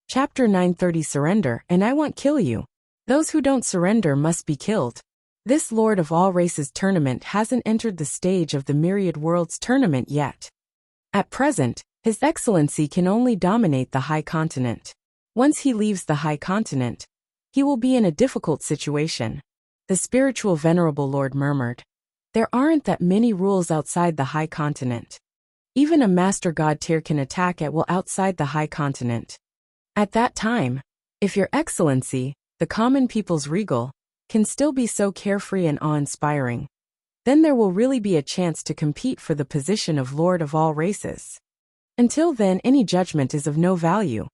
Chapter 930 Surrender, and I won't kill you. Those who don't surrender must be killed. This Lord of all Races tournament hasn't entered the stage of the Myriad Worlds tournament yet. At present, His Excellency can only dominate the High Continent. Once he leaves the High Continent, he will be in a difficult situation. The spiritual Venerable Lord murmured. There aren't that many rules outside the High Continent. Even a Master God tier can attack at will outside the High Continent. At that time, if Your Excellency, the common people's regal, can still be so carefree and awe-inspiring, then there will really be a chance to compete for the position of Lord of all Races. Until then, any judgment is of no value.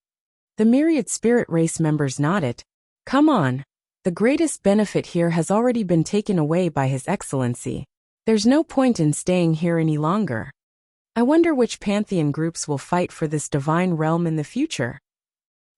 The myriad spirit race members nodded. Come on. The greatest benefit here has already been taken away by His Excellency. There's no point in staying here any longer. I wonder which pantheon groups will fight for this divine realm in the future.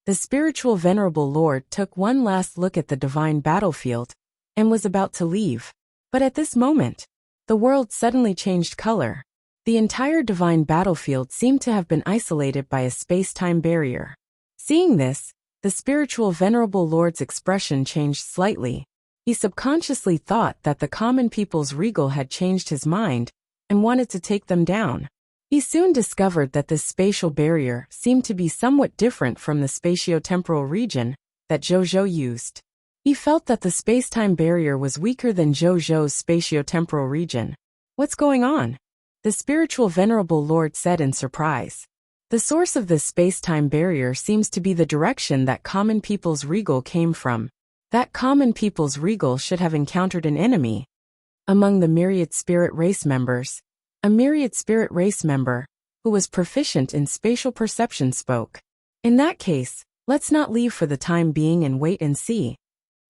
The spiritual Venerable Lord took one last look at the divine battlefield and was about to leave. But at this moment, the world suddenly changed color. The entire divine battlefield seemed to have been isolated by a space-time barrier. Seeing this, the spiritual Venerable Lord's expression changed slightly. He subconsciously thought that the common people's regal had changed his mind and wanted to take them down. He soon discovered that this spatial barrier seemed to be somewhat different from the spatio-temporal region that Zhou used. He felt that the space-time barrier was weaker than Zhou's spatio-temporal region. What's going on? The spiritual Venerable Lord said in surprise. The source of this space-time barrier seems to be the direction that common people's regal came from. That common people's regal should have encountered an enemy. Among the myriad spirit race members, a myriad spirit race member, who was proficient in spatial perception, spoke. In that case, let's not leave for the time being and wait and see.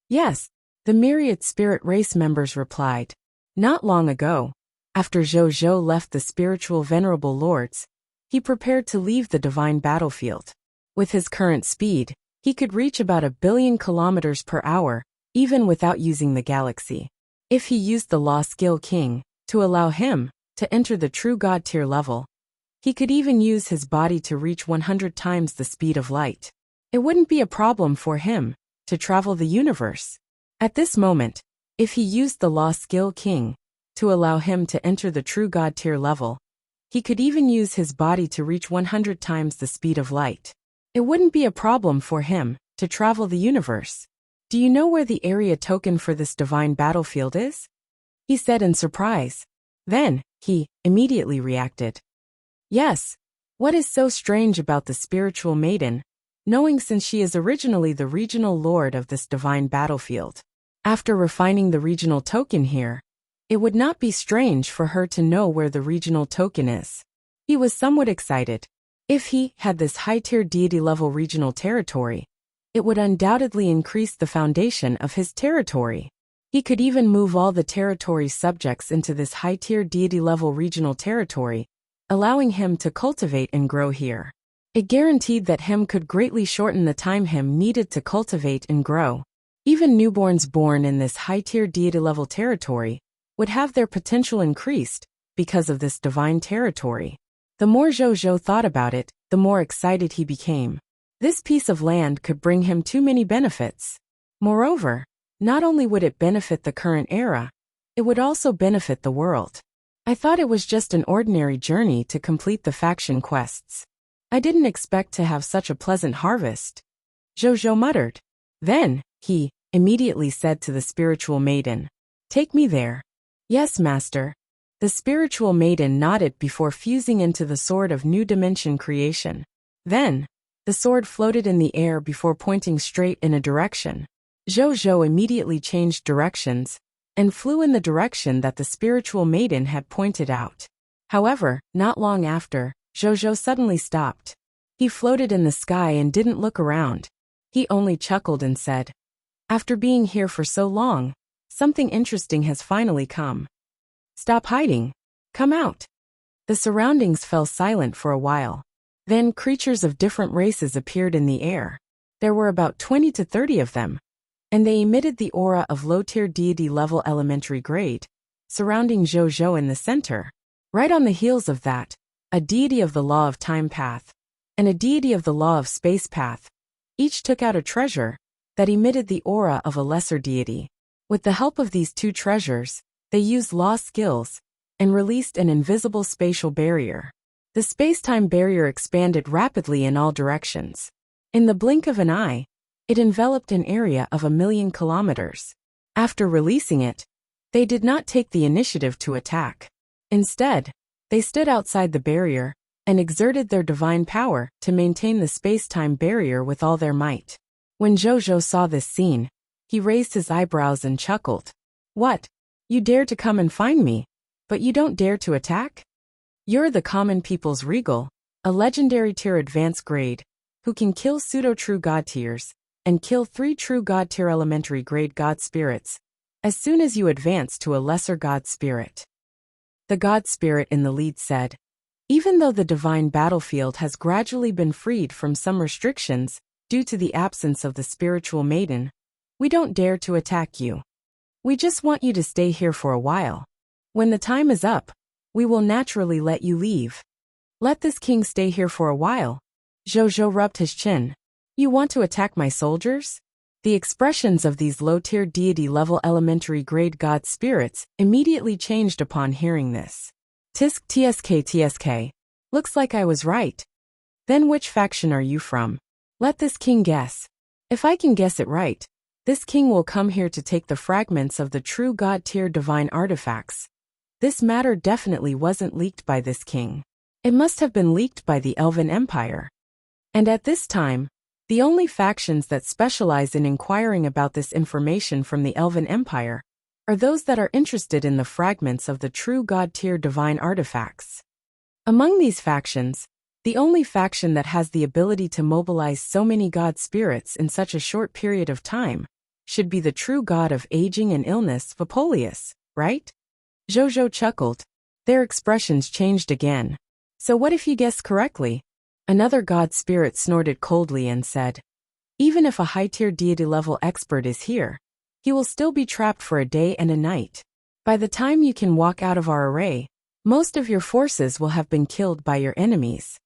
Yes, the myriad spirit race members replied. Not long ago, after Zhou left the spiritual Venerable Lords, he prepared to leave the divine battlefield. With his current speed, he could reach about 1 billion kilometers per hour, even without using the galaxy. If he used the Law Skill King to allow him to enter the true God tier level, he could even use his body to reach 100 times the speed of light. It wouldn't be a problem for him to travel the universe. At this moment, if he used the Law Skill King to allow him to enter the true God tier level, he could even use his body to reach 100 times the speed of light. It wouldn't be a problem for him to travel the universe. Do you know where the area token for this divine battlefield is? He said in surprise. Then, he immediately reacted. Yes. What is so strange about the spiritual maiden, knowing since she is originally the regional lord of this divine battlefield? After refining the regional token here, it would not be strange for her to know where the regional token is. He was somewhat excited. If he had this high-tier deity-level regional territory, it would undoubtedly increase the foundation of his territory. He could even move all the territory's subjects into this high-tier deity-level regional territory, allowing him to cultivate and grow here. It guaranteed that him could greatly shorten the time him needed to cultivate and grow. Even newborns born in this high-tier deity-level territory would have their potential increased because of this divine territory. The more Zhou thought about it, the more excited he became. This piece of land could bring him too many benefits. Moreover, not only would it benefit the current era, it would also benefit the world. I thought it was just an ordinary journey to complete the faction quests. I didn't expect to have such a pleasant harvest. Zhou muttered. Then, he immediately said to the spiritual maiden, Take me there. Yes, master. The spiritual maiden nodded before fusing into the sword of new dimension creation. Then, the sword floated in the air before pointing straight in a direction. Zhou immediately changed directions and flew in the direction that the spiritual maiden had pointed out. However, not long after, Zhou suddenly stopped. He floated in the sky and didn't look around. He only chuckled and said, After being here for so long, something interesting has finally come. Stop hiding. Come out. The surroundings fell silent for a while. Then creatures of different races appeared in the air. There were about 20 to 30 of them, and they emitted the aura of low-tier deity-level elementary grade, surrounding Zhou in the center. Right on the heels of that, a deity of the law of time path, and a deity of the law of space path, Each took out a treasure that emitted the aura of a lesser deity. With the help of these two treasures, they used law skills and released an invisible spatial barrier. The space-time barrier expanded rapidly in all directions. In the blink of an eye, it enveloped an area of 1,000,000 kilometers. After releasing it, they did not take the initiative to attack. Instead, they stood outside the barrier and exerted their divine power to maintain the space-time barrier with all their might. When Zhou saw this scene, he raised his eyebrows and chuckled. "What? You dare to come and find me, but you don't dare to attack? You're the common people's regal, a legendary tier advanced grade, who can kill pseudo-true god tiers, and kill 3 true god tier elementary grade god spirits, as soon as you advance to a lesser god spirit." The god spirit in the lead said, "Even though the divine battlefield has gradually been freed from some restrictions due to the absence of the spiritual maiden, we don't dare to attack you. We just want you to stay here for a while. When the time is up, we will naturally let you leave." "Let this king stay here for a while." Zhou rubbed his chin. "You want to attack my soldiers?" The expressions of these low-tier deity-level elementary grade god spirits immediately changed upon hearing this. "Tsk. Looks like I was right. Then which faction are you from? Let this king guess. If I can guess it right, this king will come here to take the fragments of the true god-tier divine artifacts. This matter definitely wasn't leaked by this king. It must have been leaked by the Elven Empire. And at this time, the only factions that specialize in inquiring about this information from the Elven Empire are those that are interested in the fragments of the true god-tier divine artifacts. Among these factions, the only faction that has the ability to mobilize so many god spirits in such a short period of time should be the true god of aging and illness, Vapolius, right?" Zhou chuckled. Their expressions changed again. "So what if you guessed correctly?" Another god spirit snorted coldly and said, "Even if a high-tier deity-level expert is here, he will still be trapped for a day and a night. By the time you can walk out of our array, most of your forces will have been killed by your enemies.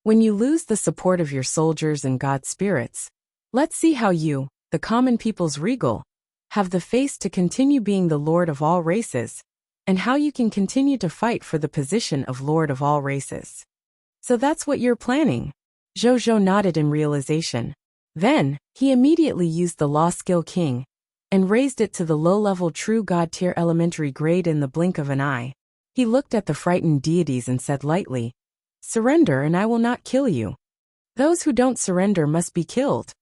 When you lose the support of your soldiers and god spirits, let's see how you, the common people's regal, have the face to continue being the lord of all races, and how you can continue to fight for the position of lord of all races." "So that's what you're planning?" Zhou nodded in realization. Then, he immediately used the Law Skill King and raised it to the low-level true god tier elementary grade in the blink of an eye. He looked at the frightened deities and said lightly, "Surrender and I will not kill you. Those who don't surrender must be killed."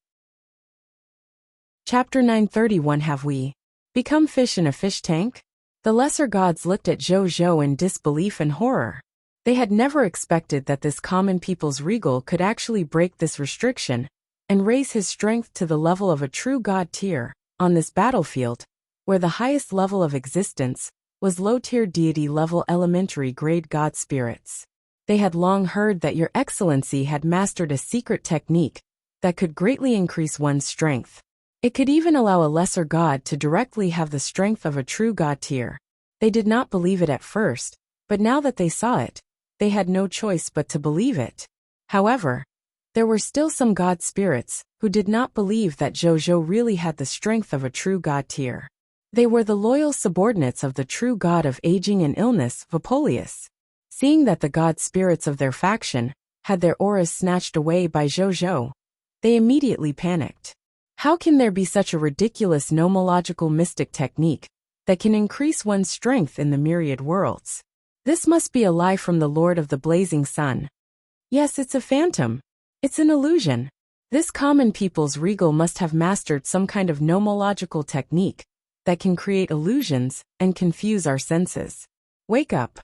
Chapter 931. Have we become fish in a fish tank? The lesser gods looked at Zhou in disbelief and horror. They had never expected that this common people's regal could actually break this restriction and raise his strength to the level of a true god tier on this battlefield, where the highest level of existence was low-tier deity-level elementary grade god spirits. They had long heard that Your Excellency had mastered a secret technique that could greatly increase one's strength. It could even allow a lesser god to directly have the strength of a true god tier. They did not believe it at first, but now that they saw it, they had no choice but to believe it. However, there were still some god spirits who did not believe that Zhou really had the strength of a true god tier. They were the loyal subordinates of the true god of aging and illness, Vapolius. Seeing that the god spirits of their faction had their auras snatched away by Zhou, they immediately panicked. How can there be such a ridiculous nomological mystic technique that can increase one's strength in the myriad worlds? This must be a lie from the Lord of the Blazing Sun. Yes, it's a phantom. It's an illusion. This common people's regal must have mastered some kind of nomological technique that can create illusions and confuse our senses. Wake up.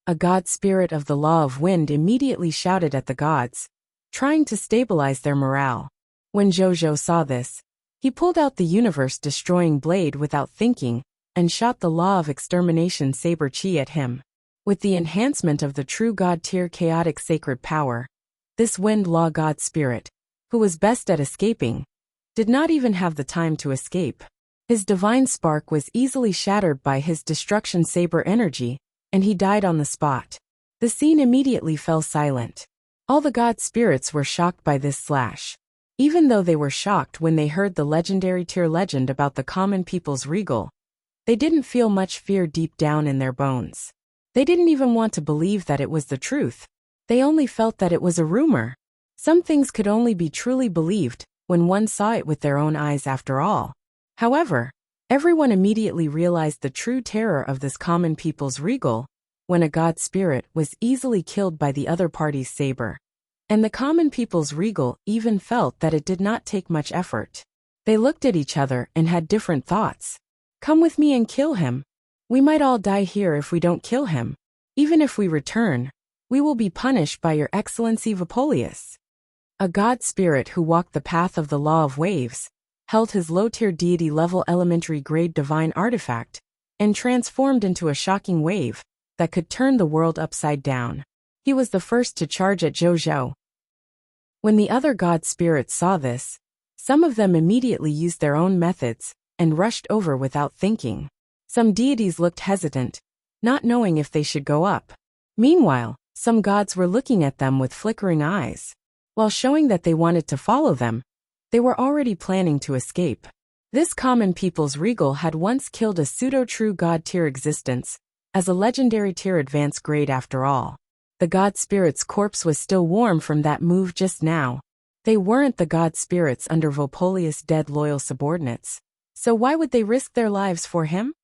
A god spirit of the law of wind immediately shouted at the gods, trying to stabilize their morale. When Zhou saw this, he pulled out the universe-destroying blade without thinking and shot the law of extermination saber chi at him. With the enhancement of the true god tier chaotic sacred power, this wind law god spirit, who was best at escaping, did not even have the time to escape. His divine spark was easily shattered by his destruction saber energy, and he died on the spot. The scene immediately fell silent. All the god spirits were shocked by this slash. Even though they were shocked when they heard the legendary tier legend about the common people's regal, they didn't feel much fear deep down in their bones. They didn't even want to believe that it was the truth. They only felt that it was a rumor. Some things could only be truly believed when one saw it with their own eyes after all. However, everyone immediately realized the true terror of this common people's regal when a god spirit was easily killed by the other party's saber. And the common people's regal even felt that it did not take much effort. They looked at each other and had different thoughts. Come with me and kill him. We might all die here if we don't kill him. Even if we return, we will be punished by your excellency Vapolius. A god spirit who walked the path of the law of waves, held his low-tier deity level elementary grade divine artifact, and transformed into a shocking wave that could turn the world upside down. He was the first to charge at Zhou. When the other god spirits saw this, some of them immediately used their own methods and rushed over without thinking. Some deities looked hesitant, not knowing if they should go up. Meanwhile, some gods were looking at them with flickering eyes. While showing that they wanted to follow them, they were already planning to escape. This common people's regal had once killed a pseudo-true god tier existence, as a legendary tier advanced grade after all. The god spirit's corpse was still warm from that move just now. They weren't the god spirits under Vopolius' dead loyal subordinates, so why would they risk their lives for him?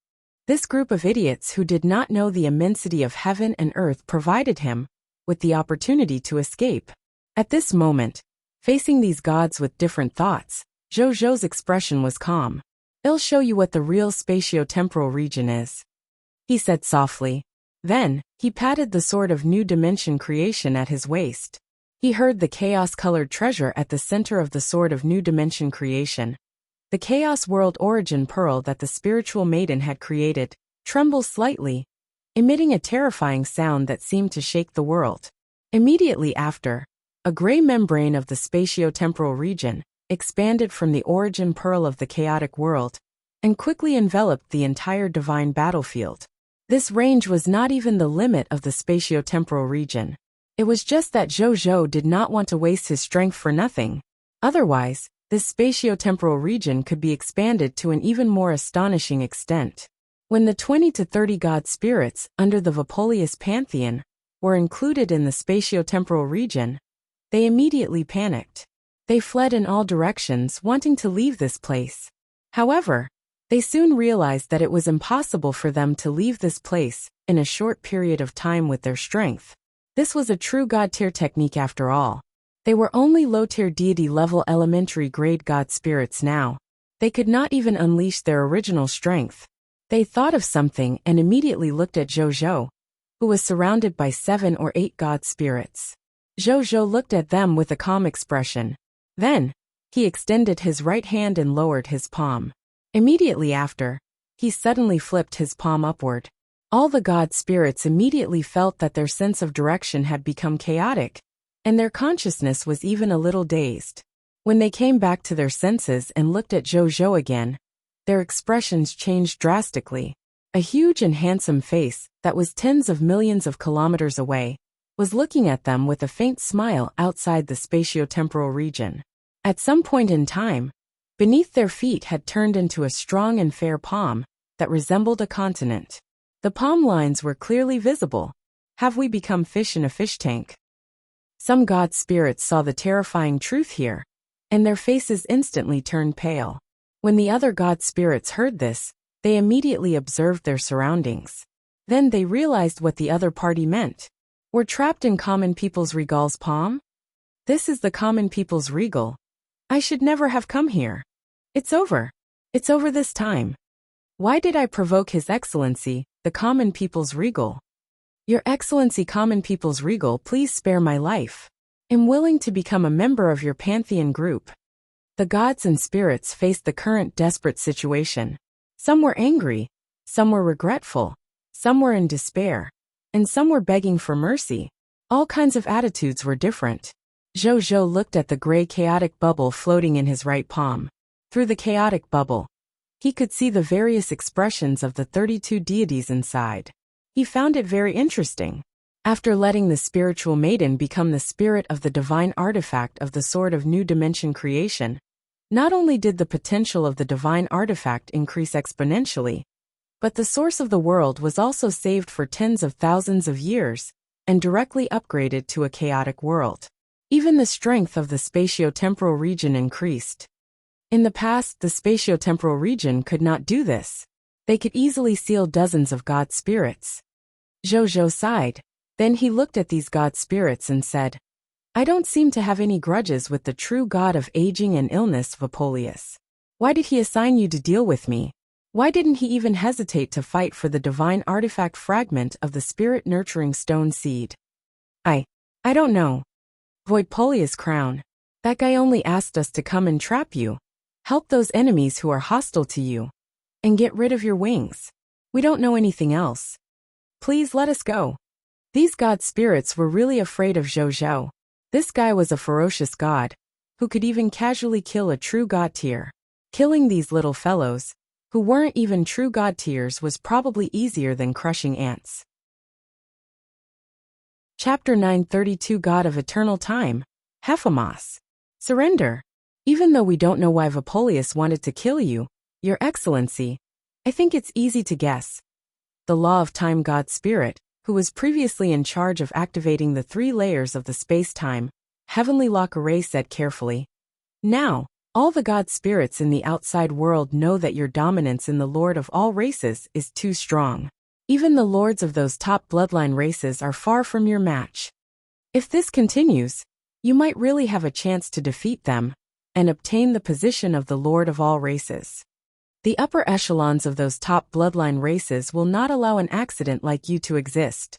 This group of idiots who did not know the immensity of heaven and earth provided him with the opportunity to escape. At this moment, facing these gods with different thoughts, Zhou's expression was calm. I'll show you what the real spatio-temporal region is, he said softly. Then, he patted the sword of new dimension creation at his waist. He heard the chaos-colored treasure at the center of the sword of new dimension creation. The chaos world origin pearl that the spiritual maiden had created trembled slightly, emitting a terrifying sound that seemed to shake the world. Immediately after, a gray membrane of the spatio-temporal region expanded from the origin pearl of the chaotic world and quickly enveloped the entire divine battlefield. This range was not even the limit of the spatio-temporal region. It was just that Zhou did not want to waste his strength for nothing. Otherwise, this spatio-temporal region could be expanded to an even more astonishing extent. When the 20 to 30 god spirits under the Vapolius pantheon were included in the spatio-temporal region, they immediately panicked. They fled in all directions, wanting to leave this place. However, they soon realized that it was impossible for them to leave this place in a short period of time with their strength. This was a true god-tier technique after all. They were only low-tier deity-level elementary grade god spirits now. They could not even unleash their original strength. They thought of something and immediately looked at Zhou, who was surrounded by 7 or 8 god spirits. Zhou looked at them with a calm expression. Then, he extended his right hand and lowered his palm. Immediately after, he suddenly flipped his palm upward. All the god spirits immediately felt that their sense of direction had become chaotic, and their consciousness was even a little dazed. When they came back to their senses and looked at Zhou again, their expressions changed drastically. A huge and handsome face that was tens of millions of kilometers away was looking at them with a faint smile outside the spatio-temporal region. At some point in time, beneath their feet had turned into a strong and fair palm that resembled a continent. The palm lines were clearly visible. Have we become fish in a fish tank? Some god spirits saw the terrifying truth here, and their faces instantly turned pale. When the other god spirits heard this, they immediately observed their surroundings. Then they realized what the other party meant. We're trapped in common people's regal's palm? This is the common people's regal. I should never have come here. It's over. It's over this time. Why did I provoke His Excellency, the common people's regal? Your Excellency common people's regal, please spare my life. I'm willing to become a member of your pantheon group. The gods and spirits faced the current desperate situation. Some were angry, some were regretful, some were in despair, and some were begging for mercy. All kinds of attitudes were different. Zhou looked at the gray chaotic bubble floating in his right palm. Through the chaotic bubble, he could see the various expressions of the 32 deities inside. He found it very interesting. After letting the spiritual maiden become the spirit of the divine artifact of the Sword of New Dimension creation, not only did the potential of the divine artifact increase exponentially, but the source of the world was also saved for tens of thousands of years and directly upgraded to a chaotic world. Even the strength of the spatio-temporal region increased. In the past, the spatio-temporal region could not do this. They could easily seal dozens of god spirits. Zhou sighed. Then he looked at these god spirits and said, I don't seem to have any grudges with the true god of aging and illness, Vapolius. Why did he assign you to deal with me? Why didn't he even hesitate to fight for the divine artifact fragment of the spirit-nurturing stone seed? I don't know. Voipolius crown. That guy only asked us to come and trap you, help those enemies who are hostile to you, and get rid of your wings. We don't know anything else. Please let us go. These god spirits were really afraid of Zhou. This guy was a ferocious god, who could even casually kill a true god tier. Killing these little fellows, who weren't even true god tiers, was probably easier than crushing ants. Chapter 932 God of Eternal Time, Hephamas. Surrender. Even though we don't know why Vapolius wanted to kill you, Your Excellency, I think it's easy to guess. The Law of Time God Spirit, who was previously in charge of activating the 3 layers of the space-time, heavenly lock array, said carefully. Now, all the god spirits in the outside world know that your dominance in the Lord of all races is too strong. Even the lords of those top bloodline races are far from your match. If this continues, you might really have a chance to defeat them and obtain the position of the Lord of all races. The upper echelons of those top bloodline races will not allow an accident like you to exist.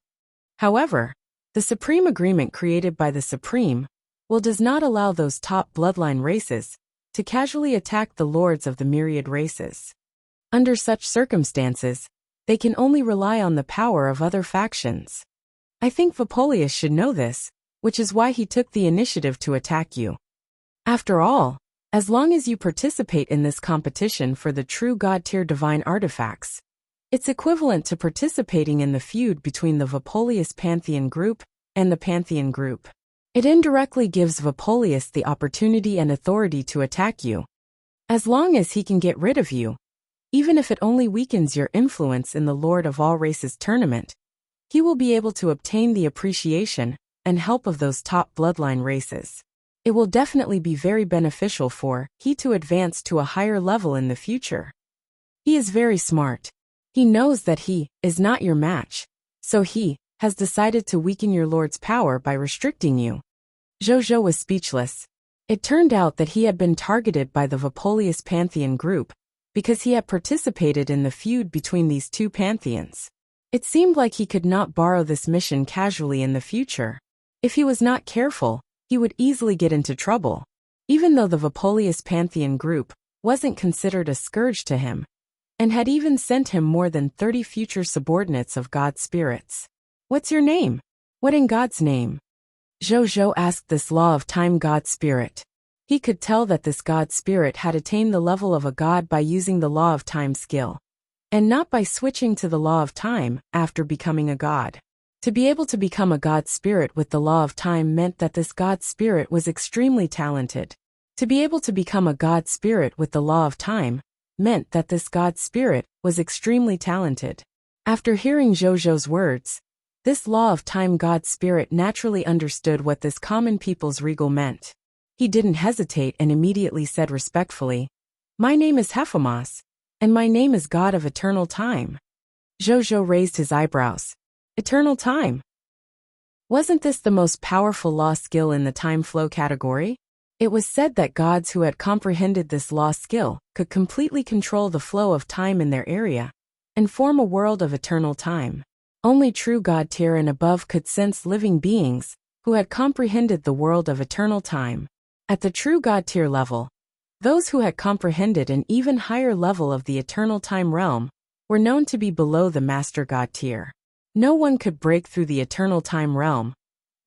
However, the Supreme Agreement created by the Supreme will does not allow those top bloodline races to casually attack the lords of the myriad races. Under such circumstances, they can only rely on the power of other factions. I think Vapolius should know this, which is why he took the initiative to attack you. After all, as long as you participate in this competition for the true god-tier divine artifacts, it's equivalent to participating in the feud between the Vapolius Pantheon group and the Pantheon group. It indirectly gives Vapolius the opportunity and authority to attack you. As long as he can get rid of you, even if it only weakens your influence in the Lord of all Races tournament, he will be able to obtain the appreciation and help of those top bloodline races. It will definitely be very beneficial for he to advance to a higher level in the future. He is very smart. He knows that he is not your match, so he has decided to weaken your lord's power by restricting you. Zhou was speechless. It turned out that he had been targeted by the Vapolius Pantheon group because he had participated in the feud between these two pantheons. It seemed like he could not borrow this mission casually in the future. If he was not careful, he would easily get into trouble. Even though the Vapolius Pantheon group wasn't considered a scourge to him, and had even sent him more than 30 future subordinates of god spirits. What's your name? What in God's name? Zhou asked this Law of Time god spirit. He could tell that this god spirit had attained the level of a god by using the Law of Time skill, and not by switching to the Law of Time after becoming a god. To be able to become a god spirit with the Law of Time meant that this god spirit was extremely talented. To be able to become a god spirit with the Law of Time meant that this god spirit was extremely talented. After hearing Zhou's words, this Law of Time god spirit naturally understood what this common people's regal meant. He didn't hesitate and immediately said respectfully, "My name is Hephamas, and my name is God of Eternal Time." Zhou raised his eyebrows. Eternal Time? Wasn't this the most powerful law skill in the time flow category? It was said that gods who had comprehended this law skill could completely control the flow of time in their area and form a world of eternal time. Only true god tier and above could sense living beings who had comprehended the world of eternal time. At the true god tier level, those who had comprehended an even higher level of the eternal time realm were known to be below the master god tier. No one could break through the eternal time realm,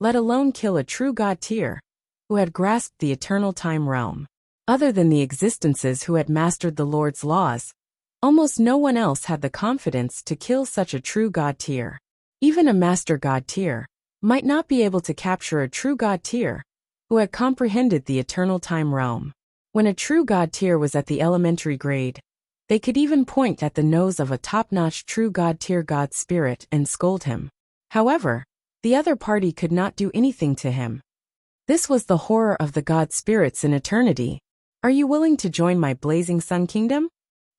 let alone kill a true god tier who had grasped the eternal time realm. Other than the existences who had mastered the Lord's laws, almost no one else had the confidence to kill such a true god tier. Even a master god tier might not be able to capture a true god tier who had comprehended the eternal time realm. When a true god tier was at the elementary grade, they could even point at the nose of a top-notch true god tier god spirit and scold him. However, the other party could not do anything to him. This was the horror of the god spirits in eternity. Are you willing to join my blazing sun kingdom?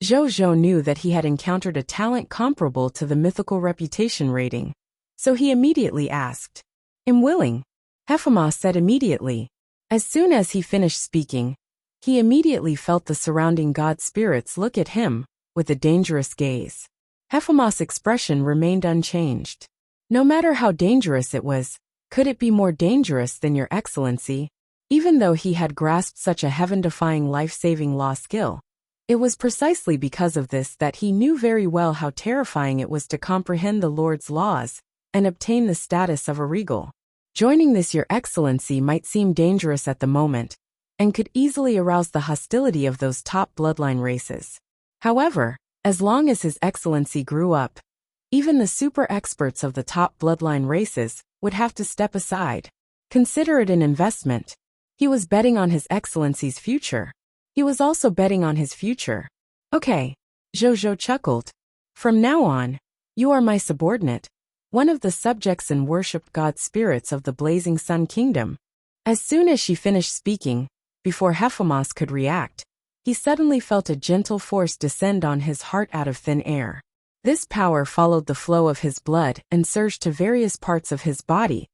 Zhou knew that he had encountered a talent comparable to the mythical reputation rating, so he immediately asked. I'm willing. Hefema said immediately. As soon as he finished speaking, he immediately felt the surrounding god spirits look at him with a dangerous gaze. Hefema's expression remained unchanged. No matter how dangerous it was, could it be more dangerous than your excellency? Even though he had grasped such a heaven-defying life-saving law skill, it was precisely because of this that he knew very well how terrifying it was to comprehend the Lord's laws and obtain the status of a regal. Joining this your excellency might seem dangerous at the moment, and could easily arouse the hostility of those top bloodline races. However, as long as his excellency grew up, even the super experts of the top bloodline races would have to step aside. Consider it an investment. He was betting on his excellency's future. He was also betting on his future. Okay, Zhou chuckled. From now on, you are my subordinate, one of the subjects and worshipped god spirits of the Blazing Sun Kingdom. As soon as she finished speaking, before Hefemas could react, he suddenly felt a gentle force descend on his heart out of thin air. This power followed the flow of his blood and surged to various parts of his body,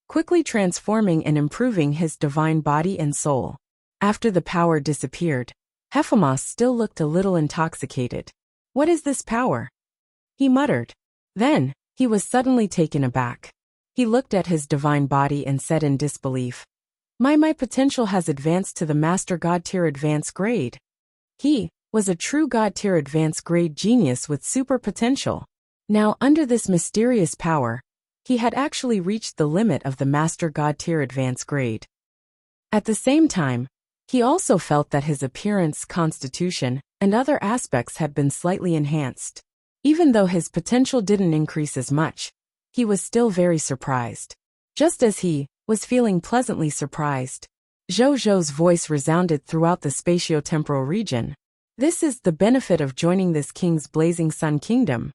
quickly transforming and improving his divine body and soul. After the power disappeared, Hefemas still looked a little intoxicated. What is this power? He muttered. Then, he was suddenly taken aback. He looked at his divine body and said in disbelief, My potential has advanced to the Master God Tier Advanced Grade. He was a true God Tier Advanced Grade genius with super potential. Now, under this mysterious power, he had actually reached the limit of the Master God Tier Advanced Grade. At the same time, he also felt that his appearance, constitution, and other aspects had been slightly enhanced. Even though his potential didn't increase as much, he was still very surprised. Just as he was feeling pleasantly surprised, Zhou's voice resounded throughout the spatio-temporal region. This is the benefit of joining this king's Blazing Sun Kingdom.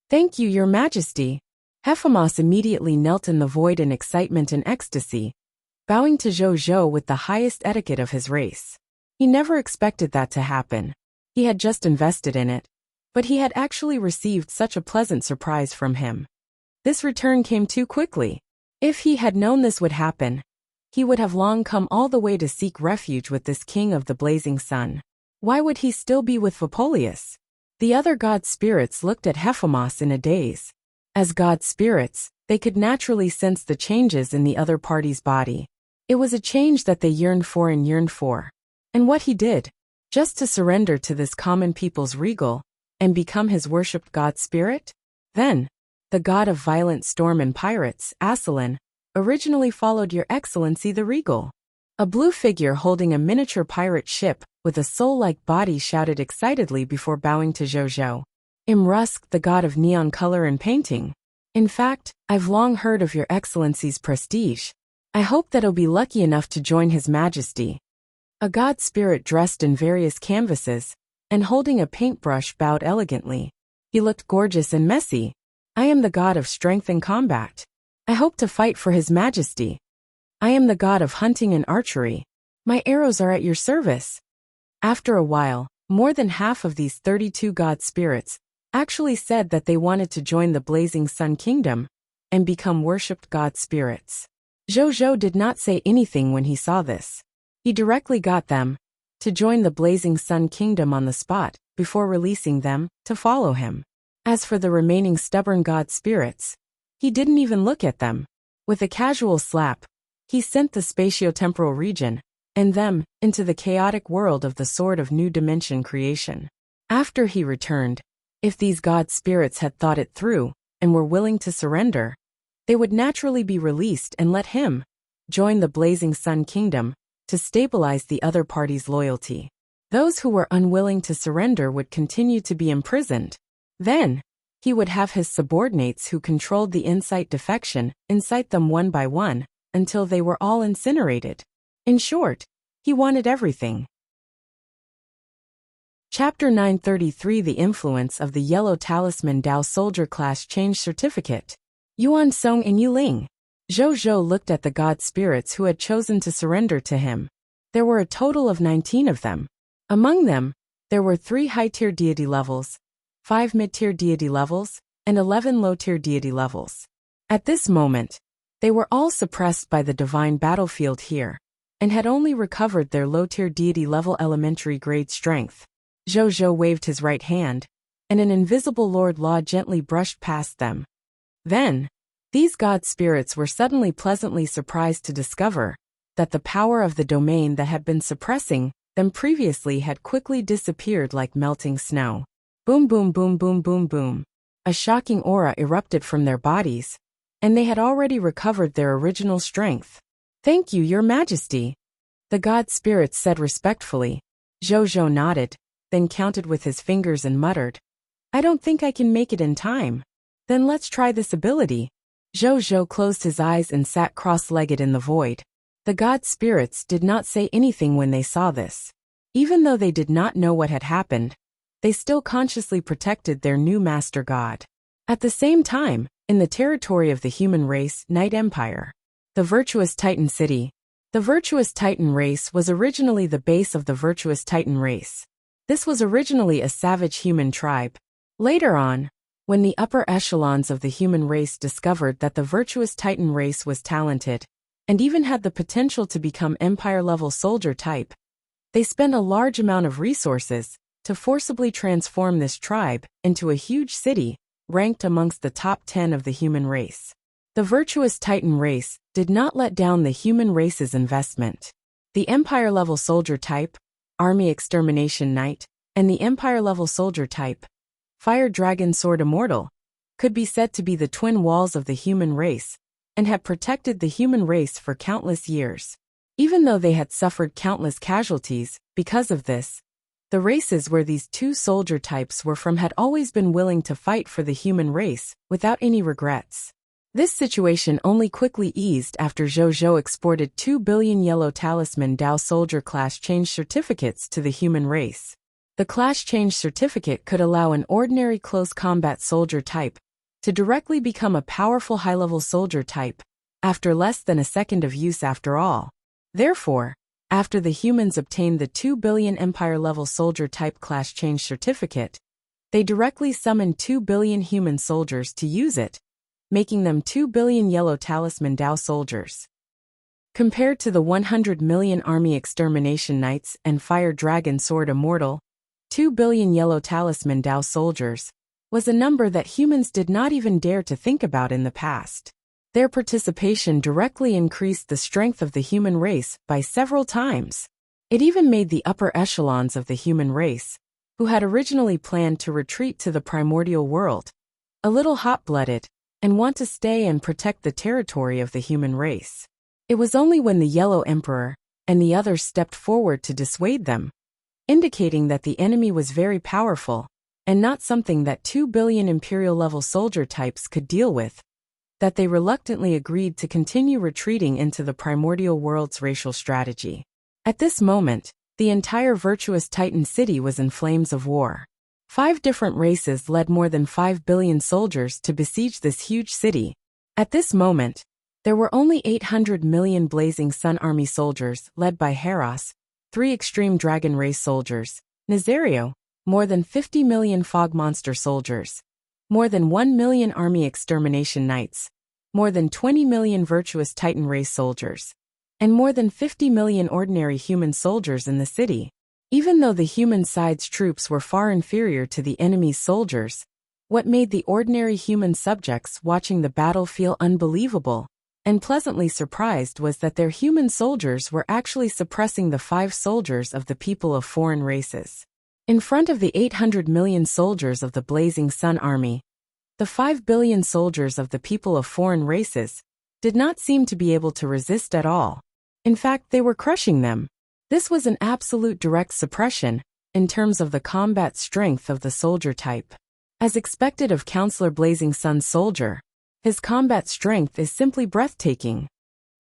Thank you, Your Majesty. Hefemas immediately knelt in the void in excitement and ecstasy, bowing to Zhou with the highest etiquette of his race. He never expected that to happen. He had just invested in it, but he had actually received such a pleasant surprise from him. This return came too quickly. If he had known this would happen, he would have long come all the way to seek refuge with this king of the Blazing Sun. Why would he still be with Vapolius? The other god spirits looked at Hefemas in a daze. As god spirits, they could naturally sense the changes in the other party's body. It was a change that they yearned for. And what he did, just to surrender to this common people's regal, and become his worshipped god spirit? Then, the god of violent storm and pirates, Asalin, originally followed Your Excellency the Regal. A blue figure holding a miniature pirate ship with a soul-like body shouted excitedly before bowing to Zhou. Imrusk, the god of neon color and painting. In fact, I've long heard of Your Excellency's prestige. I hope that I'll be lucky enough to join His Majesty. A god spirit dressed in various canvases and holding a paintbrush bowed elegantly. He looked gorgeous and messy. I am the god of strength and combat. I hope to fight for His Majesty. I am the god of hunting and archery. My arrows are at your service. After a while, more than half of these 32 god spirits actually said that they wanted to join the Blazing Sun Kingdom and become worshipped god spirits. Zhou did not say anything when he saw this. He directly got them to join the Blazing Sun Kingdom on the spot before releasing them to follow him. As for the remaining stubborn god spirits, he didn't even look at them. With a casual slap, he sent the spatio-temporal region and them into the chaotic world of the Sword of New Dimension creation. After he returned, if these god spirits had thought it through and were willing to surrender, they would naturally be released and let him join the Blazing Sun Kingdom to stabilize the other party's loyalty. Those who were unwilling to surrender would continue to be imprisoned. Then, He would have his subordinates who controlled the incite defection incite them one by one until they were all incinerated. In short, he wanted everything. Chapter 933 The Influence of the Yellow Talisman Dao Soldier Class Change Certificate. Yuan Song and Yuling. Zhou Zhou looked at the god spirits who had chosen to surrender to him. There were a total of 19 of them. Among them, there were 3 high-tier deity levels, 5 mid-tier deity levels, and 11 low-tier deity levels. At this moment, they were all suppressed by the divine battlefield here, and had only recovered their low-tier deity level elementary grade strength. Zhou Zhou waved his right hand, and an invisible Lord Law gently brushed past them. Then, these god spirits were suddenly pleasantly surprised to discover that the power of the domain that had been suppressing them previously had quickly disappeared like melting snow. Boom boom boom boom boom boom. A shocking aura erupted from their bodies, and they had already recovered their original strength. "Thank you, Your Majesty," the god spirits said respectfully. Zhou Zhou nodded, then counted with his fingers and muttered, "I don't think I can make it in time." "Then let's try this ability." Zhou Zhou closed his eyes and sat cross-legged in the void. The god spirits did not say anything when they saw this. Even though they did not know what had happened, they still consciously protected their new master god. At the same time, in the territory of the human race Night Empire, the Virtuous Titan City. The Virtuous Titan race was originally the base of the Virtuous Titan race. This was originally a savage human tribe. Later on, when the upper echelons of the human race discovered that the Virtuous Titan race was talented, and even had the potential to become Empire-level soldier type, they spent a large amount of resources to forcibly transform this tribe into a huge city, ranked amongst the top 10 of the human race. The Virtuous Titan race did not let down the human race's investment. The Empire-level soldier type, Army Extermination Knight, and the Empire-level soldier type, Fire Dragon Sword Immortal, could be said to be the twin walls of the human race, and had protected the human race for countless years. Even though they had suffered countless casualties because of this, the races where these two soldier types were from had always been willing to fight for the human race without any regrets. This situation only quickly eased after Zhou Zhou exported 2 billion Yellow Talisman Dao Soldier Class Change Certificates to the human race. The Class Change Certificate could allow an ordinary close combat soldier type to directly become a powerful high-level soldier type, after less than a second of use after all. Therefore, after the humans obtained the 2 billion Empire-level soldier type Class Change Certificate, they directly summoned 2 billion human soldiers to use it, making them 2 billion Yellow Talisman Dao soldiers. Compared to the 100 million Army Extermination Knights and Fire Dragon Sword Immortal, 2 billion Yellow Talisman Dao soldiers was a number that humans did not even dare to think about in the past. Their participation directly increased the strength of the human race by several times. It even made the upper echelons of the human race, who had originally planned to retreat to the primordial world, a little hot-blooded, and want to stay and protect the territory of the human race. It was only when the Yellow Emperor and the others stepped forward to dissuade them, indicating that the enemy was very powerful, and not something that 2 billion Imperial-level soldier types could deal with, that they reluctantly agreed to continue retreating into the primordial world's racial strategy. At this moment, the entire Virtuous Titan city was in flames of war. 5 different races led more than 5 billion soldiers to besiege this huge city. At this moment, there were only 800 million Blazing Sun Army soldiers led by Heros, 3 Extreme Dragon Race soldiers, Nazario, more than 50 million Fog Monster soldiers, more than 1 million Army Extermination Knights, more than 20 million Virtuous Titan Race soldiers, and more than 50 million ordinary human soldiers in the city. Even though the human side's troops were far inferior to the enemy's soldiers, what made the ordinary human subjects watching the battle feel unbelievable and pleasantly surprised was that their human soldiers were actually suppressing the 5 soldiers of the people of foreign races. In front of the 800 million soldiers of the Blazing Sun Army, the 5 billion soldiers of the people of foreign races did not seem to be able to resist at all. In fact, they were crushing them. This was an absolute direct suppression in terms of the combat strength of the soldier type. As expected of Counselor Blazing Sun's soldier, his combat strength is simply breathtaking.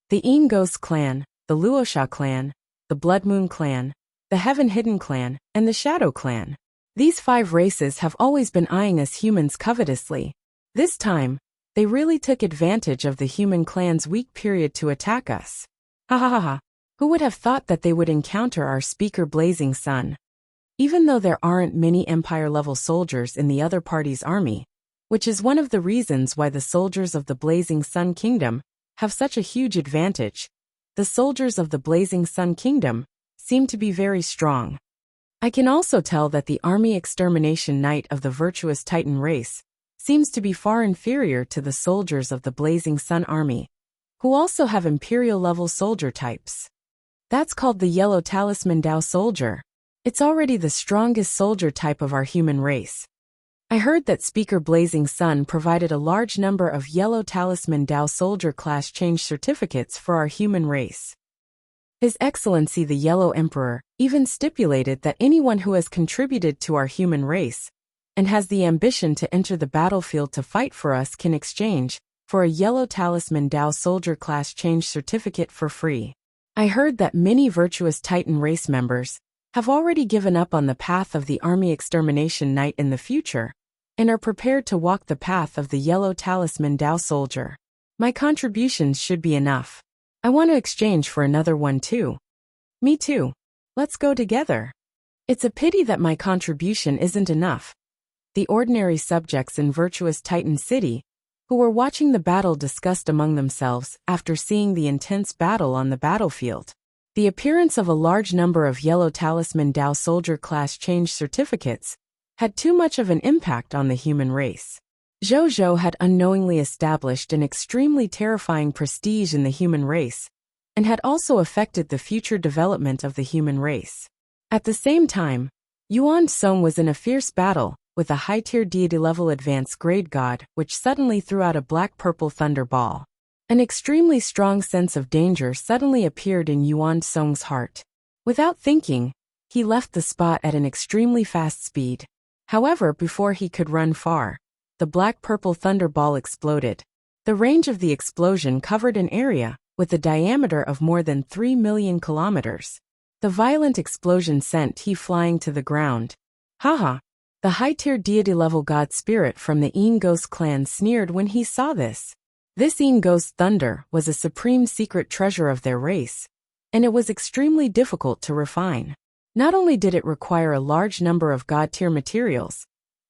The Ghost clan, the Luosha clan, the Blood Moon clan, the Heaven Hidden clan, and the Shadow clan. These 5 races have always been eyeing us humans covetously. This time, they really took advantage of the human clan's weak period to attack us. Ha ha ha ha. Who would have thought that they would encounter our speaker Blazing Sun? Even though there aren't many Empire-level soldiers in the other party's army, which is one of the reasons why the soldiers of the Blazing Sun Kingdom have such a huge advantage, the soldiers of the Blazing Sun Kingdom seem to be very strong. I can also tell that the army extermination knight of the virtuous Titan race seems to be far inferior to the soldiers of the Blazing Sun army, who also have Imperial-level soldier types. That's called the Yellow Talisman Dao soldier. It's already the strongest soldier type of our human race. I heard that Speaker Blazing Sun provided a large number of Yellow Talisman Dao soldier class change certificates for our human race. His Excellency the Yellow Emperor even stipulated that anyone who has contributed to our human race and has the ambition to enter the battlefield to fight for us can exchange for a Yellow Talisman Dao soldier class change certificate for free. I heard that many virtuous Titan race members have already given up on the path of the army extermination knight in the future, and are prepared to walk the path of the Yellow Talisman Dao soldier. My contributions should be enough. I want to exchange for another one too. Me too. Let's go together. It's a pity that my contribution isn't enough. The ordinary subjects in virtuous Titan City, who were watching the battle, discussed among themselves after seeing the intense battle on the battlefield. The appearance of a large number of Yellow Talisman Dao soldier class change certificates had too much of an impact on the human race. Zhou had unknowingly established an extremely terrifying prestige in the human race, and had also affected the future development of the human race. At the same time, Yuan Song was in a fierce battle with a high-tier deity-level advanced grade god, which suddenly threw out a black-purple thunder ball. An extremely strong sense of danger suddenly appeared in Yuan Song's heart. Without thinking, he left the spot at an extremely fast speed. However, before he could run far, the black-purple thunder ball exploded. The range of the explosion covered an area with a diameter of more than 3 million kilometers. The violent explosion sent he flying to the ground. Haha! The high-tier deity-level god spirit from the Ghost clan sneered when he saw this. This Ghost thunder was a supreme secret treasure of their race, and it was extremely difficult to refine. Not only did it require a large number of god-tier materials,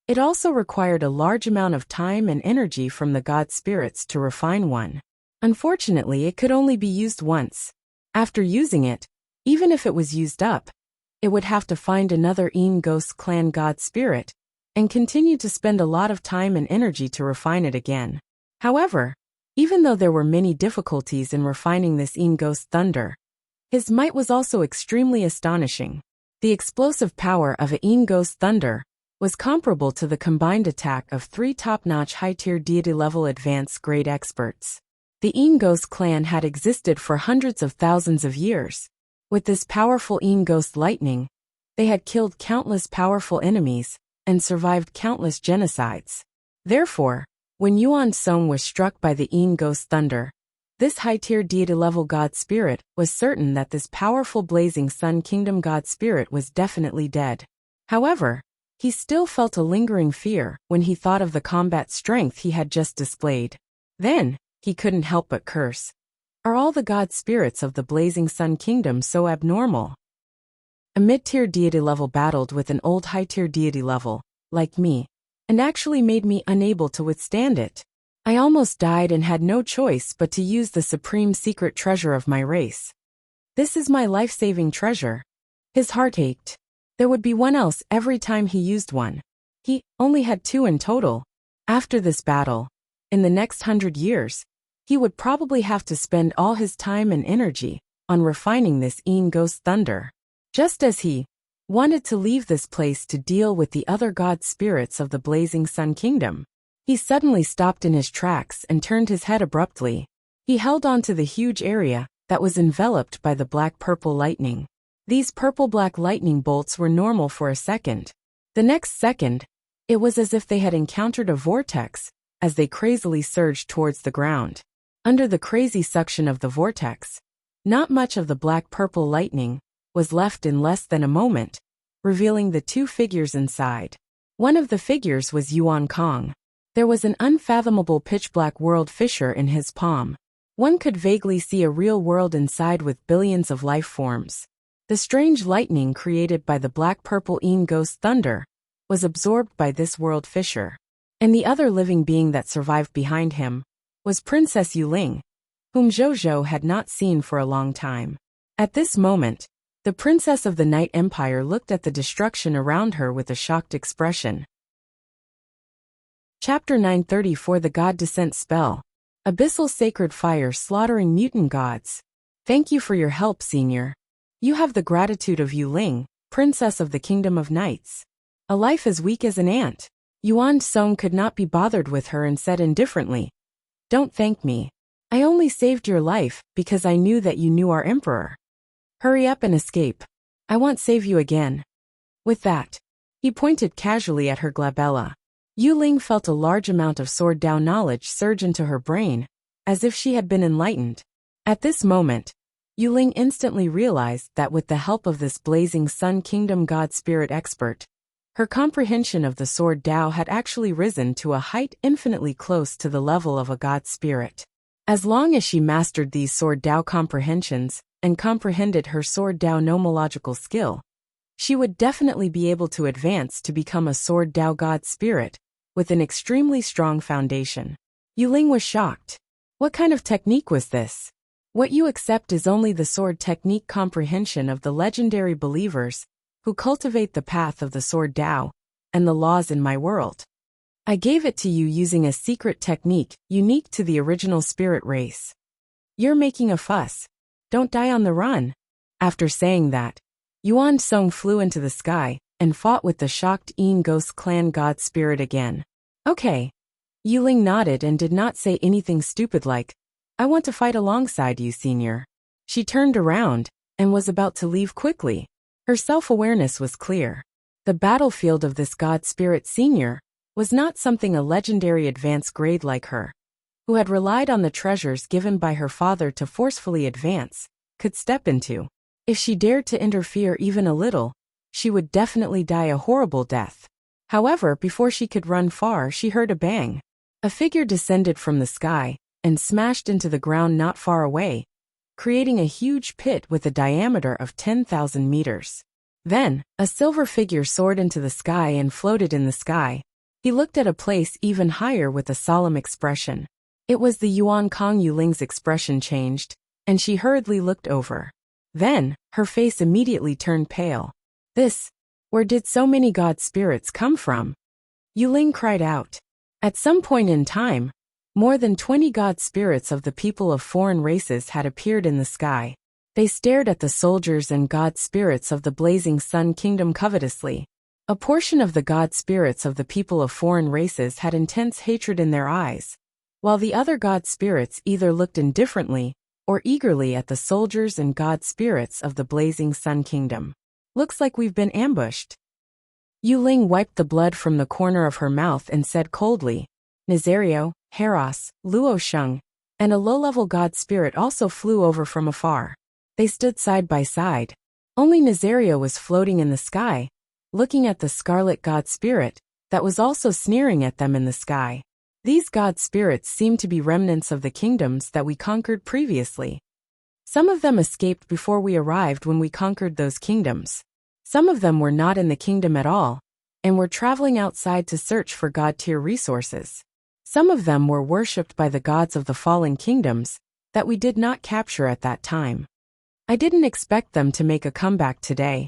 it also required a large amount of time and energy from the god spirits to refine one. Unfortunately, it could only be used once. After using it, even if it was used up, it would have to find another Ghost clan god spirit and continue to spend a lot of time and energy to refine it again. However, even though there were many difficulties in refining this Ghost thunder, his might was also extremely astonishing. The explosive power of a Ghost thunder was comparable to the combined attack of 3 top-notch high-tier deity-level advanced grade experts. The Ghost clan had existed for hundreds of thousands of years. With this powerful Ghost lightning, they had killed countless powerful enemies and survived countless genocides. Therefore, when Yuan Song was struck by the Ghost thunder, this high-tier deity-level god spirit was certain that this powerful Blazing Sun Kingdom god spirit was definitely dead. However, he still felt a lingering fear when he thought of the combat strength he had just displayed. Then, he couldn't help but curse. Are all the god spirits of the Blazing Sun Kingdom so abnormal? A mid-tier deity level battled with an old high-tier deity level, like me, and actually made me unable to withstand it. I almost died and had no choice but to use the supreme secret treasure of my race. This is my life-saving treasure. His heart ached. There would be one else every time he used one. He only had 2 in total. After this battle, in the next 100 years, he would probably have to spend all his time and energy on refining this Ghost thunder. Just as he wanted to leave this place to deal with the other god spirits of the Blazing Sun Kingdom, he suddenly stopped in his tracks and turned his head abruptly. He held on to the huge area that was enveloped by the black-purple lightning. These purple-black lightning bolts were normal for a second. The next second, It was as if they had encountered a vortex as they crazily surged towards the ground. Under the crazy suction of the vortex, not much of the black-purple lightning was left in less than a moment, revealing the two figures inside. One of the figures was Yuan Kong. There was an unfathomable pitch-black world fissure in his palm. One could vaguely see a real world inside with billions of life forms. The strange lightning created by the black-purple ghost thunder was absorbed by this world fissure. And the other living being that survived behind him was Princess Yuling, whom Zhou had not seen for a long time. At this moment, the princess of the Night Empire looked at the destruction around her with a shocked expression. Chapter 934 The God Descent Spell. Abyssal Sacred Fire slaughtering mutant gods. Thank you for your help, Senior. You have the gratitude of Yuling, Princess of the Kingdom of Knights. A life as weak as an ant. Yuan Song could not be bothered with her and said indifferently, "Don't thank me. I only saved your life because I knew that you knew our emperor. Hurry up and escape. I won't save you again." With that, he pointed casually at her glabella. Yuling felt a large amount of Sword Dao knowledge surge into her brain, as if she had been enlightened. At this moment, Yuling instantly realized that with the help of this blazing Sun Kingdom God Spirit expert, her comprehension of the Sword Dao had actually risen to a height infinitely close to the level of a God Spirit. As long as she mastered these Sword Dao comprehensions and comprehended her Sword Dao nomological skill, she would definitely be able to advance to become a Sword Dao God Spirit with an extremely strong foundation. Yuling was shocked. What kind of technique was this? What you accept is only the sword technique comprehension of the legendary believers who cultivate the path of the Sword Dao and the laws in my world. I gave it to you using a secret technique unique to the original spirit race. You're making a fuss. Don't die on the run. After saying that, Yuan Song flew into the sky and fought with the shocked Ghost Clan God Spirit again. Okay. Yuling nodded and did not say anything stupid like, "I want to fight alongside you, Senior." She turned around and was about to leave quickly. Her self-awareness was clear. The battlefield of this God Spirit Senior was not something a legendary advanced grade like her, who had relied on the treasures given by her father to forcefully advance, could step into. If she dared to interfere even a little, she would definitely die a horrible death. However, before she could run far, she heard a bang. A figure descended from the sky and smashed into the ground not far away, creating a huge pit with a diameter of 10,000 meters. Then, a silver figure soared into the sky and floated in the sky. He looked at a place even higher with a solemn expression. It was the Yuan Kong. Yuling's expression changed, and she hurriedly looked over. Then, her face immediately turned pale. Where did so many God spirits come from? Yuling cried out. At some point in time, more than 20 God spirits of the people of foreign races had appeared in the sky. They stared at the soldiers and God spirits of the blazing Sun Kingdom covetously. A portion of the God spirits of the people of foreign races had intense hatred in their eyes, while the other God spirits either looked indifferently or eagerly at the soldiers and God spirits of the blazing Sun Kingdom. Looks like we've been ambushed. Yuling wiped the blood from the corner of her mouth and said coldly, Nazario, Heros, Luo Sheng, and a low-level God spirit also flew over from afar. They stood side by side. Only Nazario was floating in the sky, looking at the scarlet God spirit that was also sneering at them in the sky. These God spirits seemed to be remnants of the kingdoms that we conquered previously. Some of them escaped before we arrived when we conquered those kingdoms. Some of them were not in the kingdom at all, and were traveling outside to search for God-tier resources. Some of them were worshipped by the gods of the fallen kingdoms that we did not capture at that time. I didn't expect them to make a comeback today.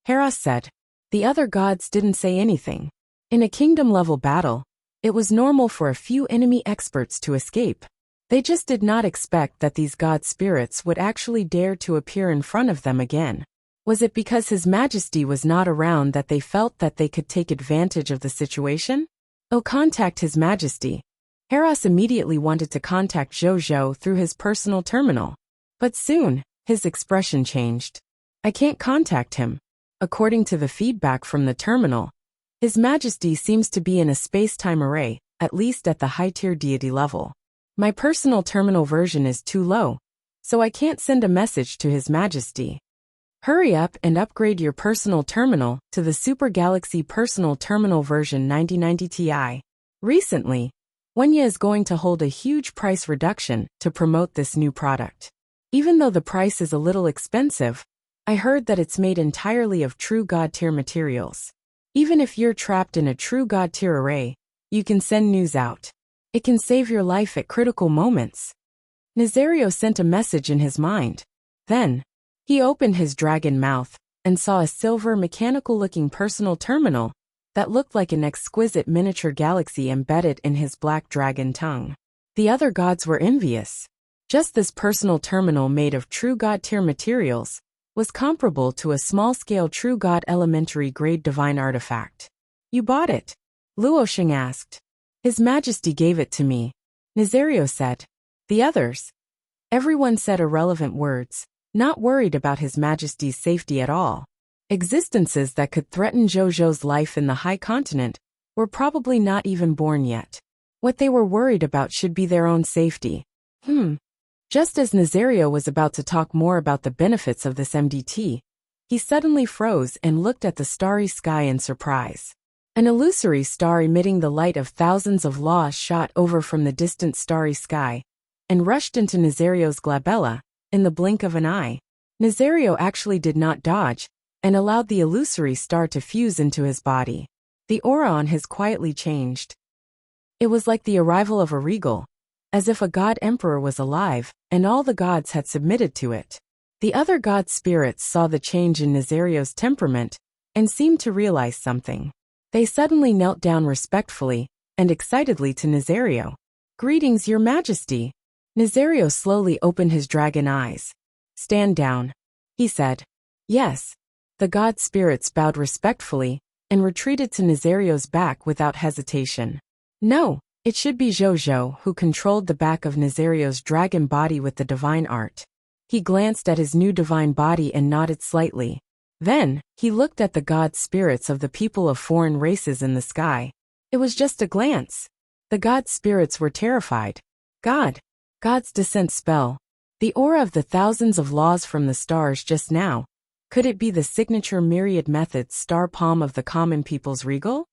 Heros said. The other gods didn't say anything. In a kingdom-level battle, it was normal for a few enemy experts to escape. They just did not expect that these God spirits would actually dare to appear in front of them again. Was it because His Majesty was not around that they felt that they could take advantage of the situation? Oh, contact His Majesty. Heros immediately wanted to contact Zhou through his personal terminal. But soon, his expression changed. I can't contact him. According to the feedback from the terminal, His Majesty seems to be in a space-time array, at least at the high-tier deity level. My personal terminal version is too low, so I can't send a message to His Majesty. Hurry up and upgrade your personal terminal to the Super Galaxy Personal Terminal version 9090 Ti. Recently, Wuxia is going to hold a huge price reduction to promote this new product. Even though the price is a little expensive, I heard that it's made entirely of true God-tier materials. Even if you're trapped in a true God-tier array, you can send news out. It can save your life at critical moments. Nazario sent a message in his mind. Then, he opened his dragon mouth and saw a silver mechanical-looking personal terminal that looked like an exquisite miniature galaxy embedded in his black dragon tongue. The other gods were envious. Just this personal terminal made of true God-tier materials was comparable to a small-scale true God elementary-grade divine artifact. You bought it? Luosheng asked. His Majesty gave it to me, Nazario said. The others? Everyone said irrelevant words, not worried about His Majesty's safety at all. Existences that could threaten Zhou's life in the High Continent were probably not even born yet. What they were worried about should be their own safety. Just as Nazario was about to talk more about the benefits of this MDT, he suddenly froze and looked at the starry sky in surprise. An illusory star emitting the light of thousands of laws shot over from the distant starry sky and rushed into Nazario's glabella in the blink of an eye. Nazario actually did not dodge and allowed the illusory star to fuse into his body. The aura on his quietly changed. It was like the arrival of a regal, as if a god emperor was alive and all the gods had submitted to it. The other god spirits saw the change in Nazario's temperament and seemed to realize something. They suddenly knelt down respectfully and excitedly to Nazario. Greetings, Your Majesty. Nazario slowly opened his dragon eyes. Stand down, he said. Yes. The god spirits bowed respectfully and retreated to Nazario's back without hesitation. No, it should be Zhou who controlled the back of Nazario's dragon body with the divine art. He glanced at his new divine body and nodded slightly. Then, he looked at the god spirits of the people of foreign races in the sky. It was just a glance. The god spirits were terrified. God's descent spell. The aura of the thousands of laws from the stars just now. Could it be the signature myriad methods star palm of the common people's regal?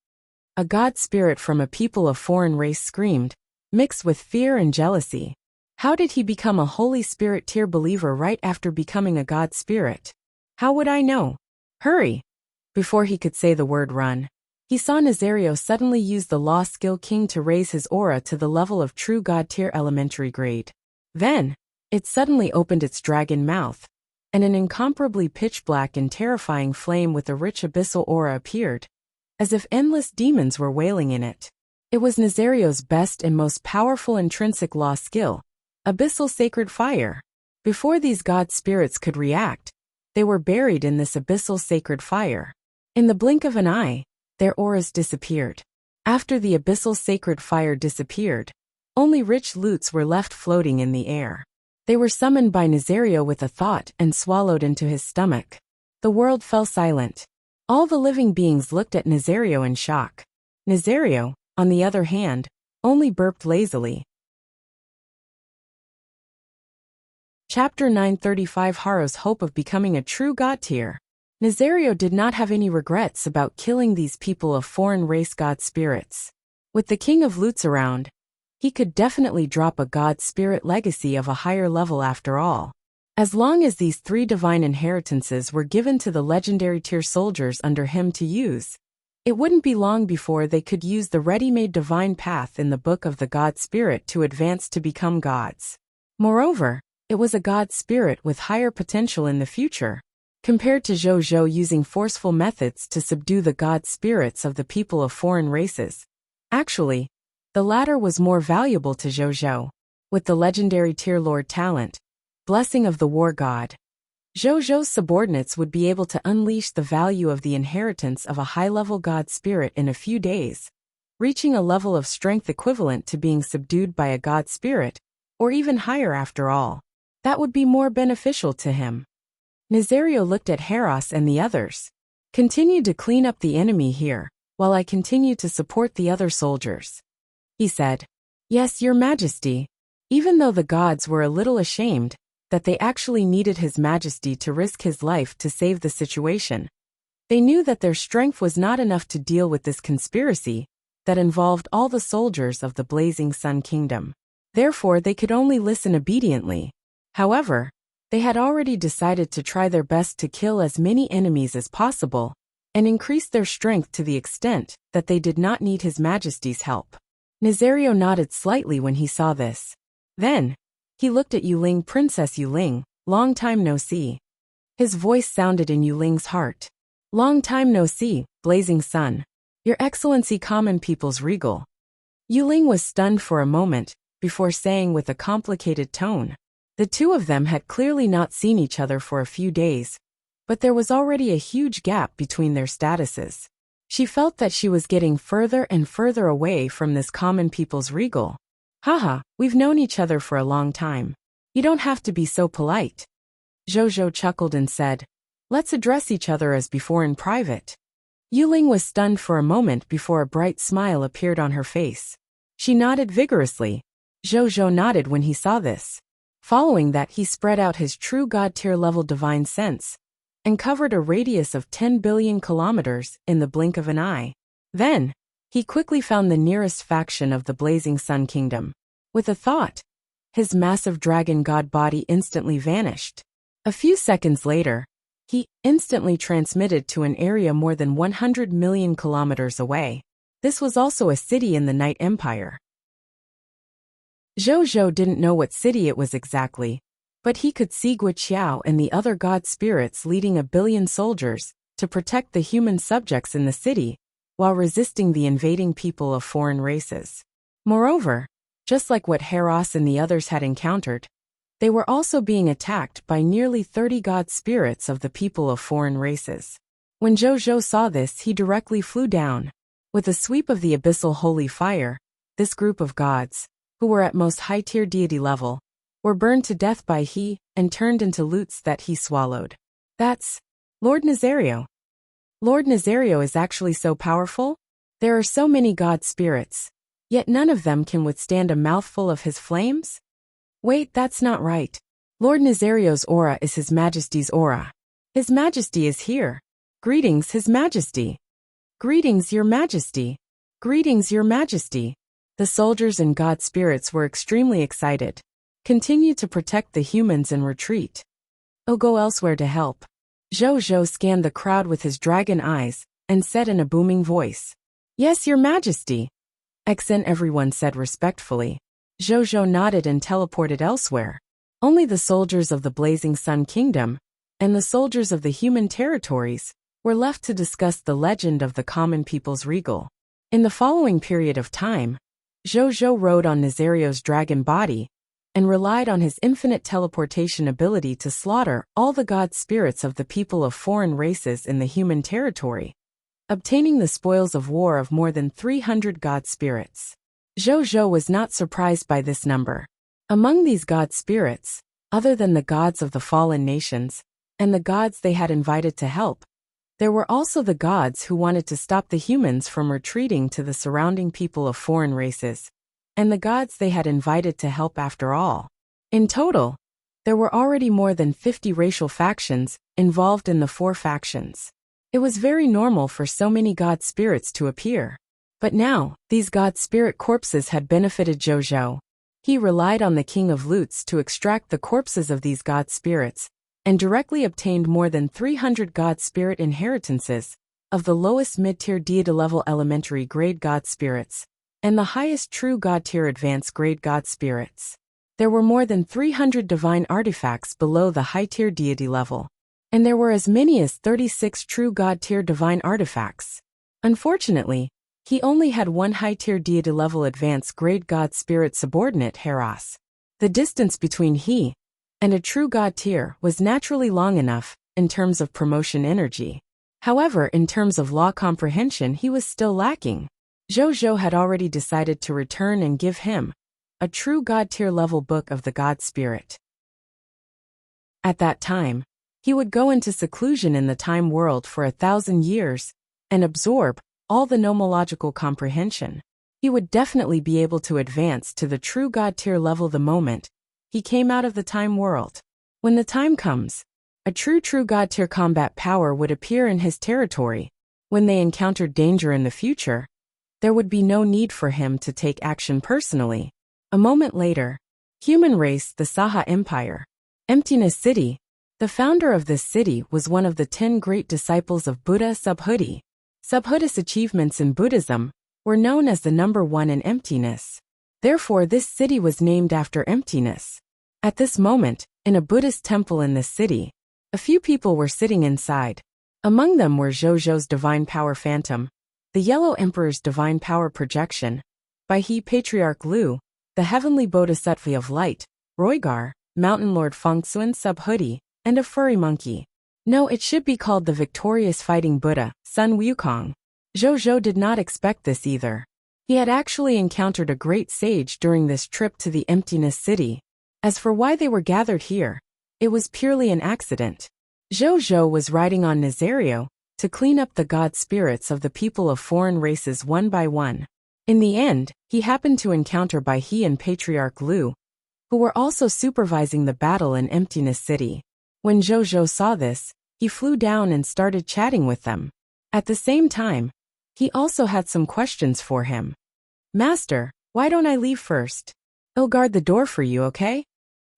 A god spirit from a people of foreign race screamed, mixed with fear and jealousy. How did he become a Holy Spirit tier believer right after becoming a god spirit? How would I know? Hurry! Before he could say the word run, he saw Nazario suddenly use the Law Skill King to raise his aura to the level of true god tier elementary grade. Then, it suddenly opened its dragon mouth, and an incomparably pitch-black and terrifying flame with a rich abyssal aura appeared, as if endless demons were wailing in it. It was Nazario's best and most powerful intrinsic law skill, Abyssal Sacred Fire. Before these god spirits could react, they were buried in this Abyssal Sacred Fire. In the blink of an eye, their auras disappeared. After the Abyssal Sacred Fire disappeared, only rich loots were left floating in the air. They were summoned by Nazario with a thought and swallowed into his stomach. The world fell silent. All the living beings looked at Nazario in shock. Nazario, on the other hand, only burped lazily. Chapter 935 Haro's Hope of Becoming a True God Tier. Nazario did not have any regrets about killing these people of foreign race god spirits. With the King of Loots around, he could definitely drop a god spirit legacy of a higher level after all. As long as these 3 divine inheritances were given to the legendary tier soldiers under him to use, it wouldn't be long before they could use the ready-made divine path in the Book of the God Spirit to advance to become gods. Moreover, it was a god spirit with higher potential in the future, compared to Zhou using forceful methods to subdue the god spirits of the people of foreign races. Actually, the latter was more valuable to Zhou. With the legendary tier lord talent, Blessing of the War God, Zhou's subordinates would be able to unleash the value of the inheritance of a high-level god spirit in a few days, reaching a level of strength equivalent to being subdued by a god spirit, or even higher after all. That would be more beneficial to him. Nazario looked at Haros and the others. Continue to clean up the enemy here, while I continue to support the other soldiers. He said, "Yes, Your Majesty." Even though the gods were a little ashamed that they actually needed His Majesty to risk his life to save the situation, they knew that their strength was not enough to deal with this conspiracy that involved all the soldiers of the Blazing Sun Kingdom. Therefore, they could only listen obediently. However, they had already decided to try their best to kill as many enemies as possible and increase their strength to the extent that they did not need His Majesty's help. Nazario nodded slightly when he saw this. Then, he looked at Yuling. "Princess Yuling, long time no see." His voice sounded in Yuling's heart. "Long time no see, Blazing Sun. Your Excellency, common people's regal." Yuling was stunned for a moment, before saying with a complicated tone. The two of them had clearly not seen each other for a few days, but there was already a huge gap between their statuses. She felt that she was getting further and further away from this common people's regal. "Haha, we've known each other for a long time. You don't have to be so polite." Zhou chuckled and said, "Let's address each other as before in private." Yuling was stunned for a moment before a bright smile appeared on her face. She nodded vigorously. Zhou nodded when he saw this. Following that, he spread out his true god-tier level divine sense and covered a radius of 10 billion kilometers in the blink of an eye. Then, he quickly found the nearest faction of the Blazing Sun Kingdom. With a thought, his massive dragon god body instantly vanished. A few seconds later, he instantly transmitted to an area more than 100 million kilometers away. This was also a city in the Night Empire. Zhou didn't know what city it was exactly, but he could see Wuxia and the other god spirits leading 1 billion soldiers to protect the human subjects in the city, while resisting the invading people of foreign races. Moreover, just like what Heros and the others had encountered, they were also being attacked by nearly 30 god spirits of the people of foreign races. When Zhou saw this, he directly flew down. With a sweep of the abyssal holy fire, this group of gods, who were at most high-tier deity level, were burned to death by he and turned into loots that he swallowed. That's Lord Nazario. Lord Nazario is actually so powerful? There are so many god spirits, yet none of them can withstand a mouthful of his flames? Wait, that's not right. Lord Nazario's aura is His Majesty's aura. His Majesty is here. Greetings, His Majesty. Greetings, Your Majesty. Greetings, Your Majesty. The soldiers and god spirits were extremely excited. Continue to protect the humans and retreat. Or go elsewhere to help. Zhou scanned the crowd with his dragon eyes and said in a booming voice, "Yes, Your Majesty." "Excellent," everyone said respectfully. Zhou nodded and teleported elsewhere. Only the soldiers of the Blazing Sun Kingdom and the soldiers of the human territories were left to discuss the legend of the common people's regal. In the following period of time, Zhou rode on Nazario's dragon body and relied on his infinite teleportation ability to slaughter all the god spirits of the people of foreign races in the human territory, obtaining the spoils of war of more than 300 god spirits. Zhou was not surprised by this number. Among these god spirits, other than the gods of the fallen nations and the gods they had invited to help, there were also the gods who wanted to stop the humans from retreating to the surrounding people of foreign races, and the gods they had invited to help after all. In total, there were already more than 50 racial factions involved in the 4 factions. It was very normal for so many god spirits to appear. But now, these god spirit corpses had benefited Zhou. He relied on the King of Loots to extract the corpses of these god spirits, and directly obtained more than 300 god spirit inheritances of the lowest mid-tier deity level elementary grade god spirits, and the highest true god tier advanced grade god spirits. There were more than 300 divine artifacts below the high tier deity level, and there were as many as 36 true god tier divine artifacts. Unfortunately, he only had one high-tier deity level advanced grade god spirit subordinate, Heros. The distance between he and a true god tier was naturally long enough in terms of promotion energy. However, in terms of law comprehension, he was still lacking. Zhou had already decided to return and give him a true god tier level book of the god spirit. At that time, he would go into seclusion in the time world for 1,000 years and absorb all the nomological comprehension. He would definitely be able to advance to the true God tier level the moment he came out of the time world. When the time comes, a true God tier combat power would appear in his territory. When they encountered danger in the future, there would be no need for him to take action personally. A moment later, human race, the Saha Empire. Emptiness City. The founder of this city was one of the 10 great disciples of Buddha, Subhuti. Subhuti's achievements in Buddhism were known as the number 1 in emptiness. Therefore, this city was named after emptiness. At this moment, in a Buddhist temple in this city, a few people were sitting inside. Among them were Zhou's divine power phantom, the Yellow Emperor's divine power projection, Baihe Patriarch Lu, the heavenly bodhisattva of light, Roigar, Mountain Lord Fengxuan Subhuti, and a furry monkey. No, it should be called the victorious fighting Buddha, Sun Wukong. Zhou did not expect this either. He had actually encountered a great sage during this trip to the Emptiness City. As for why they were gathered here, it was purely an accident. Zhou was riding on Nazario to clean up the god spirits of the people of foreign races one by one. In the end, he happened to encounter Baihe and Patriarch Lu, who were also supervising the battle in Emptiness City. When Zhou saw this, he flew down and started chatting with them. At the same time, he also had some questions for him. Master, why don't I leave first? I'll guard the door for you, okay?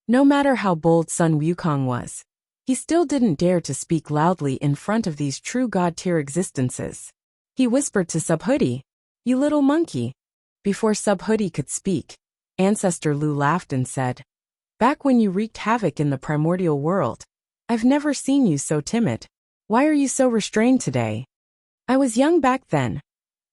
No matter how bold Sun Wukong was, he still didn't dare to speak loudly in front of these true god-tier existences. He whispered to Subhuti, "You little monkey." Before Subhuti could speak, Ancestor Lu laughed and said, "Back when you wreaked havoc in the primordial world, I've never seen you so timid. Why are you so restrained today?" "I was young back then."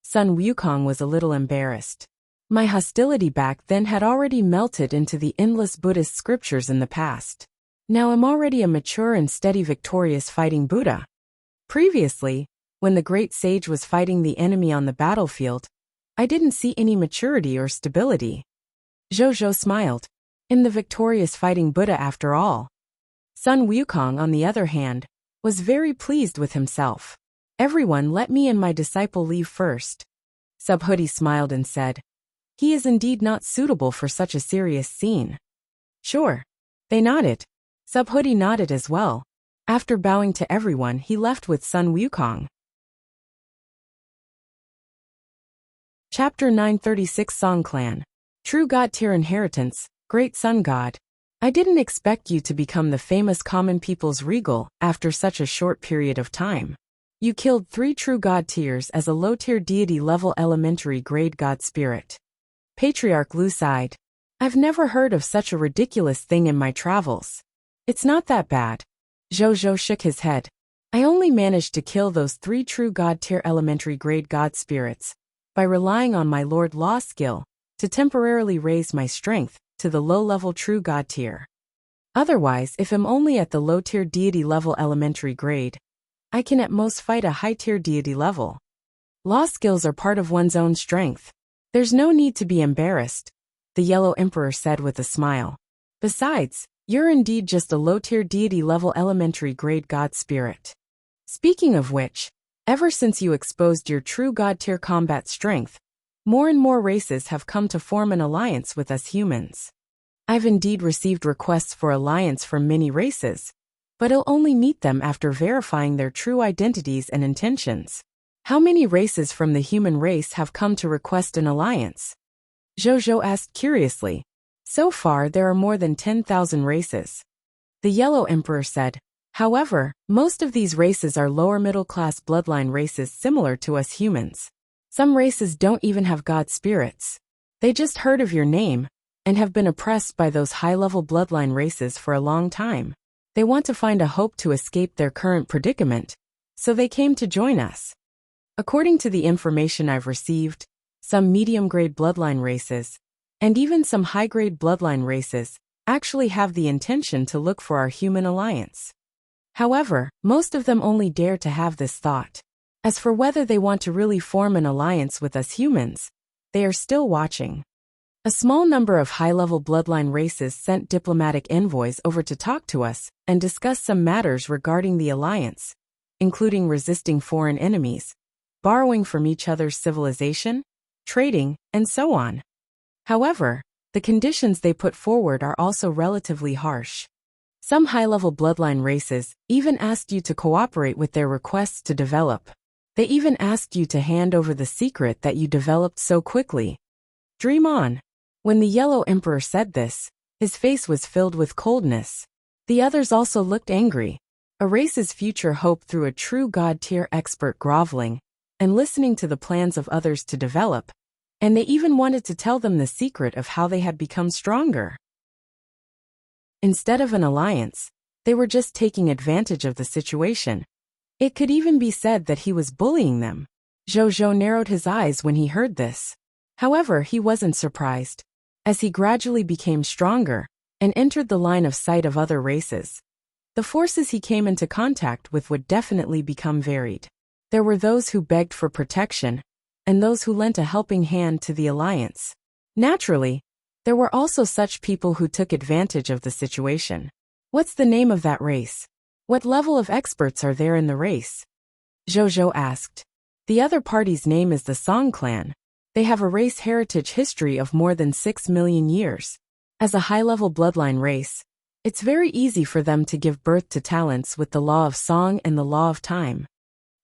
Sun Wukong was a little embarrassed. My hostility back then had already melted into the endless Buddhist scriptures in the past. Now I'm already a mature and steady victorious fighting Buddha. Previously, when the great sage was fighting the enemy on the battlefield, I didn't see any maturity or stability. Zhou smiled. In the victorious fighting Buddha after all. Sun Wukong, on the other hand, was very pleased with himself. "Everyone, let me and my disciple leave first." Subhuti smiled and said, "He is indeed not suitable for such a serious scene." "Sure." They nodded. Subhuti nodded as well. After bowing to everyone, he left with Sun Wukong. Chapter 936 Song Clan. True God Tier Inheritance, Great Sun God. I didn't expect you to become the famous common people's regal after such a short period of time. You killed 3 true God tiers as a low-tier deity level elementary grade God spirit. Patriarch Lu sighed. I've never heard of such a ridiculous thing in my travels. It's not that bad. Zhou shook his head. I only managed to kill those 3 true God tier elementary grade God spirits by relying on my Lord Law skill to temporarily raise my strength to the low-level true God tier. Otherwise, if I'm only at the low-tier deity level elementary grade, I can at most fight a high-tier deity level. Law skills are part of one's own strength. There's no need to be embarrassed, the Yellow Emperor said with a smile. Besides, you're indeed just a low-tier deity level elementary grade God spirit. Speaking of which, ever since you exposed your true God tier combat strength, more and more races have come to form an alliance with us humans. I've indeed received requests for alliance from many races, but I'll only meet them after verifying their true identities and intentions. How many races from the human race have come to request an alliance? Zhou asked curiously. So far, there are more than 10,000 races. The Yellow Emperor said. However, most of these races are lower middle-class bloodline races similar to us humans. Some races don't even have god spirits. They just heard of your name and have been oppressed by those high-level bloodline races for a long time. They want to find a hope to escape their current predicament, so they came to join us. According to the information I've received, some medium-grade bloodline races, and even some high-grade bloodline races, actually have the intention to look for our human alliance. However, most of them only dare to have this thought. As for whether they want to really form an alliance with us humans, they are still watching. A small number of high-level bloodline races sent diplomatic envoys over to talk to us and discuss some matters regarding the alliance, including resisting foreign enemies, borrowing from each other's civilization, trading, and so on. However, the conditions they put forward are also relatively harsh. Some high-level bloodline races even asked you to cooperate with their requests to develop. They even asked you to hand over the secret that you developed so quickly. Dream on. When the Yellow Emperor said this, his face was filled with coldness. The others also looked angry. A race's future hope through a true god-tier expert groveling and listening to the plans of others to develop, and they even wanted to tell them the secret of how they had become stronger. Instead of an alliance, they were just taking advantage of the situation. It could even be said that he was bullying them. Zhou narrowed his eyes when he heard this. However, he wasn't surprised. As he gradually became stronger and entered the line of sight of other races, the forces he came into contact with would definitely become varied. There were those who begged for protection, and those who lent a helping hand to the alliance. Naturally, there were also such people who took advantage of the situation. What's the name of that race? What level of experts are there in the race? Zhou asked. The other party's name is the Song clan. They have a race heritage history of more than 6 million years. As a high-level bloodline race, it's very easy for them to give birth to talents with the law of song and the law of time.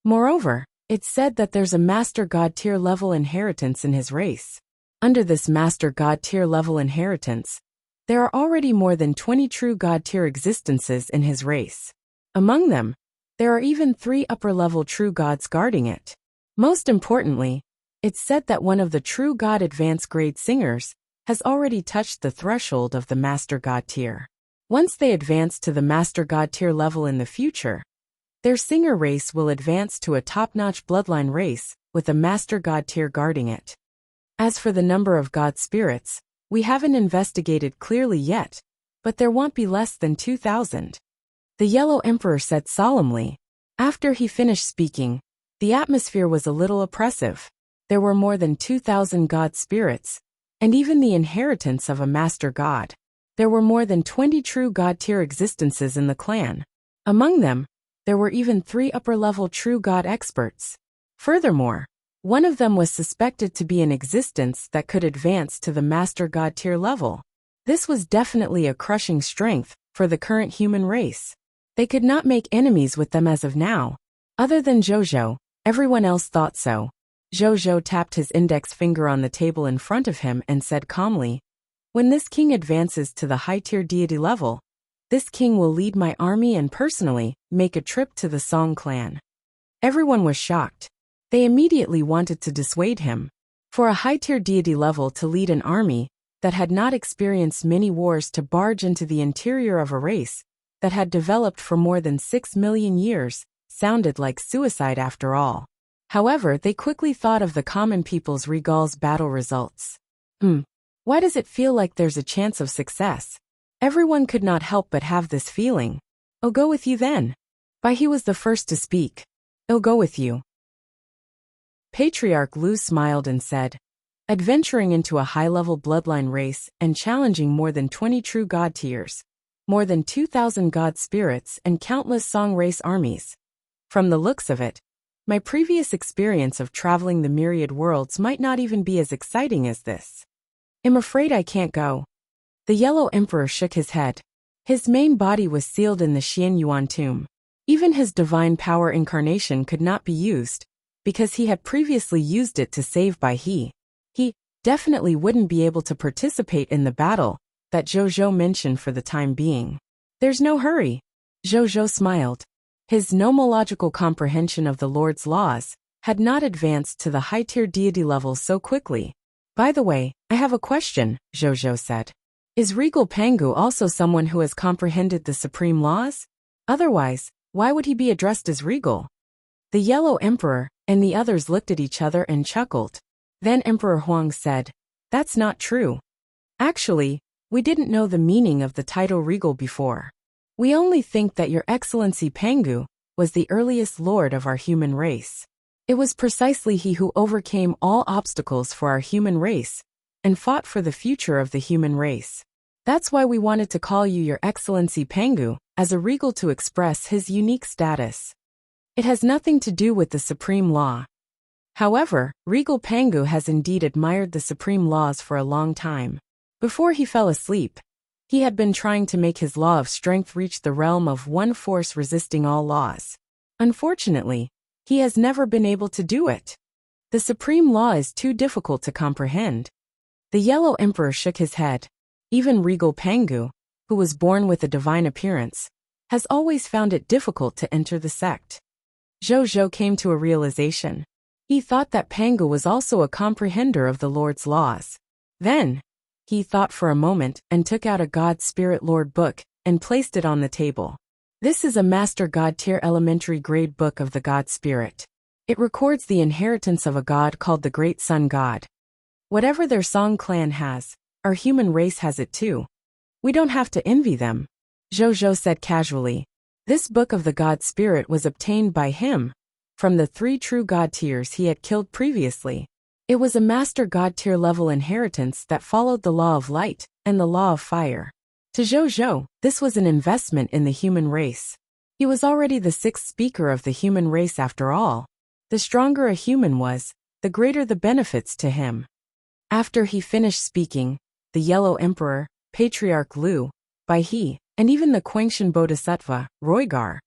Moreover, it's said that there's a Master God tier level inheritance in his race. Under this Master God tier level inheritance, there are already more than 20 true God tier existences in his race. Among them, there are even 3 upper-level true gods guarding it. Most importantly, it's said that one of the true God advanced grade singers has already touched the threshold of the Master God tier. Once they advance to the Master God tier level in the future, their singer race will advance to a top-notch bloodline race with a Master God tier guarding it. As for the number of God spirits, we haven't investigated clearly yet, but there won't be less than 2,000. The Yellow Emperor said solemnly. After he finished speaking, the atmosphere was a little oppressive. There were more than 2,000 God spirits, and even the inheritance of a Master God. There were more than 20 true God-tier existences in the clan. Among them, there were even 3 upper-level true God experts. Furthermore, one of them was suspected to be an existence that could advance to the Master God tier level. This was definitely a crushing strength for the current human race. They could not make enemies with them as of now. Other than Zhou, everyone else thought so. Zhou tapped his index finger on the table in front of him and said calmly, "When this king advances to the high-tier deity level, this king will lead my army and personally make a trip to the Song clan." Everyone was shocked. They immediately wanted to dissuade him. For a high-tier deity level to lead an army that had not experienced many wars to barge into the interior of a race that had developed for more than 6 million years sounded like suicide after all. However, they quickly thought of the common people's Regal's battle results. Why does it feel like there's a chance of success? Everyone could not help but have this feeling. "I'll go with you then." He was the first to speak. "I'll go with you." Patriarch Lu smiled and said, "Adventuring into a high-level bloodline race and challenging more than 20 true God tiers, more than 2,000 God spirits and countless Song race armies. From the looks of it, my previous experience of traveling the myriad worlds might not even be as exciting as this. I'm afraid I can't go." The Yellow Emperor shook his head. His main body was sealed in the Xian Yuan tomb. Even his divine power incarnation could not be used, because he had previously used it to save Bai He. He definitely wouldn't be able to participate in the battle that Zhou mentioned for the time being. "There's no hurry." Zhou smiled. His nomological comprehension of the Lord's laws had not advanced to the high-tier deity level so quickly. "By the way, I have a question," Zhou said. "Is Regal Pangu also someone who has comprehended the supreme laws? Otherwise, why would he be addressed as Regal?" The Yellow Emperor and the others looked at each other and chuckled. Then Emperor Huang said, "That's not true. Actually, we didn't know the meaning of the title Regal before. We only think that Your Excellency Pangu was the earliest lord of our human race. It was precisely he who overcame all obstacles for our human race and fought for the future of the human race. That's why we wanted to call you Your Excellency Pangu as a regal to express his unique status. It has nothing to do with the supreme law." However, Regal Pangu has indeed admired the supreme laws for a long time. Before he fell asleep, he had been trying to make his law of strength reach the realm of one force resisting all laws. Unfortunately, he has never been able to do it. The supreme law is too difficult to comprehend. The Yellow Emperor shook his head. Even Regal Pangu, who was born with a divine appearance, has always found it difficult to enter the sect. Zhou came to a realization. He thought that Pangu was also a comprehender of the Lord's laws. Then, he thought for a moment and took out a God Spirit Lord book and placed it on the table. This is a Master God tier elementary grade book of the God Spirit. It records the inheritance of a god called the Great Sun God. Whatever their Song clan has, our human race has it too. We don't have to envy them. Zhou said casually. This book of the God Spirit was obtained by him from the 3 true God tiers he had killed previously. It was a Master God tier level inheritance that followed the law of light and the law of fire. To Zhou, this was an investment in the human race. He was already the 6th speaker of the human race after all. The stronger a human was, the greater the benefits to him. After he finished speaking, the Yellow Emperor, Patriarch Lu, Bai He, and even the Quengshan Bodhisattva, Roigar,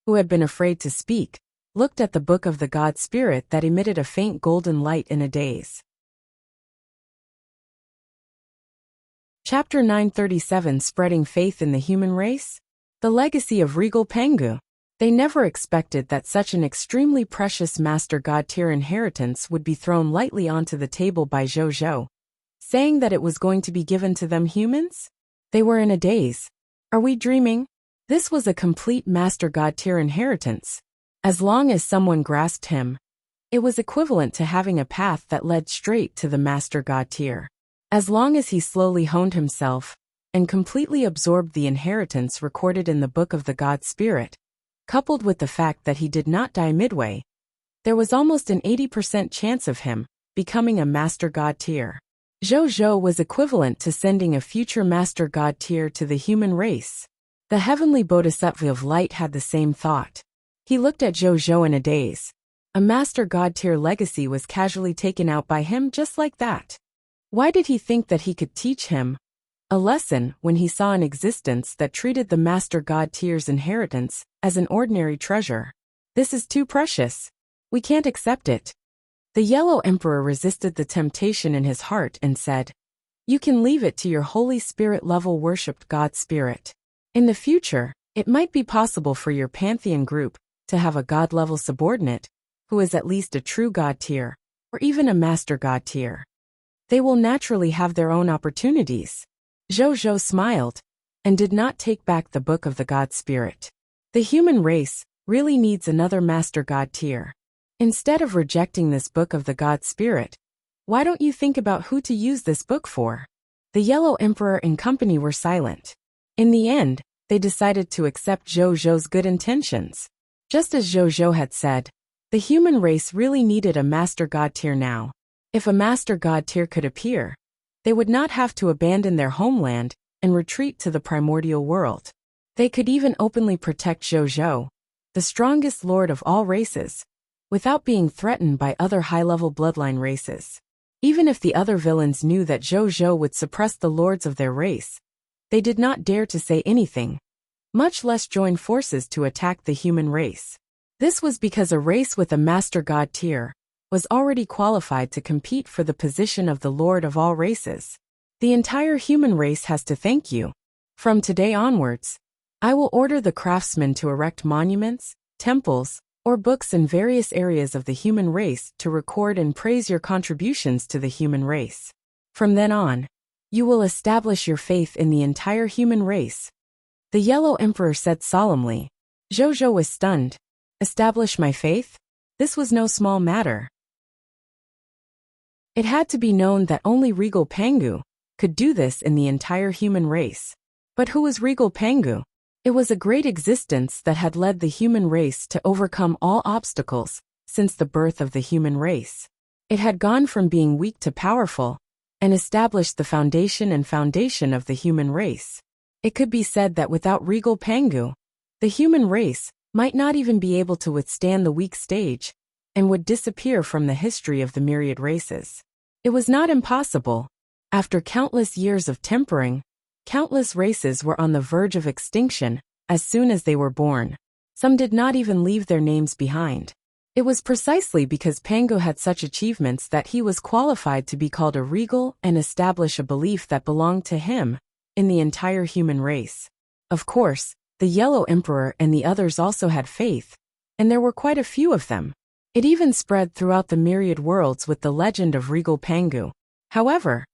who had been afraid to speak, looked at the book of the God Spirit that emitted a faint golden light in a daze. Chapter 937 Spreading Faith in the Human Race? The Legacy of Regal Pangu. They never expected that such an extremely precious Master God tier inheritance would be thrown lightly onto the table by Zhou, saying that it was going to be given to them humans? They were in a daze. Are we dreaming? This was a complete Master God tier inheritance. As long as someone grasped him, it was equivalent to having a path that led straight to the Master God tier. As long as he slowly honed himself and completely absorbed the inheritance recorded in the book of the God Spirit, coupled with the fact that he did not die midway, there was almost an 80% chance of him becoming a Master God tier. Zhou was equivalent to sending a future Master God tier to the human race. The heavenly Bodhisattva of light had the same thought. He looked at Zhou in a daze. A Master God tier legacy was casually taken out by him just like that. Why did he think that he could teach him a lesson when he saw an existence that treated the Master God tier's inheritance as an ordinary treasure? This is too precious. We can't accept it. The Yellow Emperor resisted the temptation in his heart and said, You can leave it to your Holy Spirit level worshipped God Spirit. In the future, it might be possible for your Pantheon group to have a God level subordinate who is at least a true God tier, or even a Master God tier. They will naturally have their own opportunities. Zhou smiled and did not take back the book of the God Spirit. The human race really needs another Master God tier. Instead of rejecting this book of the God Spirit, why don't you think about who to use this book for? The Yellow Emperor and company were silent. In the end, they decided to accept Zhou's good intentions. Just as Zhou had said, the human race really needed a Master God tier now. If a Master God tier could appear, they would not have to abandon their homeland and retreat to the primordial world. They could even openly protect Zhou, the strongest lord of all races, without being threatened by other high-level bloodline races. Even if the other villains knew that Zhou would suppress the lords of their race, they did not dare to say anything, much less join forces to attack the human race. This was because a race with a Master God tier was already qualified to compete for the position of the Lord of all races. The entire human race has to thank you. From today onwards, I will order the craftsmen to erect monuments, temples, or books in various areas of the human race to record and praise your contributions to the human race. From then on, you will establish your faith in the entire human race. The Yellow Emperor said solemnly. Zhou was stunned. Establish my faith? This was no small matter. It had to be known that only Regal Pangu could do this in the entire human race. But who was Regal Pangu? It was a great existence that had led the human race to overcome all obstacles since the birth of the human race. It had gone from being weak to powerful and established the foundation of the human race. It could be said that without Regal Pangu, the human race might not even be able to withstand the weak stage and would disappear from the history of the myriad races. It was not impossible. After countless years of tempering, countless races were on the verge of extinction as soon as they were born. Some did not even leave their names behind. It was precisely because Pangu had such achievements that he was qualified to be called a regal and establish a belief that belonged to him in the entire human race. Of course, the Yellow Emperor and the others also had faith, and there were quite a few of them. It even spread throughout the myriad worlds with the legend of Regal Pangu. However,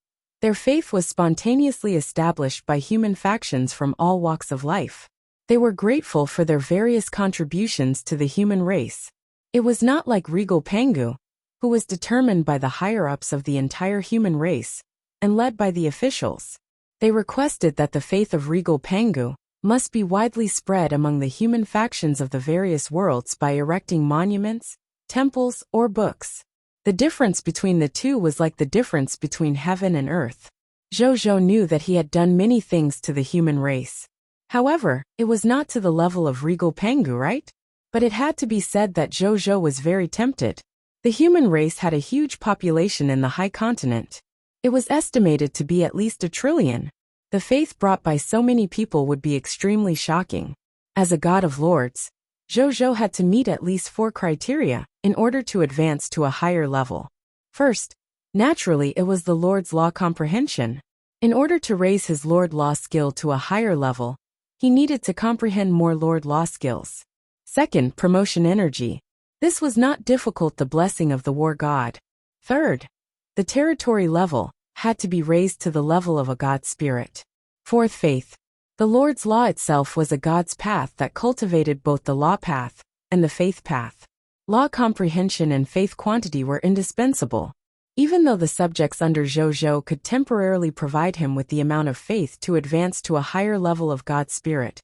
their faith was spontaneously established by human factions from all walks of life. They were grateful for their various contributions to the human race. It was not like Regal Pangu, who was determined by the higher-ups of the entire human race and led by the officials. They requested that the faith of Regal Pangu must be widely spread among the human factions of the various worlds by erecting monuments, temples, or books. The difference between the two was like the difference between heaven and earth. Zhou knew that he had done many things to the human race. However, it was not to the level of Regal Pangu, right? But it had to be said that Zhou was very tempted. The human race had a huge population in the high continent. It was estimated to be at least 1 trillion. The faith brought by so many people would be extremely shocking. As a god of lords, Zhou had to meet at least 4 criteria in order to advance to a higher level. First, naturally it was the Lord's law comprehension. In order to raise his Lord law skill to a higher level, he needed to comprehend more Lord law skills. Second, promotion energy. This was not difficult, the blessing of the war god. Third, the territory level had to be raised to the level of a god spirit. Fourth, faith. The Lord's law itself was a god's path that cultivated both the law path and the faith path. Law comprehension and faith quantity were indispensable. Even though the subjects under Zhou could temporarily provide him with the amount of faith to advance to a higher level of God spirit,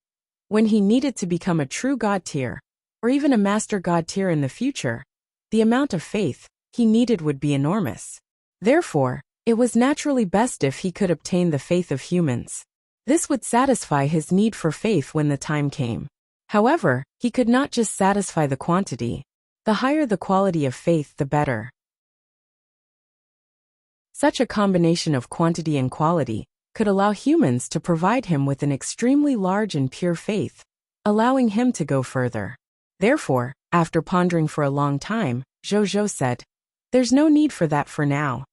when he needed to become a true God tier, or even a master God tier in the future, the amount of faith he needed would be enormous. Therefore, it was naturally best if he could obtain the faith of humans. This would satisfy his need for faith when the time came. However, he could not just satisfy the quantity. The higher the quality of faith, the better. Such a combination of quantity and quality could allow humans to provide him with an extremely large and pure faith, allowing him to go further. Therefore, after pondering for a long time, Zhou said, "There's no need for that for now."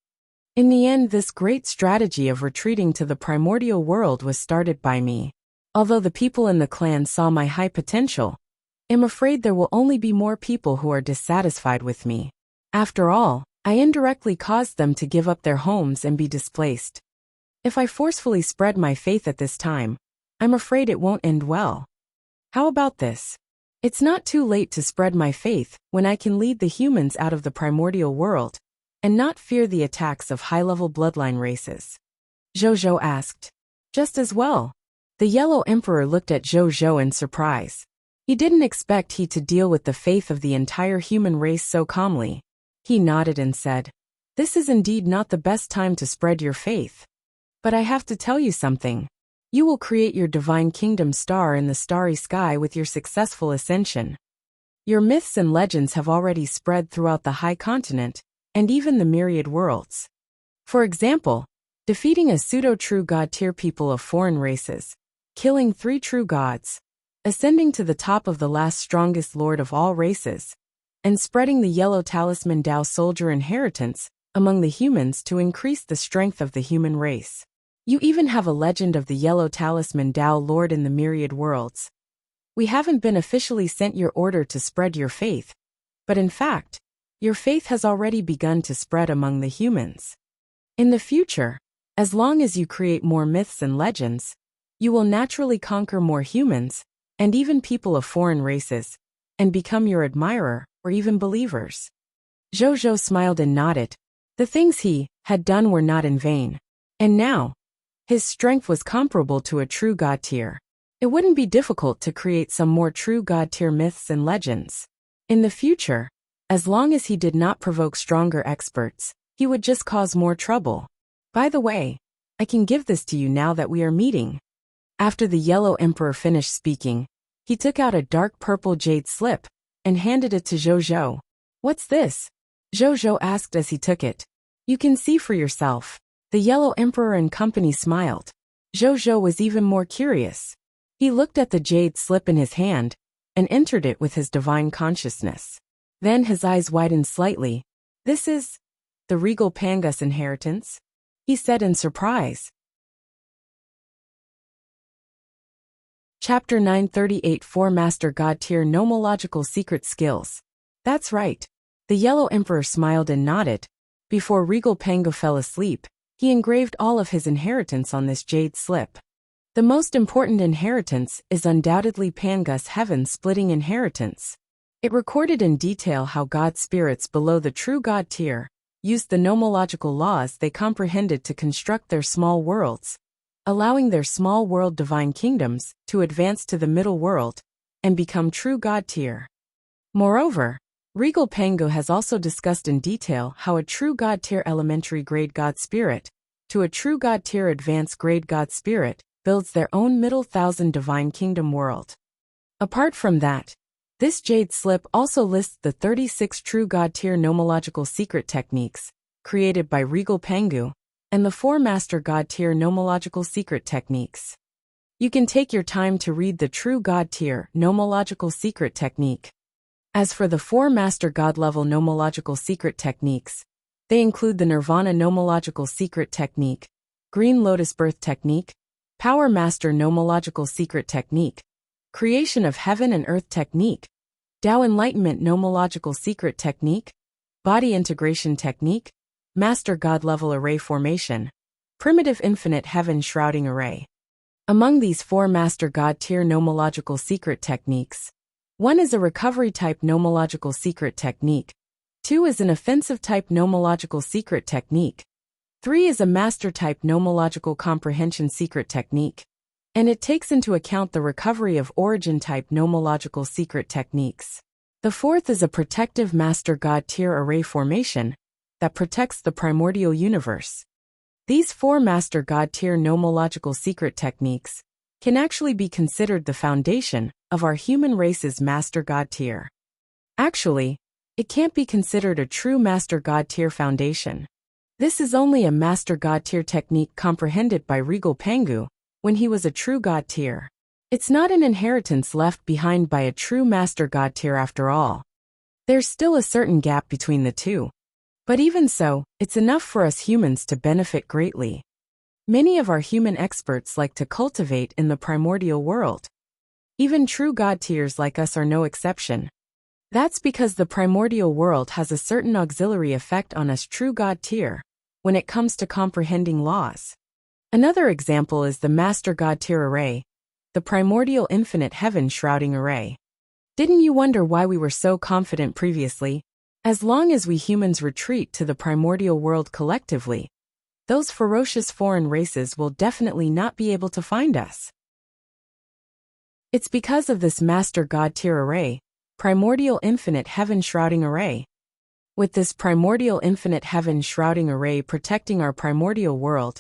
In the end, this great strategy of retreating to the primordial world was started by me. Although the people in the clan saw my high potential, I'm afraid there will only be more people who are dissatisfied with me. After all, I indirectly caused them to give up their homes and be displaced. If I forcefully spread my faith at this time, I'm afraid it won't end well. How about this? It's not too late to spread my faith when I can lead the humans out of the primordial world and not fear the attacks of high-level bloodline races. Zhou asked. Just as well. The Yellow Emperor looked at Zhou in surprise. He didn't expect he to deal with the faith of the entire human race so calmly. He nodded and said, "This is indeed not the best time to spread your faith. But I have to tell you something. You will create your divine kingdom star in the starry sky with your successful ascension. Your myths and legends have already spread throughout the high continent and even the myriad worlds. For example, defeating a pseudo-true god tier people of foreign races, killing 3 true gods, ascending to the top of the last strongest lord of all races, and spreading the yellow talisman Dao soldier inheritance among the humans to increase the strength of the human race. You even have a legend of the yellow talisman Dao Lord in the myriad worlds. We haven't been officially sent your order to spread your faith, but in fact, your faith has already begun to spread among the humans. In the future, as long as you create more myths and legends, you will naturally conquer more humans, and even people of foreign races, and become your admirer, or even believers." Zhou smiled and nodded. The things he had done were not in vain. And now, his strength was comparable to a true god tier. It wouldn't be difficult to create some more true god tier myths and legends. In the future, as long as he did not provoke stronger experts, he would just cause more trouble. By the way, I can give this to you now that we are meeting. After the Yellow Emperor finished speaking, he took out a dark purple jade slip and handed it to Zhou. What's this? Zhou asked as he took it. You can see for yourself. The Yellow Emperor and company smiled. Zhou was even more curious. He looked at the jade slip in his hand and entered it with his divine consciousness. Then his eyes widened slightly. This is the regal Pangus inheritance, he said in surprise. Chapter 938 4 Master God Tier Nomological Secret Skills. That's right. The Yellow Emperor smiled and nodded. Before Regal Pango fell asleep, he engraved all of his inheritance on this jade slip. The most important inheritance is undoubtedly Pangus' heaven-splitting inheritance. It recorded in detail how God spirits below the true God tier used the nomological laws they comprehended to construct their small worlds, allowing their small world divine kingdoms to advance to the middle world and become true God tier. Moreover, Regal Pango has also discussed in detail how a true God tier elementary grade God spirit to a true God tier advanced grade God spirit builds their own middle thousand divine kingdom world. Apart from that, this jade slip also lists the 36 true God tier nomological secret techniques created by Regal Pangu and the 4 master God tier nomological secret techniques. You can take your time to read the true God tier nomological secret technique. As for the 4 master God level nomological secret techniques, they include the Nirvana nomological secret technique, Green Lotus birth technique, Power master nomological secret technique, Creation of heaven and earth technique, Tao enlightenment nomological secret technique, Body integration technique, Master God level array formation, Primitive infinite heaven shrouding array. Among these 4 master God tier nomological secret techniques, 1 is a recovery type nomological secret technique, 2 is an offensive type nomological secret technique, 3 is a master type nomological comprehension secret technique, and it takes into account the recovery of origin type nomological secret techniques. The 4th is a protective master God tier array formation that protects the primordial universe. These 4 master God tier nomological secret techniques can actually be considered the foundation of our human race's master God tier. Actually, it can't be considered a true master God tier foundation. This is only a master God tier technique comprehended by Regal Pangu when he was a true God tier. It's not an inheritance left behind by a true master God tier after all. There's still a certain gap between the two. But even so, it's enough for us humans to benefit greatly. Many of our human experts like to cultivate in the primordial world. Even true God tiers like us are no exception. That's because the primordial world has a certain auxiliary effect on us true God tier when it comes to comprehending laws. Another example is the Master God tier array, the primordial infinite heaven shrouding array. Didn't you wonder why we were so confident previously? As long as we humans retreat to the primordial world collectively, those ferocious foreign races will definitely not be able to find us. It's because of this Master God tier array, primordial infinite heaven shrouding array. With this primordial infinite heaven shrouding array protecting our primordial world,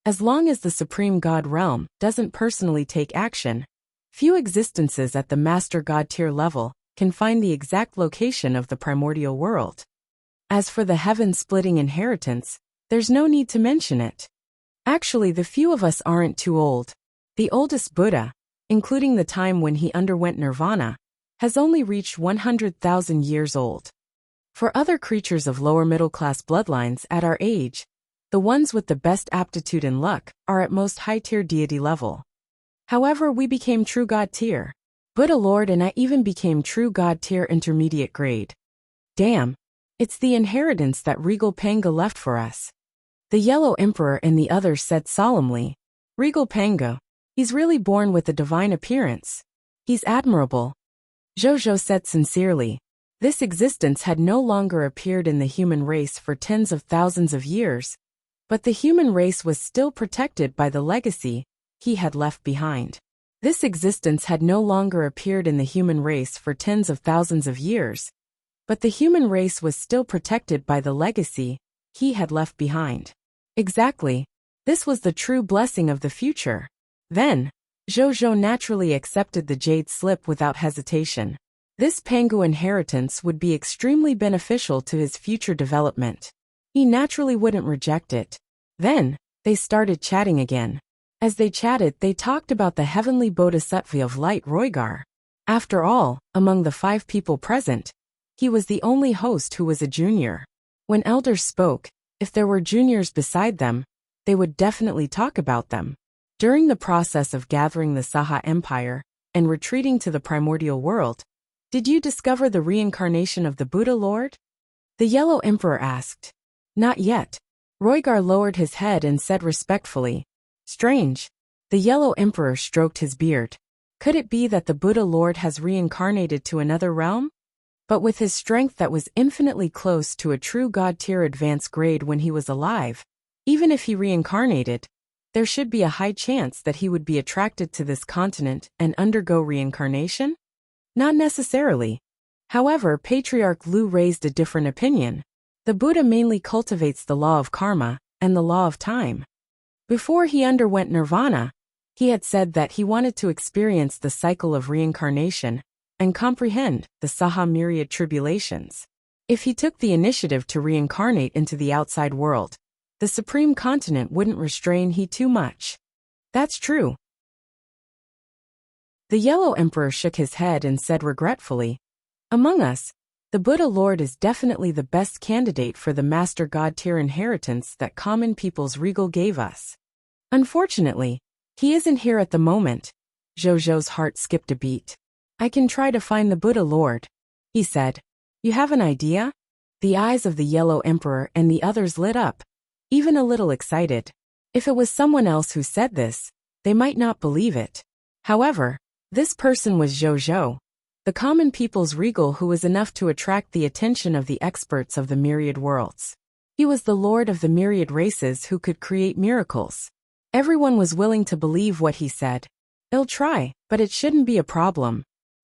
as long as the Supreme God realm doesn't personally take action, few existences at the Master God tier level can find the exact location of the primordial world. As for the heaven-splitting inheritance, there's no need to mention it. Actually, the few of us aren't too old. The oldest Buddha, including the time when he underwent nirvana, has only reached 100,000 years old. For other creatures of lower middle-class bloodlines at our age, the ones with the best aptitude and luck are at most high-tier deity level. However, we became true God tier. Buddha Lord and I even became true God tier intermediate grade. Damn, it's the inheritance that Regal Pango left for us. The Yellow Emperor and the others said solemnly. Regal Pango, he's really born with a divine appearance. He's admirable. Zhou said sincerely. This existence had no longer appeared in the human race for tens of thousands of years, but the human race was still protected by the legacy he had left behind. This existence had no longer appeared in the human race for tens of thousands of years, but the human race was still protected by the legacy he had left behind. Exactly. This was the true blessing of the future. Then, Zhou naturally accepted the jade slip without hesitation. This Pangu inheritance would be extremely beneficial to his future development. He naturally wouldn't reject it. Then, they started chatting again. As they chatted, they talked about the heavenly bodhisattva of light Roigar. After all, among the 5 people present, he was the only host who was a junior. When elders spoke, if there were juniors beside them, they would definitely talk about them. During the process of gathering the Saha Empire and retreating to the primordial world, did you discover the reincarnation of the Buddha Lord? The Yellow Emperor asked. Not yet. Roigar lowered his head and said respectfully. Strange. The Yellow Emperor stroked his beard. Could it be that the Buddha Lord has reincarnated to another realm? But with his strength that was infinitely close to a true God-tier advanced grade when he was alive, even if he reincarnated, there should be a high chance that he would be attracted to this continent and undergo reincarnation? Not necessarily. However, Patriarch Lu raised a different opinion. The Buddha mainly cultivates the law of karma and the law of time. Before he underwent nirvana, he had said that he wanted to experience the cycle of reincarnation and comprehend the Saha myriad tribulations. If he took the initiative to reincarnate into the outside world, the supreme continent wouldn't restrain he too much. That's true. The Yellow Emperor shook his head and said regretfully, Among us, the Buddha Lord is definitely the best candidate for the Master God-tier inheritance that common people's regal gave us. Unfortunately, he isn't here at the moment. Zhou's heart skipped a beat. I can try to find the Buddha Lord, he said. You have an idea? The eyes of the Yellow Emperor and the others lit up, even a little excited. If it was someone else who said this, they might not believe it. However, this person was Zhou, the common people's regal who was enough to attract the attention of the experts of the myriad worlds. He was the lord of the myriad races who could create miracles. Everyone was willing to believe what he said. I'll try, but it shouldn't be a problem,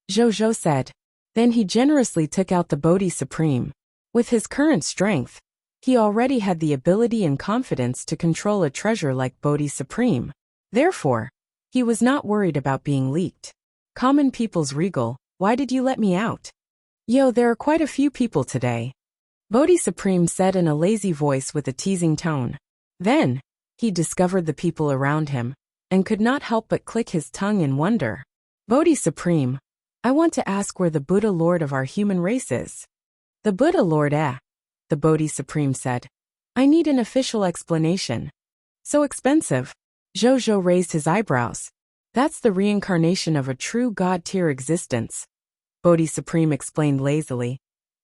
Zhou said. Then he generously took out the Bodhi Supreme. With his current strength, he already had the ability and confidence to control a treasure like Bodhi Supreme. Therefore, he was not worried about being leaked. Common people's regal, why did you let me out? There are quite a few people today, Bodhi Supreme said in a lazy voice with a teasing tone. Then, he discovered the people around him, and could not help but click his tongue in wonder. Bodhi Supreme, I want to ask where the Buddha Lord of our human race is. The Buddha Lord the Bodhi Supreme said. I need an official explanation. So expensive. Zhou raised his eyebrows. That's the reincarnation of a true God-tier existence, Bodhi Supreme explained lazily.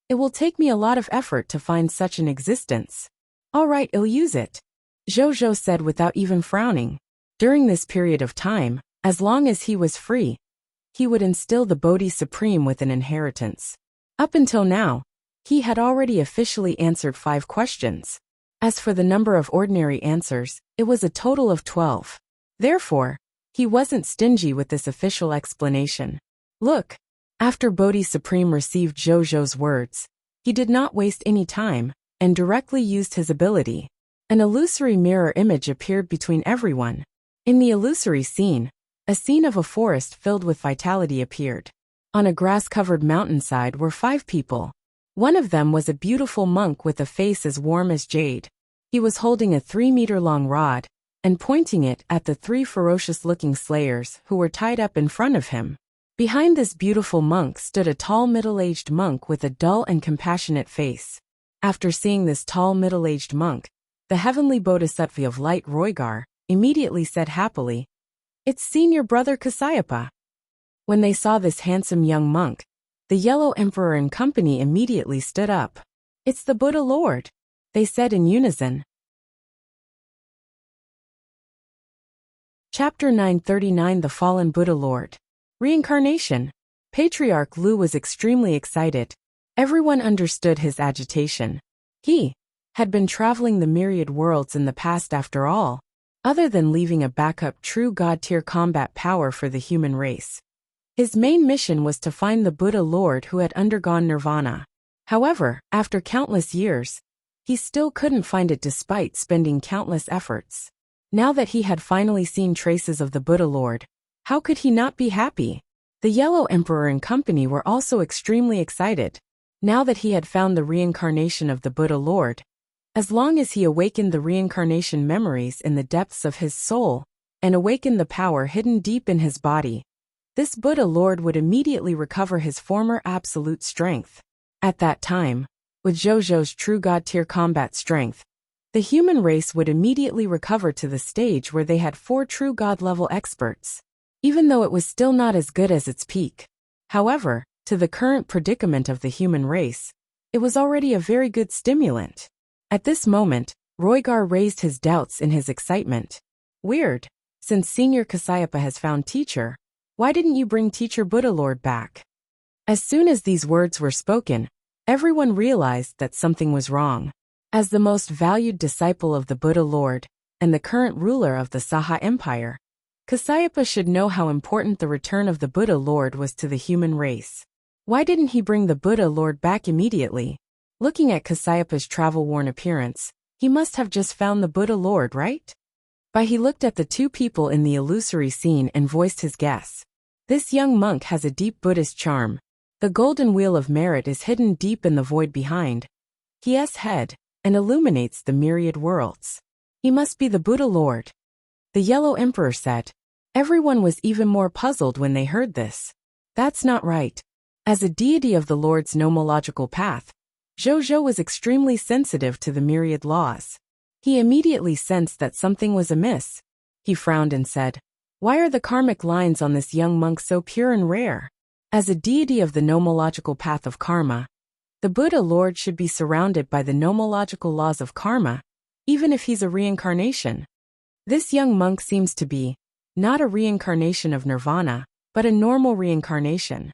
It will take me a lot of effort to find such an existence. All right, I'll use it, Zhou said without even frowning. During this period of time, as long as he was free, he would instill the Bodhi Supreme with an inheritance. Up until now, he had already officially answered 5 questions. As for the number of ordinary answers, it was a total of 12. Therefore, he wasn't stingy with this official explanation. Look, after Bodhi Supreme received Zhou's words, he did not waste any time, and directly used his ability. An illusory mirror image appeared between everyone. In the illusory scene, a scene of a forest filled with vitality appeared. On a grass-covered mountainside were 5 people. One of them was a beautiful monk with a face as warm as jade. He was holding a 3-meter-long rod, and pointing it at the 3 ferocious-looking slayers who were tied up in front of him. Behind this beautiful monk stood a tall middle-aged monk with a dull and compassionate face. After seeing this tall middle-aged monk, the heavenly bodhisattva of light Roigar immediately said happily, It's senior brother Kasayapa. When they saw this handsome young monk, the Yellow Emperor and company immediately stood up. It's the Buddha Lord, they said in unison. Chapter 939 The Fallen Buddha Lord. Reincarnation. Patriarch Lu was extremely excited. Everyone understood his agitation. He had been traveling the myriad worlds in the past after all, other than leaving a backup true God-tier combat power for the human race. His main mission was to find the Buddha Lord who had undergone nirvana. However, after countless years, he still couldn't find it despite spending countless efforts. Now that he had finally seen traces of the Buddha Lord, how could he not be happy? The Yellow Emperor and company were also extremely excited, now that he had found the reincarnation of the Buddha Lord. As long as he awakened the reincarnation memories in the depths of his soul, and awakened the power hidden deep in his body, this Buddha Lord would immediately recover his former absolute strength. At that time, with Zhou's true God-tier combat strength, the human race would immediately recover to the stage where they had 4 true God-level experts, even though it was still not as good as its peak. However, to the current predicament of the human race, it was already a very good stimulant. At this moment, Roygar raised his doubts in his excitement. Weird. Since Senior Kasayapa has found teacher, why didn't you bring teacher Buddha Lord back? As soon as these words were spoken, everyone realized that something was wrong. As the most valued disciple of the Buddha Lord, and the current ruler of the Saha Empire, Kasayapa should know how important the return of the Buddha Lord was to the human race. Why didn't he bring the Buddha Lord back immediately? Looking at Kasayapa's travel-worn appearance, he must have just found the Buddha Lord, right? But he looked at the 2 people in the illusory scene and voiced his guess. This young monk has a deep Buddhist charm. The golden wheel of merit is hidden deep in the void behind his head, and illuminates the myriad worlds. He must be the Buddha Lord. The Yellow Emperor said. Everyone was even more puzzled when they heard this. That's not right. As a deity of the Lord's nomological path, Zhou was extremely sensitive to the myriad laws. He immediately sensed that something was amiss. He frowned and said, "Why are the karmic lines on this young monk so pure and rare?" As a deity of the nomological path of karma, the Buddha Lord should be surrounded by the nomological laws of karma, even if he's a reincarnation. This young monk seems to be not a reincarnation of nirvana, but a normal reincarnation.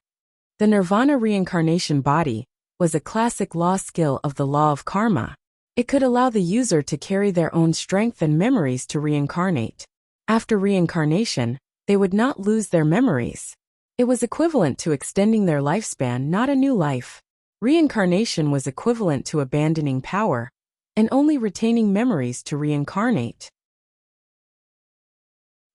The nirvana reincarnation body was a classic law skill of the law of karma. It could allow the user to carry their own strength and memories to reincarnate. After reincarnation, they would not lose their memories. It was equivalent to extending their lifespan, not a new life. Reincarnation was equivalent to abandoning power and only retaining memories to reincarnate.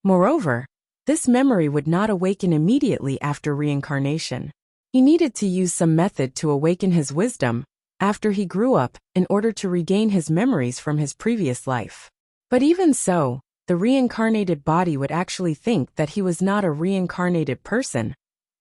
Moreover, this memory would not awaken immediately after reincarnation. He needed to use some method to awaken his wisdom after he grew up in order to regain his memories from his previous life. But even so, the reincarnated body would actually think that he was not a reincarnated person,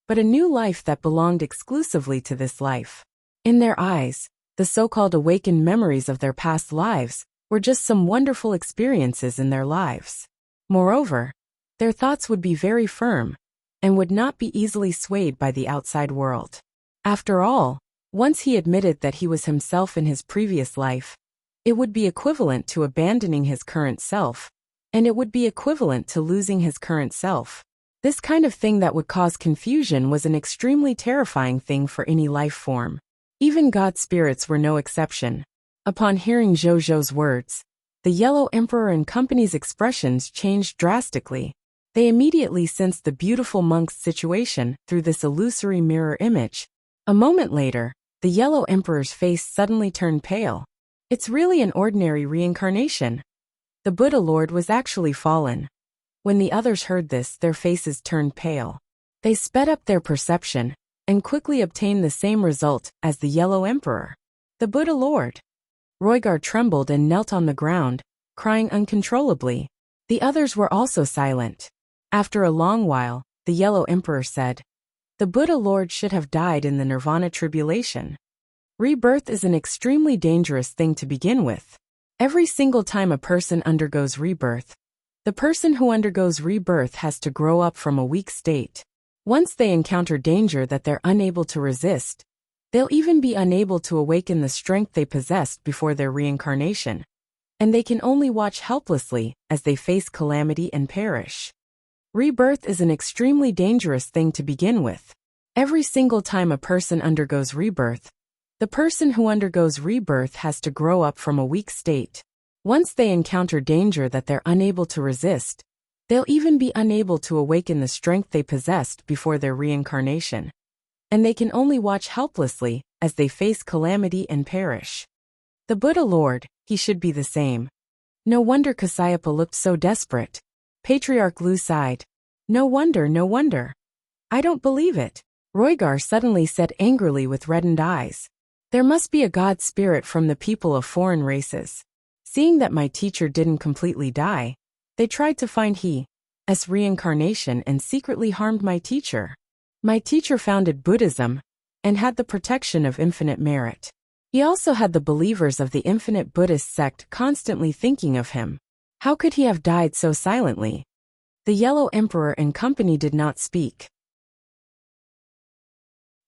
but a new life that belonged exclusively to this life. In their eyes, the so-called awakened memories of their past lives were just some wonderful experiences in their lives. Moreover, their thoughts would be very firm and would not be easily swayed by the outside world. After all, once he admitted that he was himself in his previous life, it would be equivalent to abandoning his current self, and it would be equivalent to losing his current self. This kind of thing that would cause confusion was an extremely terrifying thing for any life form. Even god spirits were no exception. Upon hearing Zhou's words, the Yellow Emperor and company's expressions changed drastically. They immediately sensed the beautiful monk's situation through this illusory mirror image. A moment later, the Yellow Emperor's face suddenly turned pale. It's really an ordinary reincarnation. The Buddha Lord was actually fallen. When the others heard this, their faces turned pale. They sped up their perception and quickly obtained the same result as the Yellow Emperor. The Buddha Lord. Roygar trembled and knelt on the ground, crying uncontrollably. The others were also silent. After a long while, the Yellow Emperor said, "The Buddha Lord should have died in the Nirvana tribulation. Rebirth is an extremely dangerous thing to begin with. Every single time a person undergoes rebirth, the person who undergoes rebirth has to grow up from a weak state. Once they encounter danger that they're unable to resist, they'll even be unable to awaken the strength they possessed before their reincarnation, and they can only watch helplessly as they face calamity and perish. Rebirth is an extremely dangerous thing to begin with. Every single time a person undergoes rebirth, the person who undergoes rebirth has to grow up from a weak state. Once they encounter danger that they're unable to resist, they'll even be unable to awaken the strength they possessed before their reincarnation, and they can only watch helplessly as they face calamity and perish. The Buddha Lord, he should be the same." No wonder Kasayapa looked so desperate. Patriarch Lu sighed. No wonder, no wonder. I don't believe it, Roygar suddenly said angrily with reddened eyes. There must be a god spirit from the people of foreign races. Seeing that my teacher didn't completely die, they tried to find his reincarnation and secretly harmed my teacher. My teacher founded Buddhism and had the protection of infinite merit. He also had the believers of the infinite Buddhist sect constantly thinking of him. How could he have died so silently? The Yellow Emperor and company did not speak.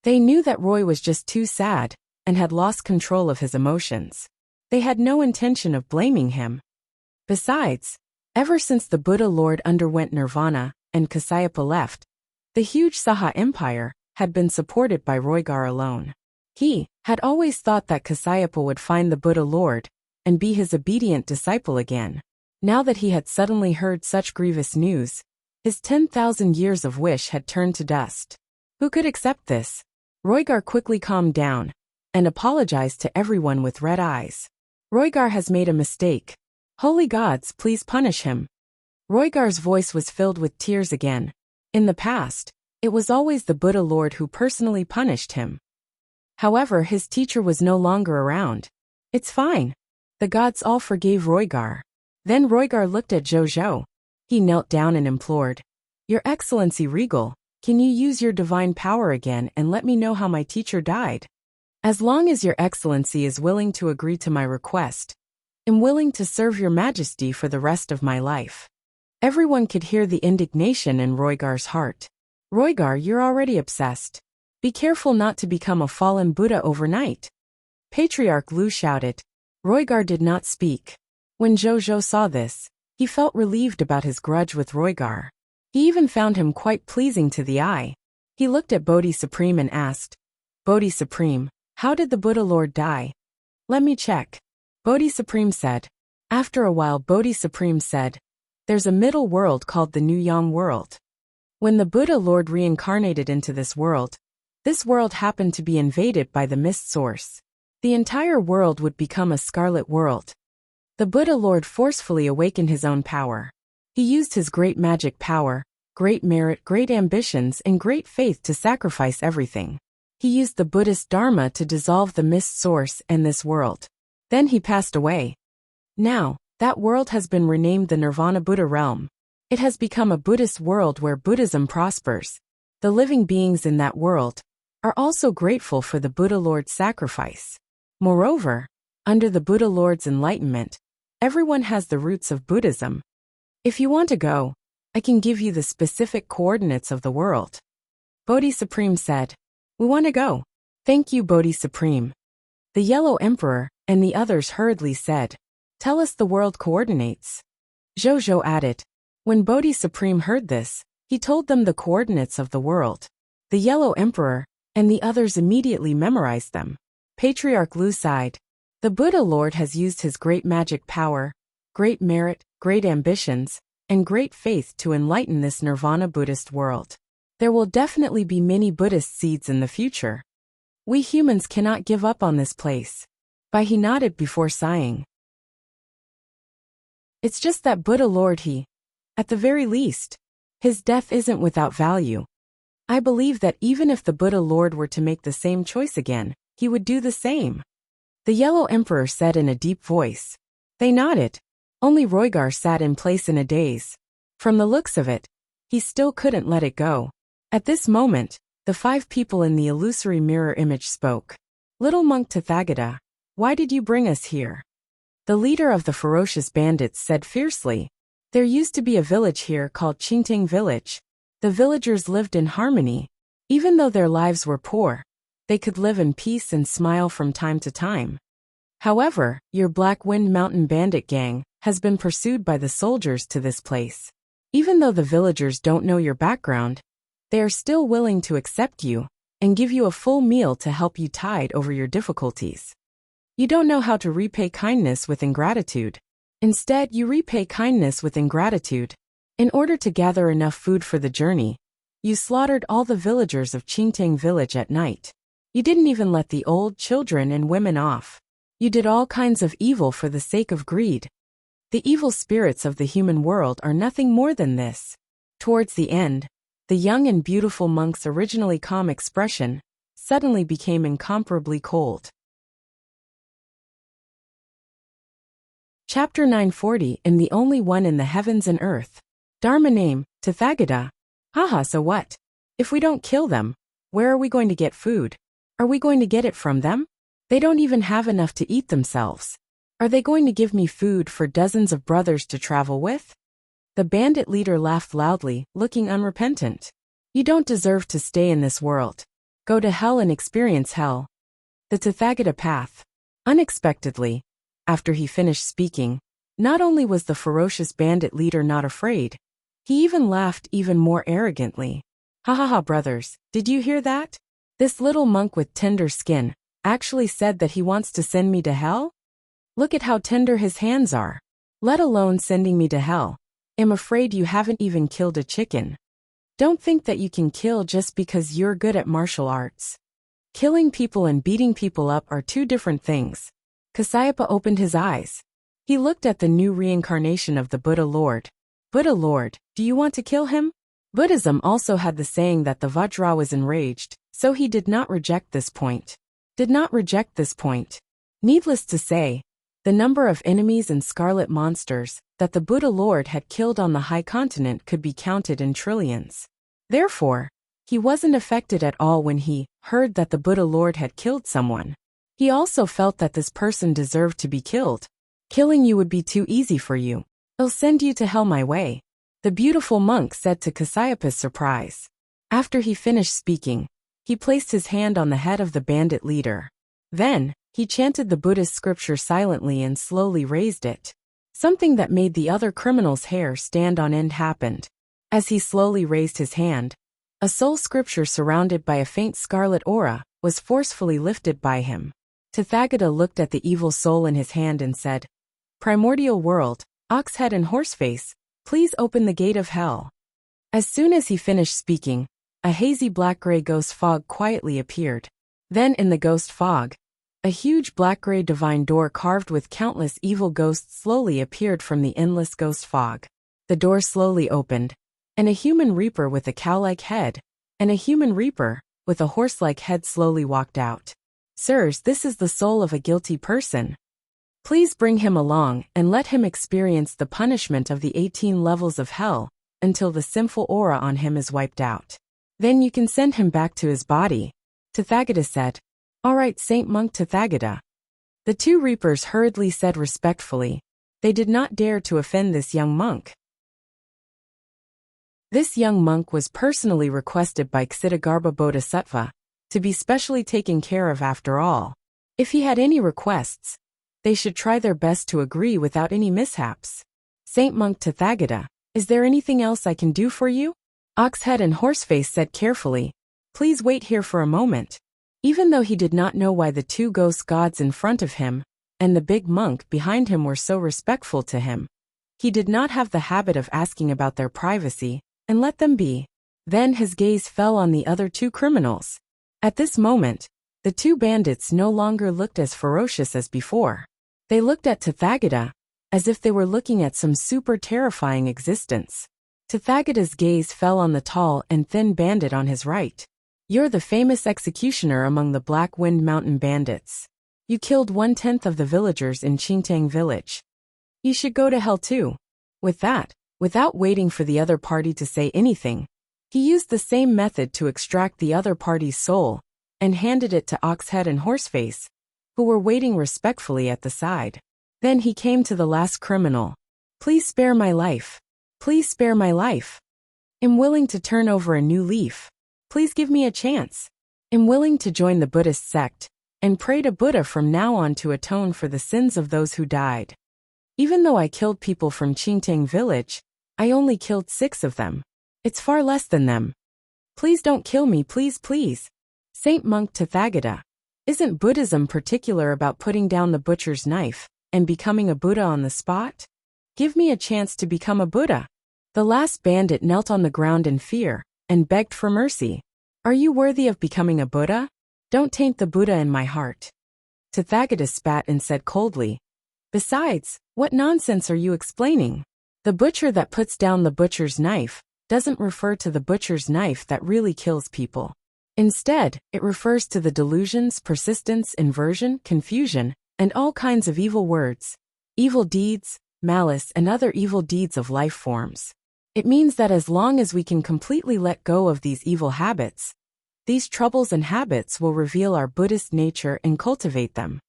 They knew that Roy was just too sad and had lost control of his emotions. They had no intention of blaming him. Besides, ever since the Buddha Lord underwent nirvana and Kasayapa left, the huge Saha Empire had been supported by Roygar alone. He had always thought that Kasayapa would find the Buddha Lord and be his obedient disciple again. Now that he had suddenly heard such grievous news, his 10,000 years of wish had turned to dust. Who could accept this? Roygar quickly calmed down and apologized to everyone with red eyes. Roygar has made a mistake. Holy gods, please punish him. Roygar's voice was filled with tears again. In the past, it was always the Buddha Lord who personally punished him. However, his teacher was no longer around. It's fine. The gods all forgave Roygar. Then Roygar looked at Zhou. He knelt down and implored, Your Excellency Regal, can you use your divine power again and let me know how my teacher died? As long as your Excellency is willing to agree to my request, I'm willing to serve your Majesty for the rest of my life. Everyone could hear the indignation in Roygar's heart. Roygar, you're already obsessed. Be careful not to become a fallen Buddha overnight. Patriarch Lu shouted. Roygar did not speak. When Zhou saw this, he felt relieved about his grudge with Roygar. He even found him quite pleasing to the eye. He looked at Bodhi Supreme and asked, Bodhi Supreme, how did the Buddha Lord die? Let me check. Bodhi Supreme said. After a while Bodhi Supreme said, There's a middle world called the New Yang world. When the Buddha Lord reincarnated into this world happened to be invaded by the mist source. The entire world would become a scarlet world. The Buddha Lord forcefully awakened his own power. He used his great magic power, great merit, great ambitions, and great faith to sacrifice everything. He used the Buddhist Dharma to dissolve the mist source and this world. Then he passed away. Now, that world has been renamed the Nirvana Buddha realm. It has become a Buddhist world where Buddhism prospers. The living beings in that world are also grateful for the Buddha Lord's sacrifice. Moreover, under the Buddha Lord's enlightenment, everyone has the roots of Buddhism. If you want to go, I can give you the specific coordinates of the world. Bodhi Supreme said, We want to go. Thank you, Bodhi Supreme. The Yellow Emperor and the others hurriedly said, Tell us the world coordinates. Zhou added. When Bodhi Supreme heard this, he told them the coordinates of the world. The Yellow Emperor and the others immediately memorized them. Patriarch Lu sighed. The Buddha Lord has used his great magic power, great merit, great ambitions, and great faith to enlighten this Nirvana Buddhist world. There will definitely be many Buddhist seeds in the future. We humans cannot give up on this place. He nodded before sighing. It's just that Buddha Lord at the very least, his death isn't without value. I believe that even if the Buddha Lord were to make the same choice again, he would do the same. The Yellow Emperor said in a deep voice. They nodded. Only Roygar sat in place in a daze. From the looks of it, he still couldn't let it go. At this moment, the 5 people in the illusory mirror image spoke. Little monk Tathagata, why did you bring us here? The leader of the ferocious bandits said fiercely. There used to be a village here called Qingting Village. The villagers lived in harmony. Even though their lives were poor, they could live in peace and smile from time to time. However, your Black Wind Mountain bandit gang has been pursued by the soldiers to this place. Even though the villagers don't know your background, they are still willing to accept you and give you a full meal to help you tide over your difficulties. You don't know how to repay kindness with ingratitude. Instead, you repay kindness with ingratitude. In order to gather enough food for the journey, you slaughtered all the villagers of Qingting Village at night. You didn't even let the old, children, and women off. You did all kinds of evil for the sake of greed. The evil spirits of the human world are nothing more than this. Towards the end, The young and beautiful monk's originally calm expression suddenly became incomparably cold. Chapter 940 In the Only One in the Heavens and Earth. Dharma name, Tathagata. Haha, so what? If we don't kill them, where are we going to get food? Are we going to get it from them? They don't even have enough to eat themselves. Are they going to give me food for dozens of brothers to travel with? The bandit leader laughed loudly, looking unrepentant. You don't deserve to stay in this world. Go to hell and experience hell. The Tathagata path. Unexpectedly, after he finished speaking, not only was the ferocious bandit leader not afraid, he even laughed even more arrogantly. Ha ha ha, brothers, did you hear that? This little monk with tender skin actually said that he wants to send me to hell? Look at how tender his hands are. Let alone sending me to hell. I'm afraid you haven't even killed a chicken. Don't think that you can kill just because you're good at martial arts. Killing people and beating people up are two different things. Kasayapa opened his eyes. He looked at the new reincarnation of the Buddha Lord. Buddha Lord, do you want to kill him? Buddhism also had the saying that the Vajra was enraged, so he did not reject this point. Needless to say, the number of enemies and scarlet monsters that the Buddha Lord had killed on the high continent could be counted in trillions. Therefore, he wasn't affected at all when he heard that the Buddha Lord had killed someone. He also felt that this person deserved to be killed. Killing you would be too easy for you. I'll send you to hell my way, the beautiful monk said to Kasayapa's surprise. After he finished speaking, he placed his hand on the head of the bandit leader. Then, he chanted the Buddhist scripture silently and slowly raised it. Something that made the other criminal's hair stand on end happened. As he slowly raised his hand, a soul scripture surrounded by a faint scarlet aura was forcefully lifted by him. Tathagata looked at the evil soul in his hand and said, Primordial world, Oxhead and Horseface, please open the gate of hell. As soon as he finished speaking, a hazy black-gray ghost fog quietly appeared. Then in the ghost fog, a huge black-gray divine door carved with countless evil ghosts slowly appeared from the endless ghost fog. The door slowly opened, and a human reaper with a cow-like head, and a human reaper with a horse-like head slowly walked out. Sirs, this is the soul of a guilty person. Please bring him along and let him experience the punishment of the 18 levels of hell until the sinful aura on him is wiped out. Then you can send him back to his body. Tathagata said. All right, Saint Monk Tathagata. The two reapers hurriedly said respectfully. They did not dare to offend this young monk. This young monk was personally requested by Ksitigarbha Bodhisattva to be specially taken care of after all. If he had any requests, they should try their best to agree without any mishaps. Saint Monk Tathagata, is there anything else I can do for you? Oxhead and Horseface said carefully. Please wait here for a moment. Even though he did not know why the two ghost gods in front of him and the big monk behind him were so respectful to him, he did not have the habit of asking about their privacy and let them be. Then his gaze fell on the other two criminals. At this moment, the two bandits no longer looked as ferocious as before. They looked at Tathagata as if they were looking at some super terrifying existence. Tathagata's gaze fell on the tall and thin bandit on his right. You're the famous executioner among the Black Wind Mountain bandits. You killed 1/10 of the villagers in Qingtang village. You should go to hell too. With that, without waiting for the other party to say anything, he used the same method to extract the other party's soul and handed it to Oxhead and Horseface, who were waiting respectfully at the side. Then he came to the last criminal. Please spare my life. Please spare my life. I'm willing to turn over a new leaf. Please give me a chance. I'm willing to join the Buddhist sect and pray to Buddha from now on to atone for the sins of those who died. Even though I killed people from Qingtang village, I only killed 6 of them. It's far less than them. Please don't kill me, please, please. Saint Monk Tathagata, isn't Buddhism particular about putting down the butcher's knife and becoming a Buddha on the spot? Give me a chance to become a Buddha. The last bandit knelt on the ground in fear and begged for mercy. Are you worthy of becoming a Buddha? Don't taint the Buddha in my heart. Tathagata spat and said coldly. Besides, what nonsense are you explaining? The butcher that puts down the butcher's knife doesn't refer to the butcher's knife that really kills people. Instead, it refers to the delusions, persistence, inversion, confusion, and all kinds of evil words, evil deeds, malice, and other evil deeds of life forms. It means that as long as we can completely let go of these evil habits, these troubles and habits will reveal our Buddhist nature and cultivate them.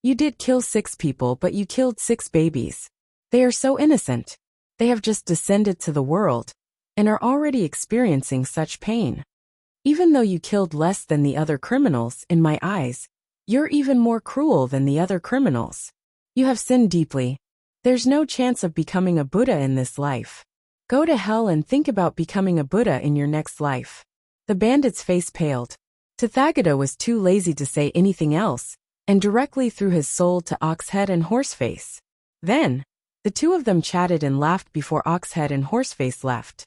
You did kill 6 people, but you killed 6 babies. They are so innocent. They have just descended to the world and are already experiencing such pain. Even though you killed less than the other criminals, in my eyes, you're even more cruel than the other criminals. You have sinned deeply. There's no chance of becoming a Buddha in this life. Go to hell and think about becoming a Buddha in your next life. The bandit's face paled. Tathagata was too lazy to say anything else, and directly threw his soul to Oxhead and Horseface. Then, the two of them chatted and laughed before Oxhead and Horseface left.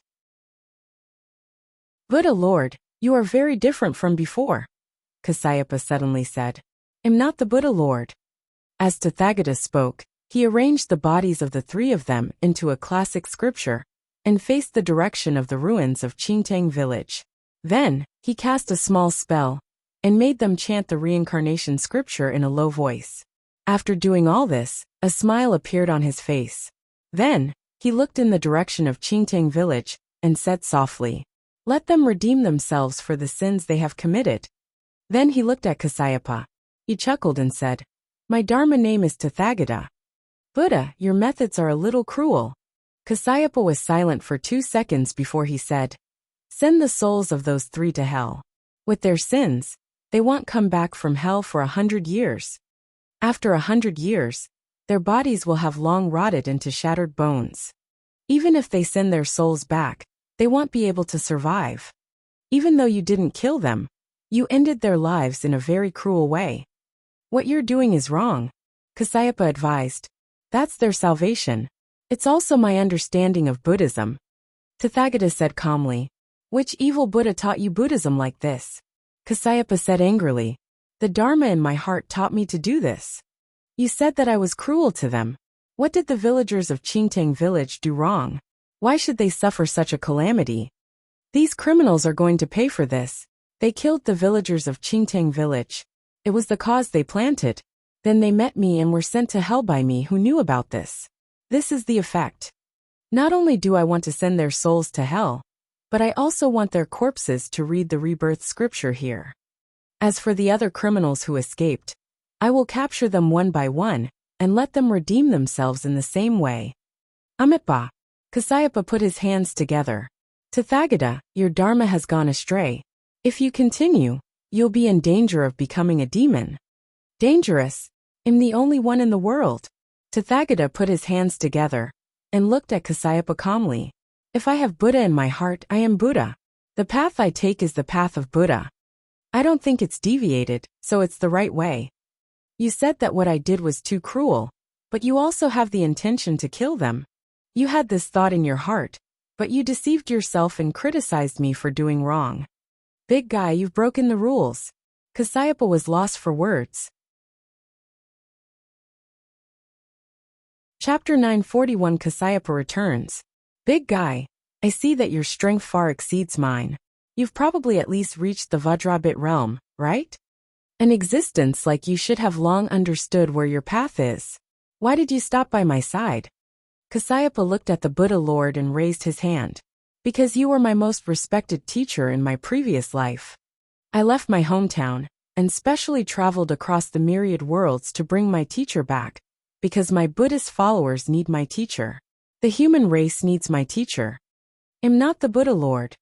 Buddha Lord, you are very different from before, Kasyapa suddenly said. I'm not the Buddha Lord. As Tathagata spoke, he arranged the bodies of the 3 of them into a classic scripture and faced the direction of the ruins of Qingtang village. Then, he cast a small spell and made them chant the reincarnation scripture in a low voice. After doing all this, a smile appeared on his face. Then, he looked in the direction of Qingtang village and said softly, "Let them redeem themselves for the sins they have committed." Then he looked at Kasyapa. He chuckled and said, "My Dharma name is Tathagata. Buddha, your methods are a little cruel." Kasyapa was silent for 2 seconds before he said, "Send the souls of those 3 to hell. With their sins, they won't come back from hell for 100 years. After 100 years, their bodies will have long rotted into shattered bones. Even if they send their souls back, they won't be able to survive. Even though you didn't kill them, you ended their lives in a very cruel way. What you're doing is wrong," Kasyapa advised. "That's their salvation. It's also my understanding of Buddhism." Tathagata said calmly, "Which evil Buddha taught you Buddhism like this?" Kasyapa said angrily, "The Dharma in my heart taught me to do this. You said that I was cruel to them. What did the villagers of Qingtang village do wrong? Why should they suffer such a calamity? These criminals are going to pay for this. They killed the villagers of Qingtang village. It was the cause they planted. Then they met me and were sent to hell by me who knew about this. This is the effect. Not only do I want to send their souls to hell, but I also want their corpses to read the rebirth scripture here. As for the other criminals who escaped, I will capture them one by one and let them redeem themselves in the same way." Amitabha. Kasyapa put his hands together. "Tathagata, your Dharma has gone astray. If you continue, you'll be in danger of becoming a demon." "Dangerous? I'm the only one in the world." Tathagata put his hands together and looked at Kasyapa calmly. "If I have Buddha in my heart, I am Buddha. The path I take is the path of Buddha. I don't think it's deviated, so it's the right way. You said that what I did was too cruel, but you also have the intention to kill them. You had this thought in your heart, but you deceived yourself and criticized me for doing wrong. Big guy, you've broken the rules." Kasyapa was lost for words. Chapter 941 Kasyapa returns. "Big guy, I see that your strength far exceeds mine. You've probably at least reached the Vajrabit realm, right? An existence like you should have long understood where your path is. Why did you stop by my side?" Kasyapa looked at the Buddha Lord and raised his hand. "Because you were my most respected teacher in my previous life. I left my hometown and specially traveled across the myriad worlds to bring my teacher back, because my Buddhist followers need my teacher. The human race needs my teacher. I'm not the Buddha Lord."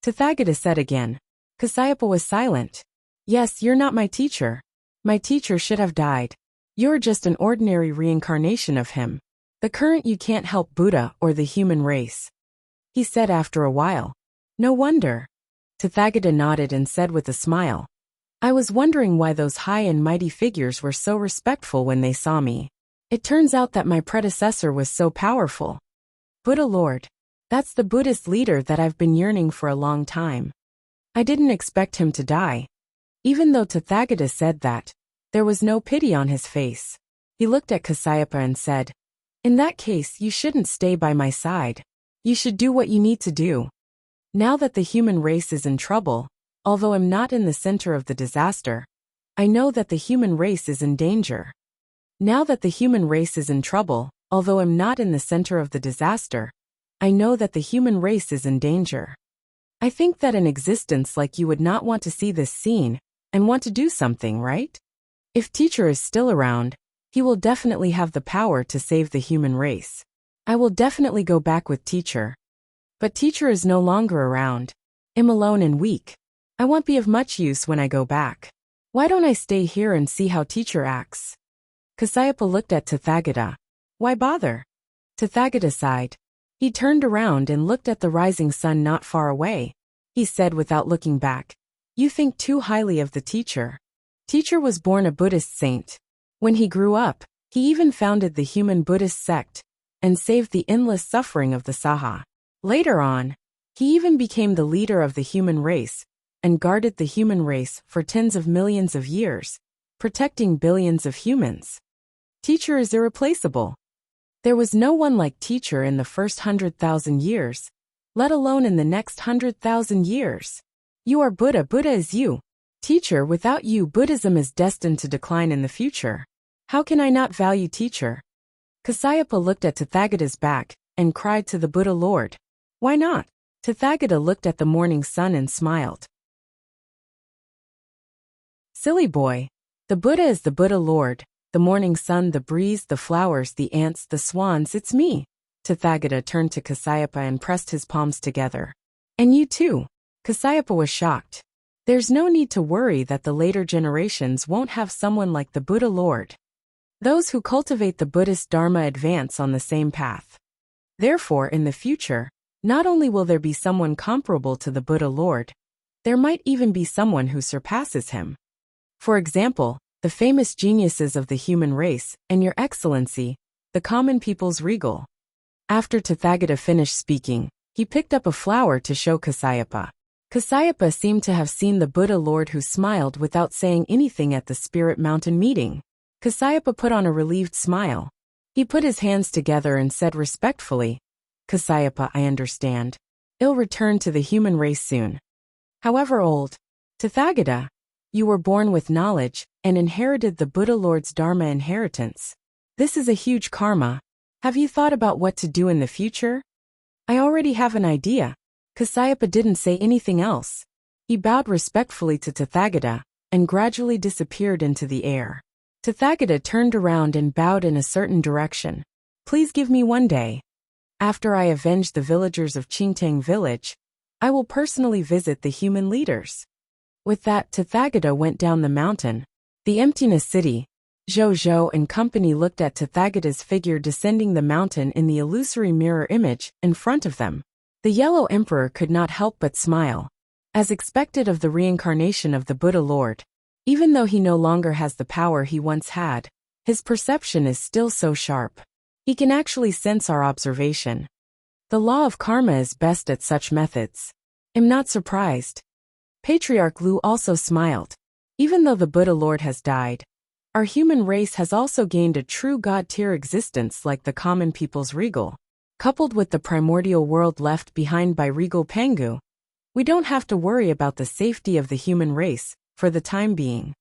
Tathagata said again. Kasyapa was silent. "Yes, you're not my teacher. My teacher should have died. You're just an ordinary reincarnation of him. The current you can't help Buddha or the human race," he said after a while. "No wonder." Tathagata nodded and said with a smile, "I was wondering why those high and mighty figures were so respectful when they saw me. It turns out that my predecessor was so powerful. Buddha Lord, that's the Buddhist leader that I've been yearning for a long time. I didn't expect him to die." Even though Tathagata said that, there was no pity on his face. He looked at Kasyapa and said, "In that case, you shouldn't stay by my side. You should do what you need to do. Now that the human race is in trouble, although I'm not in the center of the disaster, I know that the human race is in danger. Now that the human race is in trouble, although I'm not in the center of the disaster, I know that the human race is in danger. I think that an existence like you would not want to see this scene and want to do something, right? If teacher is still around, he will definitely have the power to save the human race. I will definitely go back with teacher. But teacher is no longer around. I'm alone and weak. I won't be of much use when I go back. Why don't I stay here and see how teacher acts? Casiopea looked at Tathagata. Why bother? Tathagata sighed. He turned around and looked at the rising sun not far away. He said without looking back, "You think too highly of the teacher." Teacher was born a Buddhist saint. When he grew up, he even founded the human Buddhist sect and saved the endless suffering of the Saha. Later on, he even became the leader of the human race and guarded the human race for tens of millions of years, protecting billions of humans. Teacher is irreplaceable. There was no one like teacher in the first 100,000 years, let alone in the next 100,000 years. You are Buddha, Buddha is you. Teacher, without you, Buddhism is destined to decline in the future. How can I not value teacher? Casiopea looked at Tathagata's back and cried to the Buddha Lord. Why not? Tathagata looked at the morning sun and smiled. Silly boy. The Buddha is the Buddha Lord. The morning sun, the breeze, the flowers, the ants, the swans, it's me. Tathagata turned to Casiopea and pressed his palms together. And you too. Casiopea was shocked. There's no need to worry that the later generations won't have someone like the Buddha Lord. Those who cultivate the Buddhist Dharma advance on the same path. Therefore, in the future, not only will there be someone comparable to the Buddha Lord, there might even be someone who surpasses him. For example, the famous geniuses of the human race, and Your Excellency, the common people's regal. After Tathagata finished speaking, he picked up a flower to show Casiopea. Casiopea seemed to have seen the Buddha Lord who smiled without saying anything at the Spirit Mountain meeting. Casiopea put on a relieved smile. He put his hands together and said respectfully, Casiopea, I understand. I'll return to the human race soon. However old, Tathagata, you were born with knowledge and inherited the Buddha Lord's Dharma inheritance. This is a huge karma. Have you thought about what to do in the future? I already have an idea. Casiopea didn't say anything else. He bowed respectfully to Tathagata and gradually disappeared into the air. Tathagata turned around and bowed in a certain direction. Please give me one day. After I avenge the villagers of Qingtang village, I will personally visit the human leaders. With that, Tathagata went down the mountain. The emptiness city. Zhou and company looked at Tathagata's figure descending the mountain in the illusory mirror image in front of them. The Yellow Emperor could not help but smile. As expected of the reincarnation of the Buddha Lord, even though he no longer has the power he once had, his perception is still so sharp. He can actually sense our observation. The law of karma is best at such methods. I'm not surprised. Patriarch Lu also smiled. Even though the Buddha Lord has died, our human race has also gained a true God-tier existence like the common people's regal. Coupled with the primordial world left behind by regal Pangu, we don't have to worry about the safety of the human race, for the time being.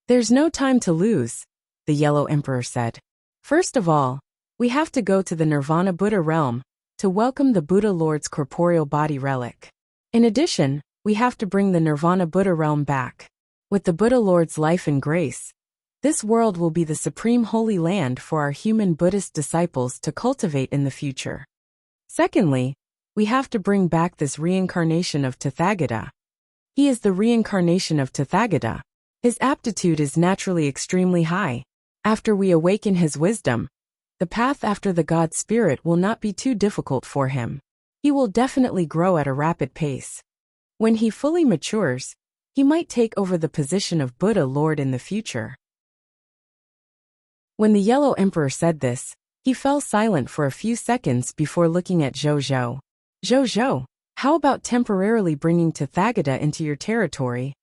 There's no time to lose, the Yellow Emperor said. First of all, we have to go to the Nirvana Buddha realm to welcome the Buddha Lord's corporeal body relic. In addition, we have to bring the Nirvana Buddha realm back. With the Buddha Lord's life and grace, this world will be the supreme holy land for our human Buddhist disciples to cultivate in the future. Secondly, we have to bring back this reincarnation of Tathagata. He is the reincarnation of Tathagata. His aptitude is naturally extremely high. After we awaken his wisdom, the path after the God Spirit will not be too difficult for him. He will definitely grow at a rapid pace. When he fully matures, he might take over the position of Buddha Lord in the future. When the Yellow Emperor said this, he fell silent for a few seconds before looking at Zhou. Zhou, how about temporarily bringing Tathagata into your territory?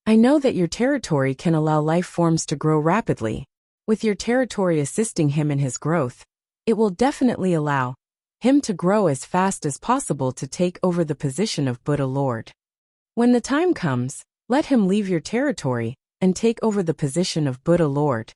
I know that your territory can allow life forms to grow rapidly. With your territory assisting him in his growth, it will definitely allow him to grow as fast as possible to take over the position of Buddha Lord. When the time comes, let him leave your territory and take over the position of Buddha Lord.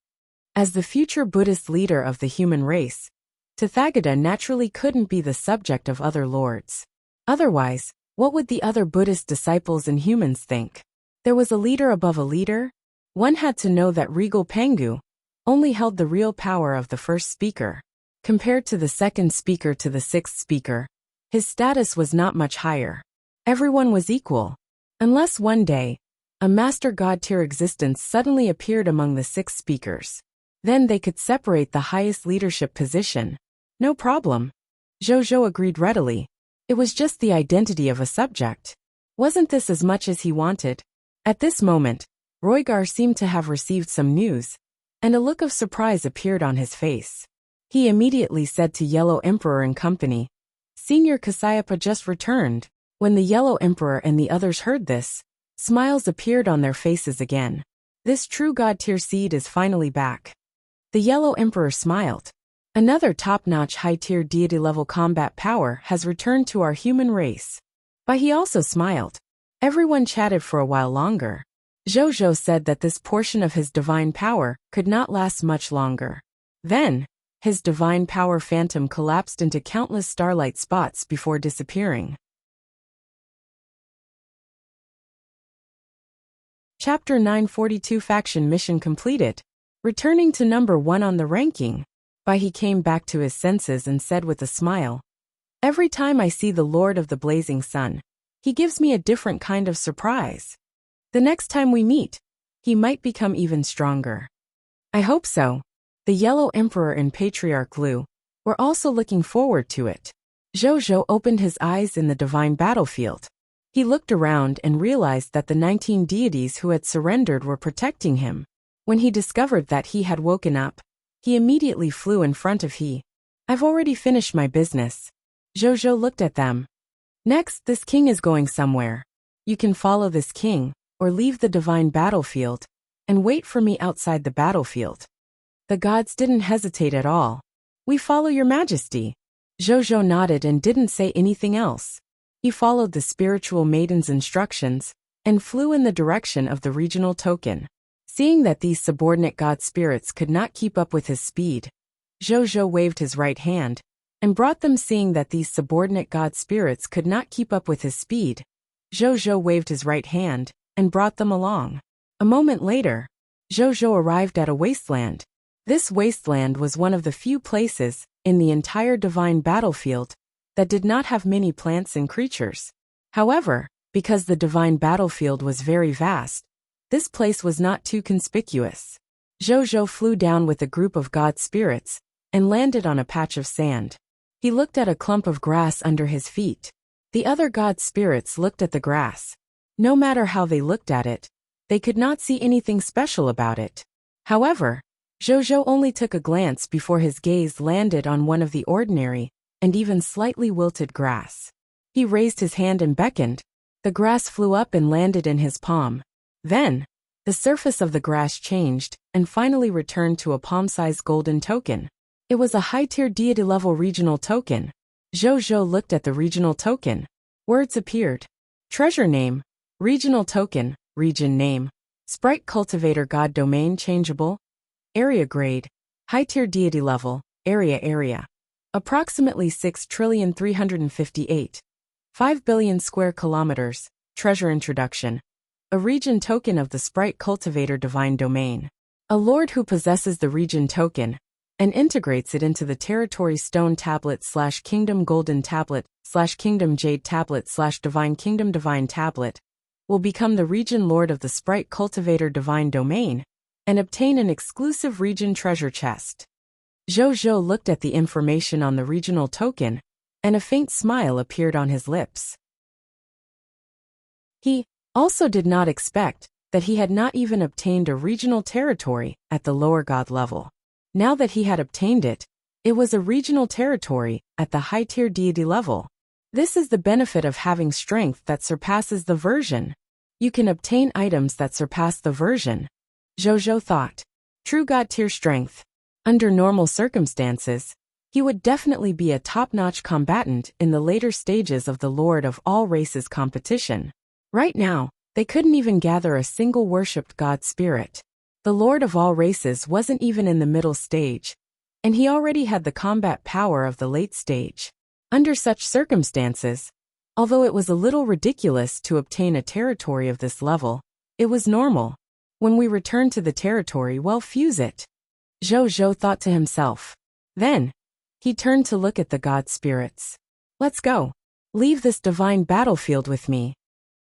As the future Buddhist leader of the human race, Tathagata naturally couldn't be the subject of other lords. Otherwise, what would the other Buddhist disciples and humans think? There was a leader above a leader? One had to know that regal Pangu only held the real power of the first speaker. Compared to the second speaker to the sixth speaker, his status was not much higher. Everyone was equal. Unless one day, a master god-tier existence suddenly appeared among the six speakers. Then they could separate the highest leadership position. No problem. Zhou agreed readily. It was just the identity of a subject. Wasn't this as much as he wanted? At this moment, Roygar seemed to have received some news, and a look of surprise appeared on his face. He immediately said to Yellow Emperor and company, "Senior Kasayapa just returned." When the Yellow Emperor and the others heard this, smiles appeared on their faces again. This true god-tier seed is finally back. The Yellow Emperor smiled. Another top-notch high-tier deity-level combat power has returned to our human race. But he also smiled. Everyone chatted for a while longer. Zhou said that this portion of his divine power could not last much longer. Then, his divine power phantom collapsed into countless starlight spots before disappearing. Chapter 942 Faction Mission completed. Returning to number 1 on the ranking, Bai he came back to his senses and said with a smile, "Every time I see the Lord of the Blazing Sun, he gives me a different kind of surprise. The next time we meet, he might become even stronger." I hope so. The Yellow Emperor and Patriarch Lu were also looking forward to it. Zhou opened his eyes in the divine battlefield. He looked around and realized that the 19 deities who had surrendered were protecting him. When he discovered that he had woken up, he immediately flew in front of he. "I've already finished my business." Zhou looked at them. "Next, this king is going somewhere. You can follow this king, or leave the divine battlefield, and wait for me outside the battlefield." The gods didn't hesitate at all. "We follow your majesty." Zhou nodded and didn't say anything else. He followed the spiritual maiden's instructions, and flew in the direction of the regional token. Seeing that these subordinate god spirits could not keep up with his speed, Zhou waved his right hand, and brought them. Seeing that these subordinate god spirits could not keep up with his speed, Zhou waved his right hand, and brought them along. A moment later, Zhou arrived at a wasteland. This wasteland was one of the few places in the entire divine battlefield that did not have many plants and creatures. However, because the divine battlefield was very vast, this place was not too conspicuous. Zhou flew down with a group of god spirits and landed on a patch of sand. He looked at a clump of grass under his feet. The other god spirits looked at the grass. No matter how they looked at it, they could not see anything special about it. However, Zhou only took a glance before his gaze landed on one of the ordinary and even slightly wilted grass. He raised his hand and beckoned. The grass flew up and landed in his palm. Then, the surface of the grass changed and finally returned to a palm-sized golden token. It was a high-tier deity-level regional token. Zhou looked at the regional token. Words appeared. Treasure name, regional token, region name, sprite cultivator god domain changeable, area grade, high-tier deity level, area. Approximately 6,358,500,000,000 5 billion square kilometers. Treasure introduction. A region token of the sprite cultivator divine domain. A lord who possesses the region token and integrates it into the territory stone tablet / kingdom golden tablet / kingdom jade tablet / divine kingdom divine tablet will become the region lord of the sprite cultivator divine domain and obtain an exclusive region treasure chest. Zhou looked at the information on the regional token, and a faint smile appeared on his lips. He also did not expect that he had not even obtained a regional territory at the lower god level. Now that he had obtained it, it was a regional territory at the high-tier deity level. This is the benefit of having strength that surpasses the version. You can obtain items that surpass the version. Zhou thought. True god tier strength. Under normal circumstances, He would definitely be a top-notch combatant in the later stages of the Lord of all Races competition. Right now, they couldn't even gather a single worshipped god spirit. The Lord of all Races wasn't even in the middle stage, and he already had the combat power of the late stage. Under such circumstances, although it was a little ridiculous to obtain a territory of this level, it was normal. When we return to the territory, we'll fuse it, Zhou thought to himself. Then, he turned to look at the god spirits. Let's go. Leave this divine battlefield with me,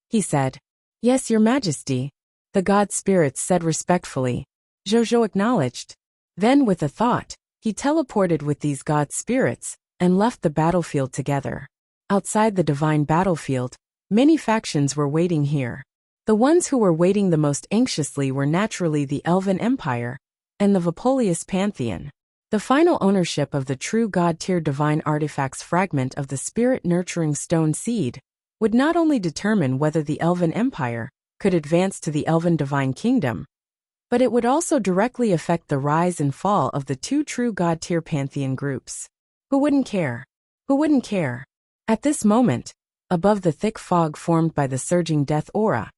he said. Yes, Your Majesty, the god spirits said respectfully. Zhou acknowledged. Then with a thought, he teleported with these god spirits and left the battlefield together. Outside the divine battlefield, many factions were waiting here. The ones who were waiting the most anxiously were naturally the Elven Empire and the Vapolius Pantheon. The final ownership of the true god-tier divine artifacts fragment of the spirit-nurturing stone seed would not only determine whether the Elven Empire could advance to the Elven Divine Kingdom, but it would also directly affect the rise and fall of the two true god-tier pantheon groups. Who wouldn't care? Who wouldn't care? At this moment, above the thick fog formed by the surging death aura,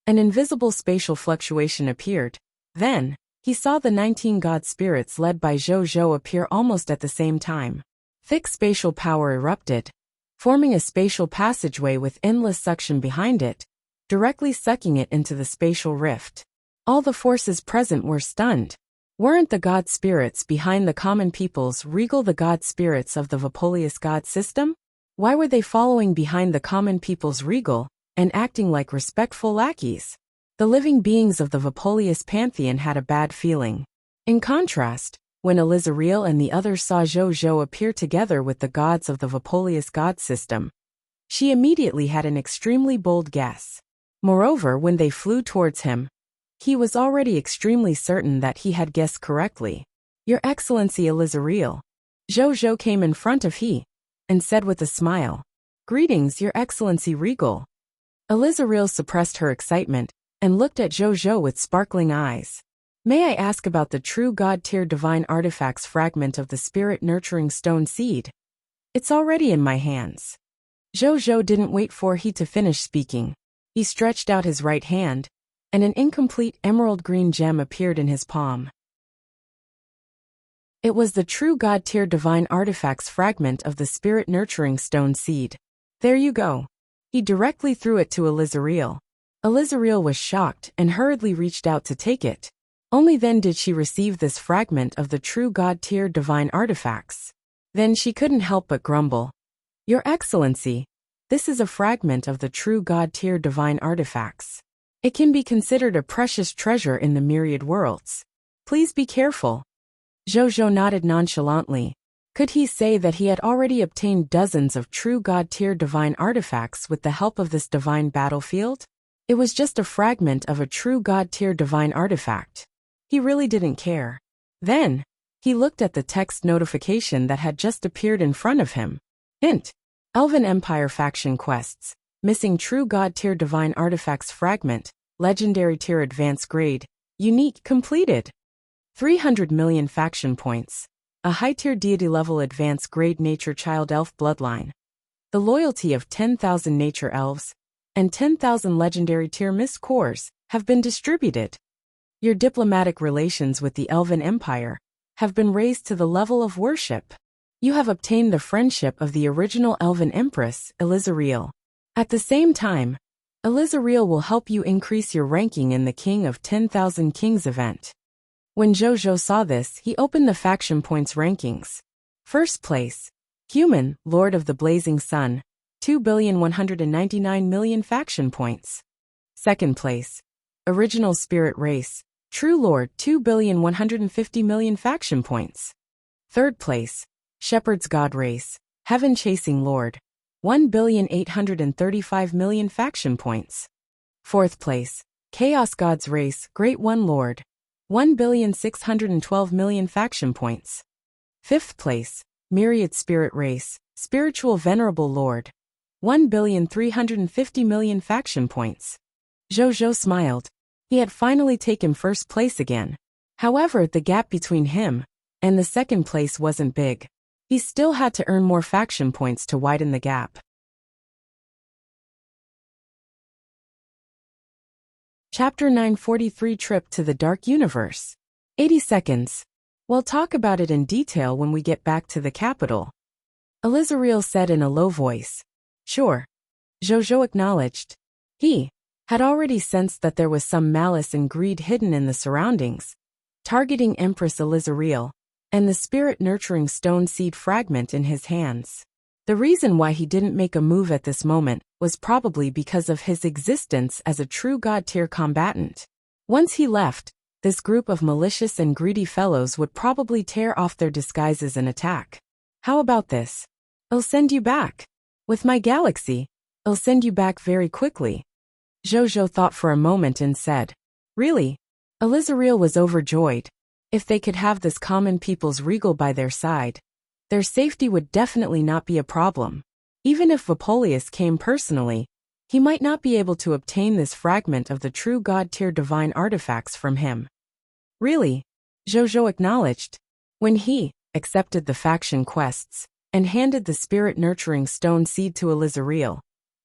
an invisible spatial fluctuation appeared. Then, he saw the 19 god spirits led by Zhou appear almost at the same time. Thick spatial power erupted, forming a spatial passageway with endless suction behind it, directly sucking it into the spatial rift. All the forces present were stunned. Weren't the god spirits behind the common peoples regal the god spirits of the Vapolius god system? Why were they following behind the common people's regal and acting like respectful lackeys? The living beings of the Vapolius pantheon had a bad feeling. In contrast, when Elizariel and the others saw Zhou appear together with the gods of the Vapolius god system, she immediately had an extremely bold guess. Moreover, when they flew towards him, he was already extremely certain that he had guessed correctly. Your Excellency Elizariel. Zhou came in front of he and said with a smile, Greetings, Your Excellency Regal. Elizariel suppressed her excitement and looked at Zhou with sparkling eyes. May I ask about the true god-tier divine artifacts fragment of the spirit-nurturing stone seed? It's already in my hands. Zhou didn't wait for he to finish speaking. He stretched out his right hand, and an incomplete emerald green gem appeared in his palm. It was the true god-tier divine artifacts fragment of the spirit-nurturing stone seed. There you go. He directly threw it to Elizariel. Elizariel was shocked and hurriedly reached out to take it. Only then did she receive this fragment of the true god-tier divine artifacts. Then she couldn't help but grumble. Your Excellency, this is a fragment of the true god-tier divine artifacts. It can be considered a precious treasure in the myriad worlds. Please be careful. Zhou nodded nonchalantly. Could he say that he had already obtained dozens of true god-tier divine artifacts with the help of this divine battlefield? It was just a fragment of a true god-tier divine artifact. He really didn't care. Then, he looked at the text notification that had just appeared in front of him. Hint: Elven Empire Faction Quests. Missing True God Tier Divine Artifacts Fragment. Legendary Tier Advanced Grade. Unique completed. 300 million faction points. A high-tier deity-level advanced grade nature child elf bloodline. The loyalty of 10,000 nature elves and 10,000 legendary tier mist cores have been distributed. Your diplomatic relations with the Elven Empire have been raised to the level of worship. You have obtained the friendship of the original Elven Empress, Elizariel. At the same time, Elizariel will help you increase your ranking in the King of 10,000 Kings event. When Zhou saw this, he opened the faction points rankings. First place, Human, Lord of the Blazing Sun, 2,199,000,000 faction points. Second place, Original Spirit Race, True Lord, 2,150,000,000 faction points. Third place, Shepherd's God Race, Heaven Chasing Lord, 1,835,000,000 faction points. Fourth place, Chaos God's Race, Great One Lord, 1,612,000,000 faction points. Fifth place, Myriad Spirit Race, Spiritual Venerable Lord, 1,350,000,000 faction points. Zhou smiled. He had finally taken first place again. However, the gap between him and the second place wasn't big. He still had to earn more faction points to widen the gap. Chapter 943 Trip to the Dark Universe. 80 seconds. We'll talk about it in detail when we get back to the capital. Elizariel said in a low voice. Sure. Jojo acknowledged. He had already sensed that there was some malice and greed hidden in the surroundings, targeting Empress Elizariel and the spirit-nurturing stone seed fragment in his hands. The reason why he didn't make a move at this moment was probably because of his existence as a true god-tier combatant. Once he left, this group of malicious and greedy fellows would probably tear off their disguises and attack. How about this? I'll send you back. With my galaxy, I'll send you back very quickly. Jojo thought for a moment and said, Really? Elizariel was overjoyed. If they could have this common people's regal by their side, their safety would definitely not be a problem. Even if Vapolius came personally, he might not be able to obtain this fragment of the true god-tier divine artifacts from him. Really? Jojo acknowledged. When he accepted the faction quests and handed the spirit-nurturing stone seed to Elizariel,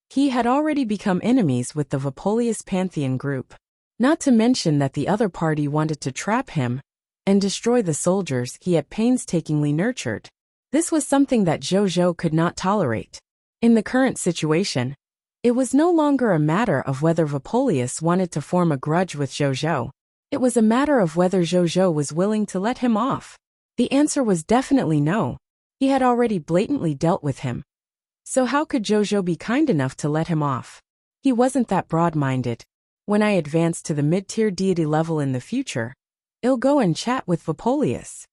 he had already become enemies with the Vapolius Pantheon group. Not to mention that the other party wanted to trap him and destroy the soldiers he had painstakingly nurtured. This was something that Jojo could not tolerate. In the current situation, it was no longer a matter of whether Vapolius wanted to form a grudge with Jojo. It was a matter of whether Jojo was willing to let him off. The answer was definitely no. He had already blatantly dealt with him. So how could Jojo be kind enough to let him off? He wasn't that broad-minded. When I advance to the mid-tier deity level in the future, I'll go and chat with Vapolius.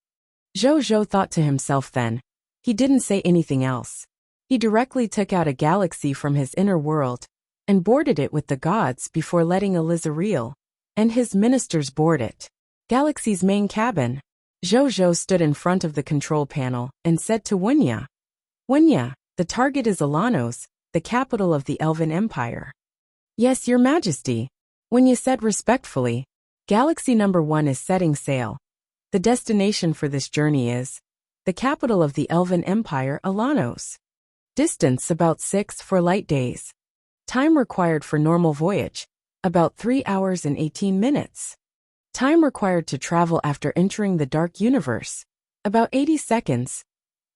Jojo thought to himself then. He didn't say anything else. He directly took out a galaxy from his inner world and boarded it with the gods before letting Elizariel and his ministers board it. Galaxy's main cabin. Jojo stood in front of the control panel and said to Wuxia, Wuxia, the target is Alanos, the capital of the Elven Empire. Yes, Your Majesty. Wuxia said respectfully. Galaxy number 1 is setting sail. The destination for this journey is the capital of the Elven Empire, Alanos. Distance about 6 for light days. Time required for normal voyage, about 3 hours and 18 minutes. Time required to travel after entering the Dark Universe, about 80 seconds.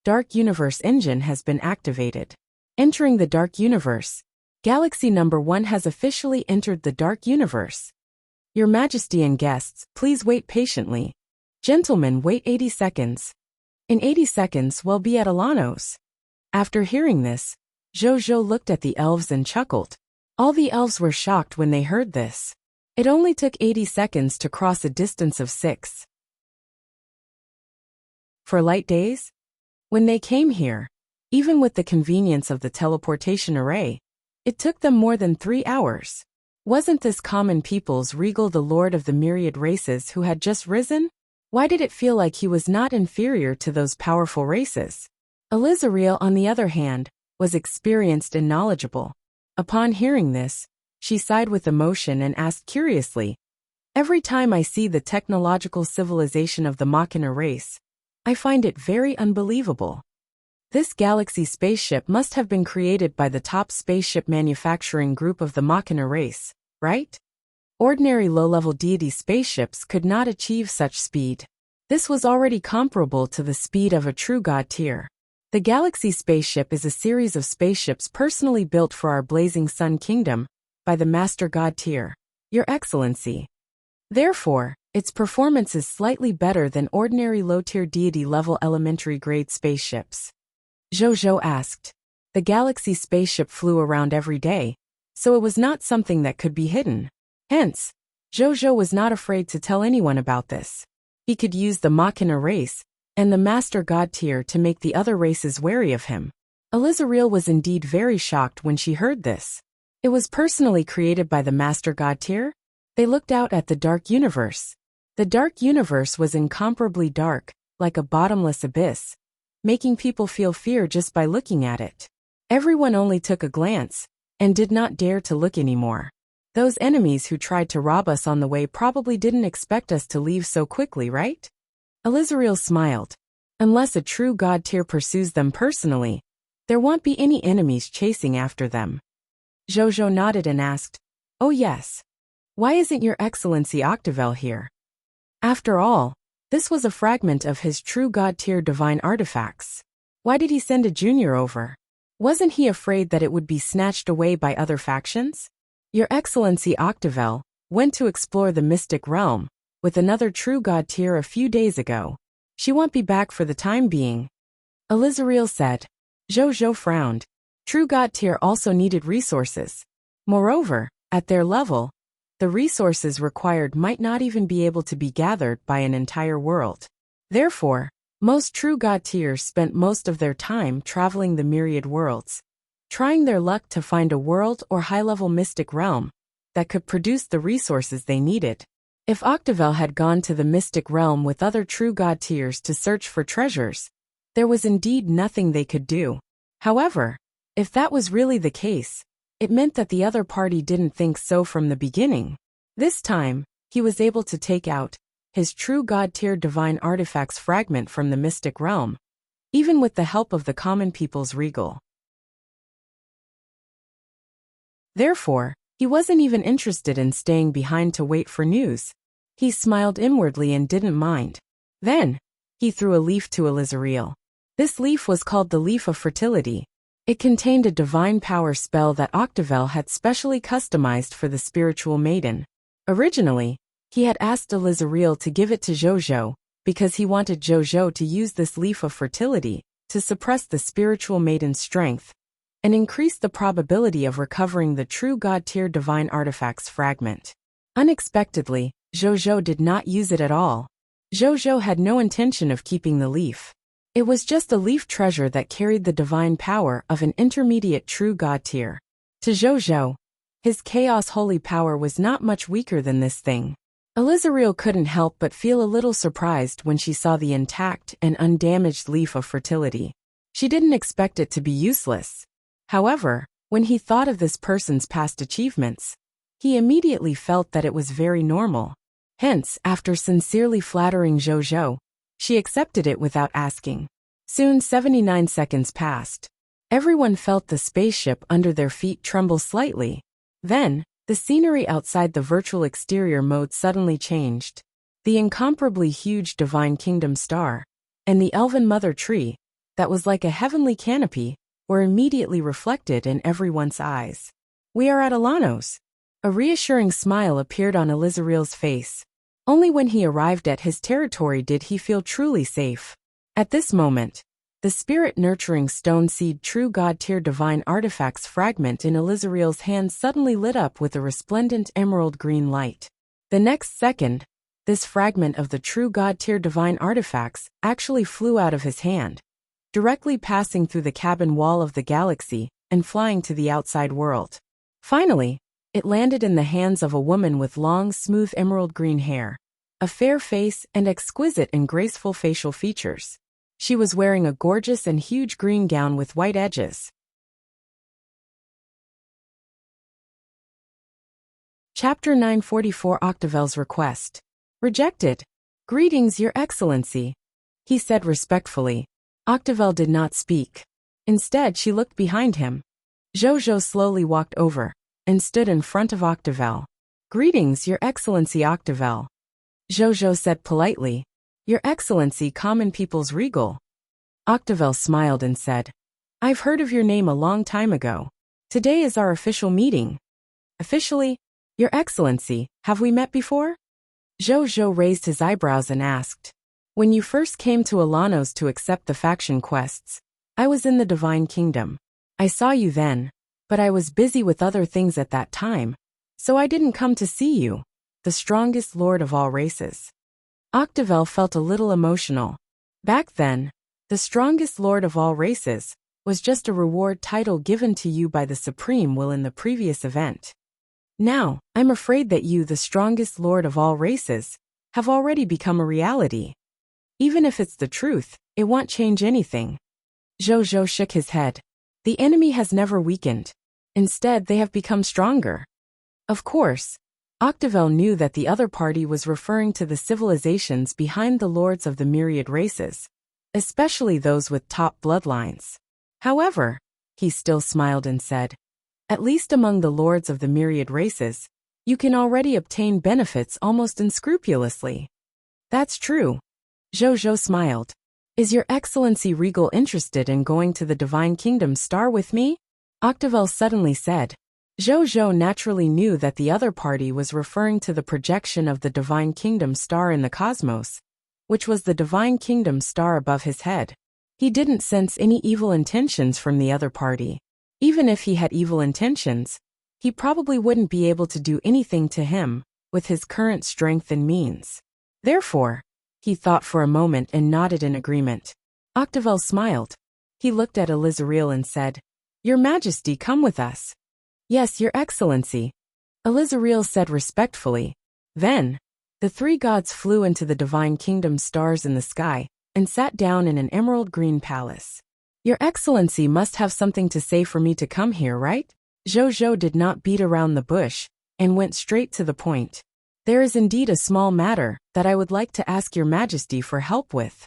Dark Universe engine has been activated. Entering the Dark Universe. Galaxy number 1 has officially entered the Dark Universe. Your Majesty and guests, please wait patiently. Gentlemen, wait 80 seconds. In 80 seconds we'll be at Alanos. After hearing this, Jojo looked at the elves and chuckled. All the elves were shocked when they heard this. It only took 80 seconds to cross a distance of 6. For light days? When they came here, even with the convenience of the teleportation array, it took them more than 3 hours. Wasn't this common people's regal the lord of the myriad races who had just risen? Why did it feel like he was not inferior to those powerful races? Elizariel, on the other hand, was experienced and knowledgeable. Upon hearing this, she sighed with emotion and asked curiously, Every time I see the technological civilization of the Machina race, I find it very unbelievable. This galaxy spaceship must have been created by the top spaceship manufacturing group of the Machina race, right? Ordinary low-level deity spaceships could not achieve such speed. This was already comparable to the speed of a true god tier. The Galaxy spaceship is a series of spaceships personally built for our Blazing Sun Kingdom by the Master God tier, Your Excellency. Therefore, its performance is slightly better than ordinary low-tier deity-level elementary-grade spaceships. Jojo asked. The Galaxy spaceship flew around every day, so it was not something that could be hidden. Hence, Jojo was not afraid to tell anyone about this. He could use the Machina race and the Master God tier to make the other races wary of him. Elizariel was indeed very shocked when she heard this. It was personally created by the Master God tier? They looked out at the Dark Universe. The Dark Universe was incomparably dark, like a bottomless abyss, making people feel fear just by looking at it. Everyone only took a glance and did not dare to look anymore. Those enemies who tried to rob us on the way probably didn't expect us to leave so quickly, right? Elizariel smiled. Unless a true god tier pursues them personally, there won't be any enemies chasing after them. Zhou nodded and asked, "Oh yes. Why isn't Your Excellency Octavel here?" After all, this was a fragment of his true god tier divine artifacts. Why did he send a junior over? Wasn't he afraid that it would be snatched away by other factions? Your Excellency Octavel went to explore the mystic realm with another true god tier a few days ago. She won't be back for the time being, Elizariel said. Zhou frowned. True god tier also needed resources. Moreover, at their level, the resources required might not even be able to be gathered by an entire world. Therefore, most true god tiers spent most of their time traveling the myriad worlds, trying their luck to find a world or high-level mystic realm that could produce the resources they needed. If Octavel had gone to the mystic realm with other true god tiers to search for treasures, there was indeed nothing they could do. However, if that was really the case, it meant that the other party didn't think so from the beginning. This time, he was able to take out his true god tier divine artifacts fragment from the mystic realm, even with the help of the common people's regal. Therefore, he wasn't even interested in staying behind to wait for news. He smiled inwardly and didn't mind. Then, he threw a leaf to Elizariel. This leaf was called the Leaf of Fertility. It contained a divine power spell that Octavel had specially customized for the spiritual maiden. Originally, he had asked Elizariel to give it to Zhou because he wanted Zhou to use this Leaf of Fertility to suppress the spiritual maiden's strength and increase the probability of recovering the true god tier divine artifacts fragment. Unexpectedly, Zhou did not use it at all. Zhou had no intention of keeping the leaf. It was just a leaf treasure that carried the divine power of an intermediate true god tier. To Zhou, his chaos holy power was not much weaker than this thing. Elizariel couldn't help but feel a little surprised when she saw the intact and undamaged Leaf of Fertility. She didn't expect it to be useless. However, when he thought of this person's past achievements, he immediately felt that it was very normal. Hence, after sincerely flattering Zhou, she accepted it without asking. Soon 79 seconds passed. Everyone felt the spaceship under their feet tremble slightly. Then, the scenery outside the virtual exterior mode suddenly changed. The incomparably huge Divine Kingdom star and the Elven Mother Tree, that was like a heavenly canopy, were immediately reflected in everyone's eyes. "We are at Alanos." A reassuring smile appeared on Elizariel's face. Only when he arrived at his territory did he feel truly safe. At this moment, the spirit-nurturing stone seed true god tier divine artifacts fragment in Elizariel's hand suddenly lit up with a resplendent emerald green light. The next second, this fragment of the true god tier divine artifacts actually flew out of his hand, directly passing through the cabin wall of the galaxy and flying to the outside world. Finally, it landed in the hands of a woman with long, smooth emerald green hair, a fair face, and exquisite and graceful facial features. She was wearing a gorgeous and huge green gown with white edges. Chapter 944 Octavel's Request. Rejected. "Greetings, Your Excellency," he said respectfully. Octavel did not speak. Instead, she looked behind him. Zhou slowly walked over and stood in front of Octavel. "Greetings, Your Excellency Octavel," Zhou said politely. "Your Excellency, common people's regal." Octavel smiled and said, "I've heard of your name a long time ago. Today is our official meeting." "Officially? Your Excellency, have we met before?" Zhou raised his eyebrows and asked. "When you first came to Alanos to accept the faction quests, I was in the Divine Kingdom. I saw you then, but I was busy with other things at that time, so I didn't come to see you, the strongest lord of all races." Octavel felt a little emotional. Back then, the strongest lord of all races was just a reward title given to you by the Supreme Will in the previous event. Now, I'm afraid that you, the strongest lord of all races, have already become a reality. Even if it's the truth, it won't change anything. Zhou shook his head. The enemy has never weakened. Instead, they have become stronger. Of course, Octavel knew that the other party was referring to the civilizations behind the lords of the myriad races, especially those with top bloodlines. However, he still smiled and said, at least among the lords of the myriad races, you can already obtain benefits almost unscrupulously. That's true. Zhou smiled. Is Your Excellency Regal interested in going to the Divine Kingdom Star with me? Octavel suddenly said. Zhou naturally knew that the other party was referring to the projection of the Divine Kingdom Star in the cosmos, which was the Divine Kingdom Star above his head. He didn't sense any evil intentions from the other party. Even if he had evil intentions, he probably wouldn't be able to do anything to him, with his current strength and means. Therefore, he thought for a moment and nodded in agreement. Octavel smiled. He looked at Elizariel and said, Your Majesty, come with us. Yes, Your Excellency. Elizariel said respectfully. Then, the three gods flew into the Divine Kingdom stars in the sky, and sat down in an emerald green palace. Your Excellency must have something to say for me to come here, right? Zhou did not beat around the bush, and went straight to the point. There is indeed a small matter that I would like to ask Your Majesty for help with.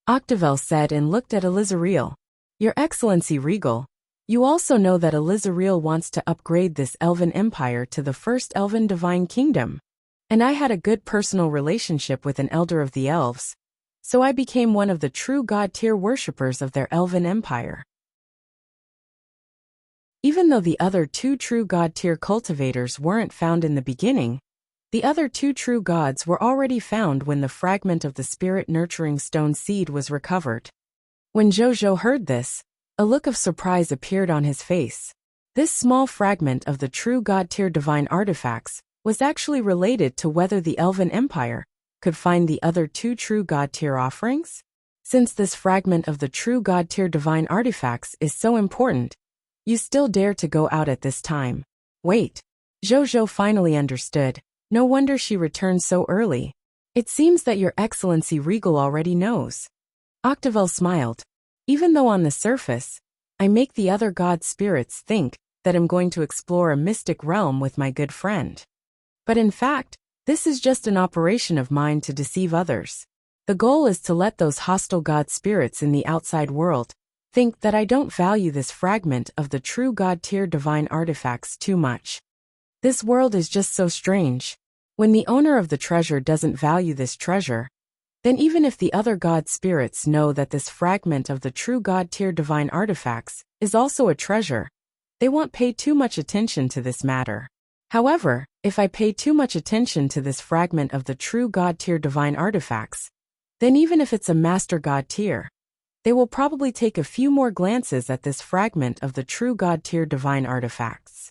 Octavel said and looked at Elizariel. Your Excellency Regal, you also know that Elizariel wants to upgrade this Elven Empire to the first Elven Divine Kingdom. And I had a good personal relationship with an elder of the elves, so I became one of the true god-tier worshippers of their Elven Empire. Even though the other two true god-tier cultivators weren't found in the beginning, the other two true gods were already found when the fragment of the spirit-nurturing stone seed was recovered. When Zhou heard this, a look of surprise appeared on his face. This small fragment of the true god-tier divine artifacts was actually related to whether the Elven Empire could find the other two true god-tier offerings? Since this fragment of the true god-tier divine artifacts is so important, you still dare to go out at this time. Wait. Zhou finally understood. No wonder she returned so early. It seems that Your Excellency Regal already knows. Octavel smiled. Even though on the surface, I make the other god spirits think that I'm going to explore a mystic realm with my good friend. But in fact, this is just an operation of mine to deceive others. The goal is to let those hostile god spirits in the outside world think that I don't value this fragment of the true god-tier divine artifacts too much. This world is just so strange. When the owner of the treasure doesn't value this treasure, then even if the other god spirits know that this fragment of the true god-tier divine artifacts is also a treasure, they won't pay too much attention to this matter. However, if I pay too much attention to this fragment of the true god-tier divine artifacts, then even if it's a master god tier, they will probably take a few more glances at this fragment of the true god-tier divine artifacts.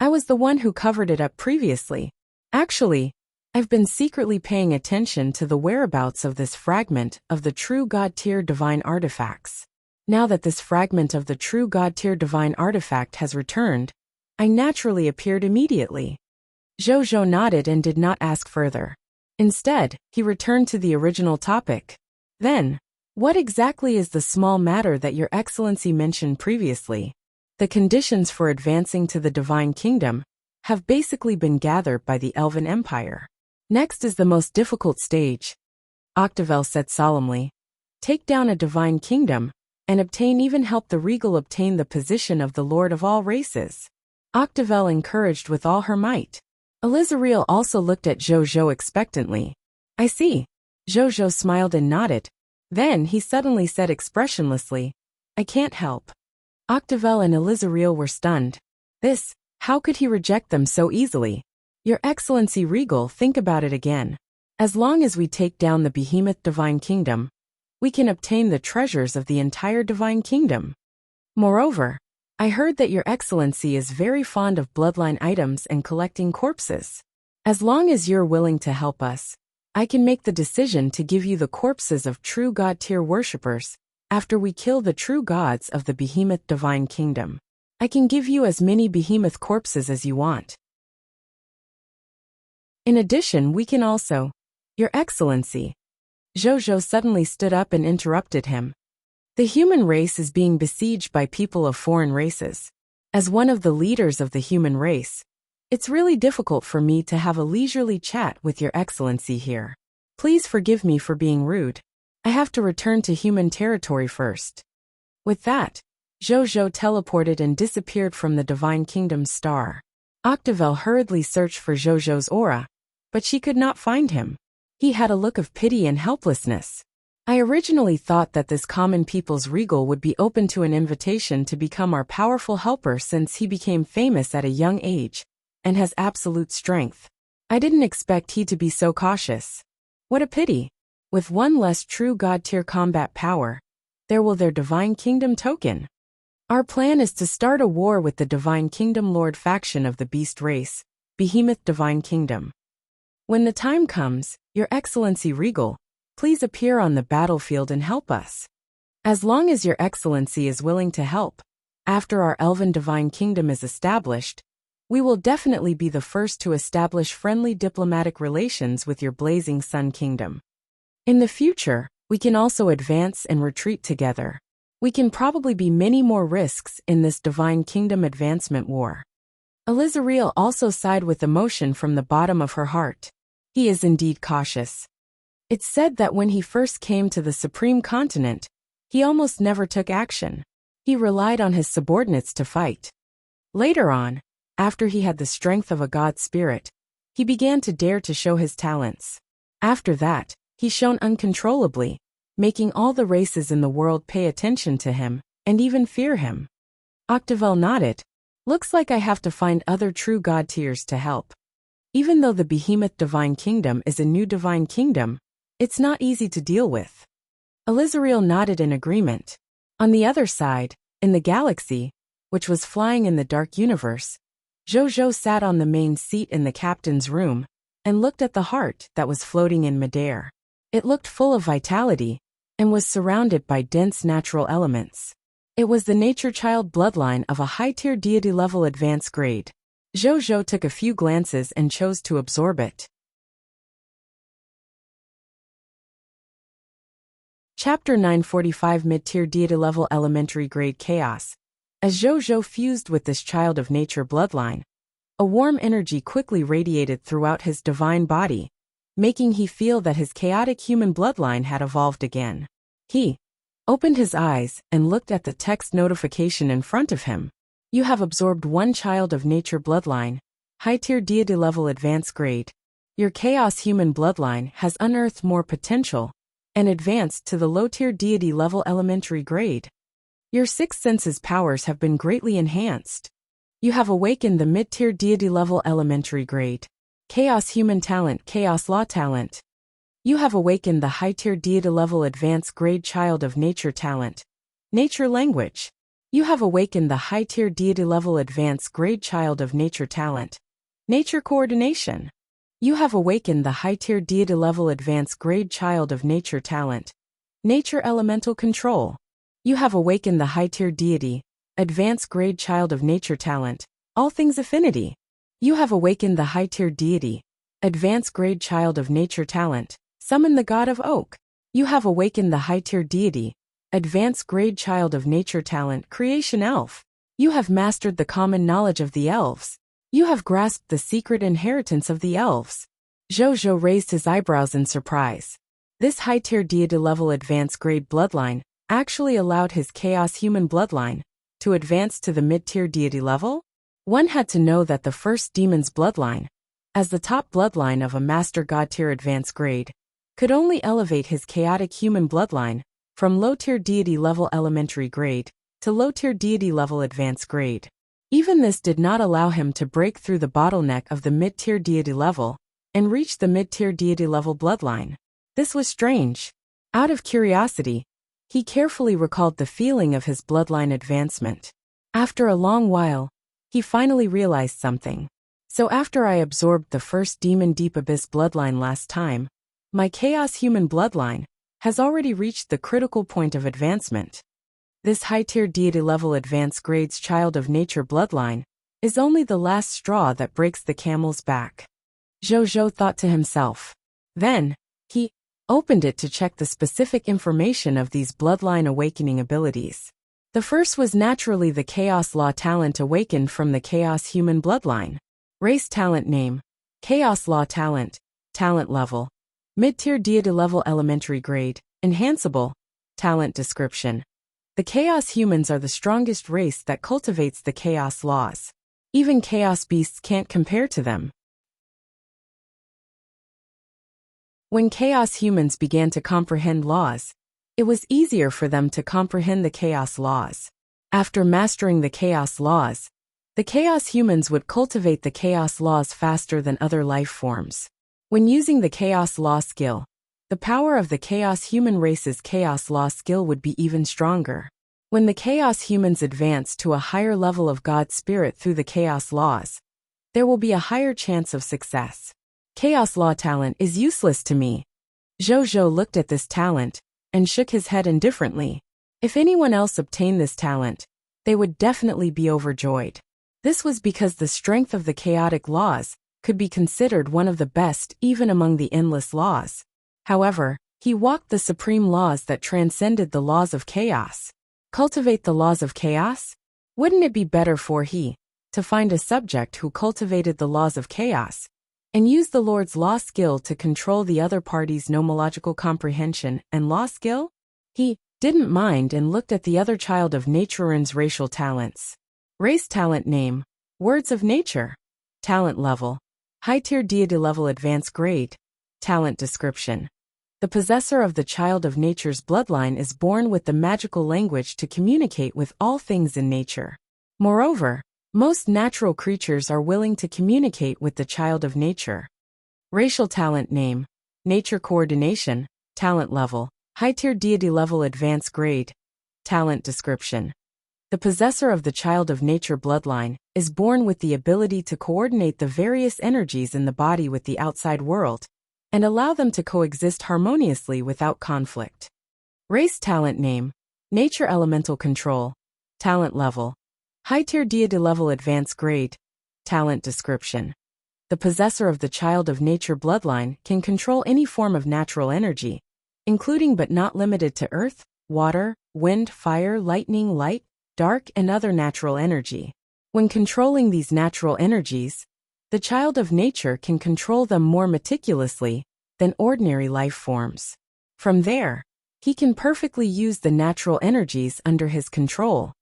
I was the one who covered it up previously. Actually, I've been secretly paying attention to the whereabouts of this fragment of the true god-tier divine artifacts. Now that this fragment of the true god-tier divine artifact has returned, I naturally appeared immediately. Zhou nodded and did not ask further. Instead, he returned to the original topic. Then, what exactly is the small matter that Your Excellency mentioned previously? The conditions for advancing to the Divine Kingdom have basically been gathered by the Elven Empire. Next is the most difficult stage. Octavel said solemnly. Take down a Divine Kingdom, and help the Regal obtain the position of the Lord of all races. Octavel encouraged with all her might. Elizariel also looked at Zhou expectantly. I see. Zhou smiled and nodded. Then he suddenly said expressionlessly, I can't help. Octavel and Elizariel were stunned. How could he reject them so easily? Your Excellency Regal, think about it again. As long as we take down the behemoth Divine Kingdom, we can obtain the treasures of the entire Divine Kingdom. Moreover, I heard that Your Excellency is very fond of bloodline items and collecting corpses. As long as you're willing to help us, I can make the decision to give you the corpses of true god-tier worshippers after we kill the true gods of the behemoth Divine Kingdom. I can give you as many behemoth corpses as you want. In addition, we can also, Your Excellency. Zhou suddenly stood up and interrupted him. The human race is being besieged by people of foreign races. As one of the leaders of the human race, it's really difficult for me to have a leisurely chat with Your Excellency here. Please forgive me for being rude. I have to return to human territory first. With that, Zhou teleported and disappeared from the Divine Kingdom's star. Octavelle hurriedly searched for Zhou's aura, but she could not find him. He had a look of pity and helplessness. I originally thought that this common people's regal would be open to an invitation to become our powerful helper since he became famous at a young age and has absolute strength. I didn't expect he to be so cautious. What a pity. With one less true god-tier combat power, there will their Divine Kingdom token. Our plan is to start a war with the Divine Kingdom Lord faction of the Beast race, Behemoth Divine Kingdom. When the time comes, Your Excellency Regal, please appear on the battlefield and help us. As long as Your Excellency is willing to help, after our Elven Divine Kingdom is established, we will definitely be the first to establish friendly diplomatic relations with your Blazing Sun Kingdom. In the future, we can also advance and retreat together. We can probably be many more risks in this Divine Kingdom advancement war. Elizariel also sighed with emotion from the bottom of her heart. He is indeed cautious. It's said that when he first came to the Supreme Continent, he almost never took action. He relied on his subordinates to fight. Later on, after he had the strength of a god spirit, he began to dare to show his talents. After that, he shone uncontrollably, making all the races in the world pay attention to him, and even fear him. Octavelle nodded. Looks like I have to find other true god tiers to help. Even though the Behemoth Divine Kingdom is a new Divine Kingdom, it's not easy to deal with. Elizariel nodded in agreement. On the other side, in the galaxy, which was flying in the dark universe, Zhou sat on the main seat in the captain's room and looked at the heart that was floating in midair. It looked full of vitality and was surrounded by dense natural elements. It was the nature child bloodline of a high-tier deity-level advanced grade. Zhou took a few glances and chose to absorb it. Chapter 945 Mid-tier deity-level elementary grade chaos. As Zhou fused with this child of nature bloodline, a warm energy quickly radiated throughout his divine body, making he feel that his chaotic human bloodline had evolved again. He opened his eyes and looked at the text notification in front of him. You have absorbed one child of nature bloodline, high-tier deity-level advanced grade. Your chaos human bloodline has unearthed more potential and advanced to the low-tier deity-level elementary grade. Your sixth senses powers have been greatly enhanced. You have awakened the mid-tier deity-level elementary grade. Chaos human talent, chaos law talent. You have awakened the high-tier deity-level advanced grade child of nature talent. Nature language. You have awakened the high-tier deity-level advanced grade child of nature talent. Nature coordination. You have awakened the high-tier deity-level advanced grade child of nature talent. Nature elemental control. You have awakened the high-tier deity, advanced grade child of nature talent. All things affinity. You have awakened the high-tier deity, advanced grade child of nature talent. Summon the god of oak. You have awakened the high-tier deity, advanced grade child of nature talent. Creation elf. You have mastered the common knowledge of the elves. You have grasped the secret inheritance of the elves. Zhou raised his eyebrows in surprise. This high-tier deity-level advanced grade bloodline actually allowed his chaos human bloodline to advance to the mid-tier deity level? One had to know that the first demon's bloodline, as the top bloodline of a master god-tier advanced grade, could only elevate his chaotic human bloodline from low-tier deity level elementary grade to low-tier deity level advanced grade. Even this did not allow him to break through the bottleneck of the mid-tier deity level and reach the mid-tier deity level bloodline. This was strange. Out of curiosity, he carefully recalled the feeling of his bloodline advancement. After a long while, he finally realized something. So after I absorbed the first Demon Deep Abyss bloodline last time, my Chaos Human bloodline has already reached the critical point of advancement. This high-tier deity-level advanced grades Child of Nature bloodline is only the last straw that breaks the camel's back. Zhou thought to himself. Then, he opened it to check the specific information of these bloodline awakening abilities. The first was naturally the Chaos Law talent awakened from the Chaos Human bloodline. Race talent name, Chaos Law talent, talent level, mid-tier deity level elementary grade, Enhanceable. Talent description. The Chaos Humans are the strongest race that cultivates the Chaos laws. Even Chaos beasts can't compare to them. When Chaos Humans began to comprehend laws, it was easier for them to comprehend the Chaos laws. After mastering the Chaos laws, the Chaos Humans would cultivate the Chaos laws faster than other life forms. When using the Chaos Law skill, the power of the Chaos Human race's Chaos Law skill would be even stronger. When the Chaos Humans advance to a higher level of God's Spirit through the Chaos Laws, there will be a higher chance of success. Chaos Law talent is useless to me. Zhou looked at this talent and shook his head indifferently. If anyone else obtained this talent, they would definitely be overjoyed. This was because the strength of the chaotic laws could be considered one of the best even among the endless laws. However, he walked the supreme laws that transcended the laws of chaos. Cultivate the laws of chaos? Wouldn't it be better for he to find a subject who cultivated the laws of chaos and use the Lord's law skill to control the other party's nomological comprehension and law skill? He didn't mind and looked at the other child of Nature's racial talents. Race talent name, Words of Nature. Talent level, High-tier deity level advanced grade. Talent description. The possessor of the child of nature's bloodline is born with the magical language to communicate with all things in nature. Moreover, most natural creatures are willing to communicate with the child of nature. Racial talent name, Nature coordination. Talent level, High-tier deity level advanced grade. Talent description. The possessor of the child of nature bloodline is born with the ability to coordinate the various energies in the body with the outside world and allow them to coexist harmoniously without conflict. Race talent name, Nature elemental control. Talent level, High-tier deity level advanced grade. Talent description. The possessor of the child of nature bloodline can control any form of natural energy, including but not limited to earth, water, wind, fire, lightning, light, dark, and other natural energy. When controlling these natural energies, the child of nature can control them more meticulously than ordinary life forms. From there, he can perfectly use the natural energies under his control.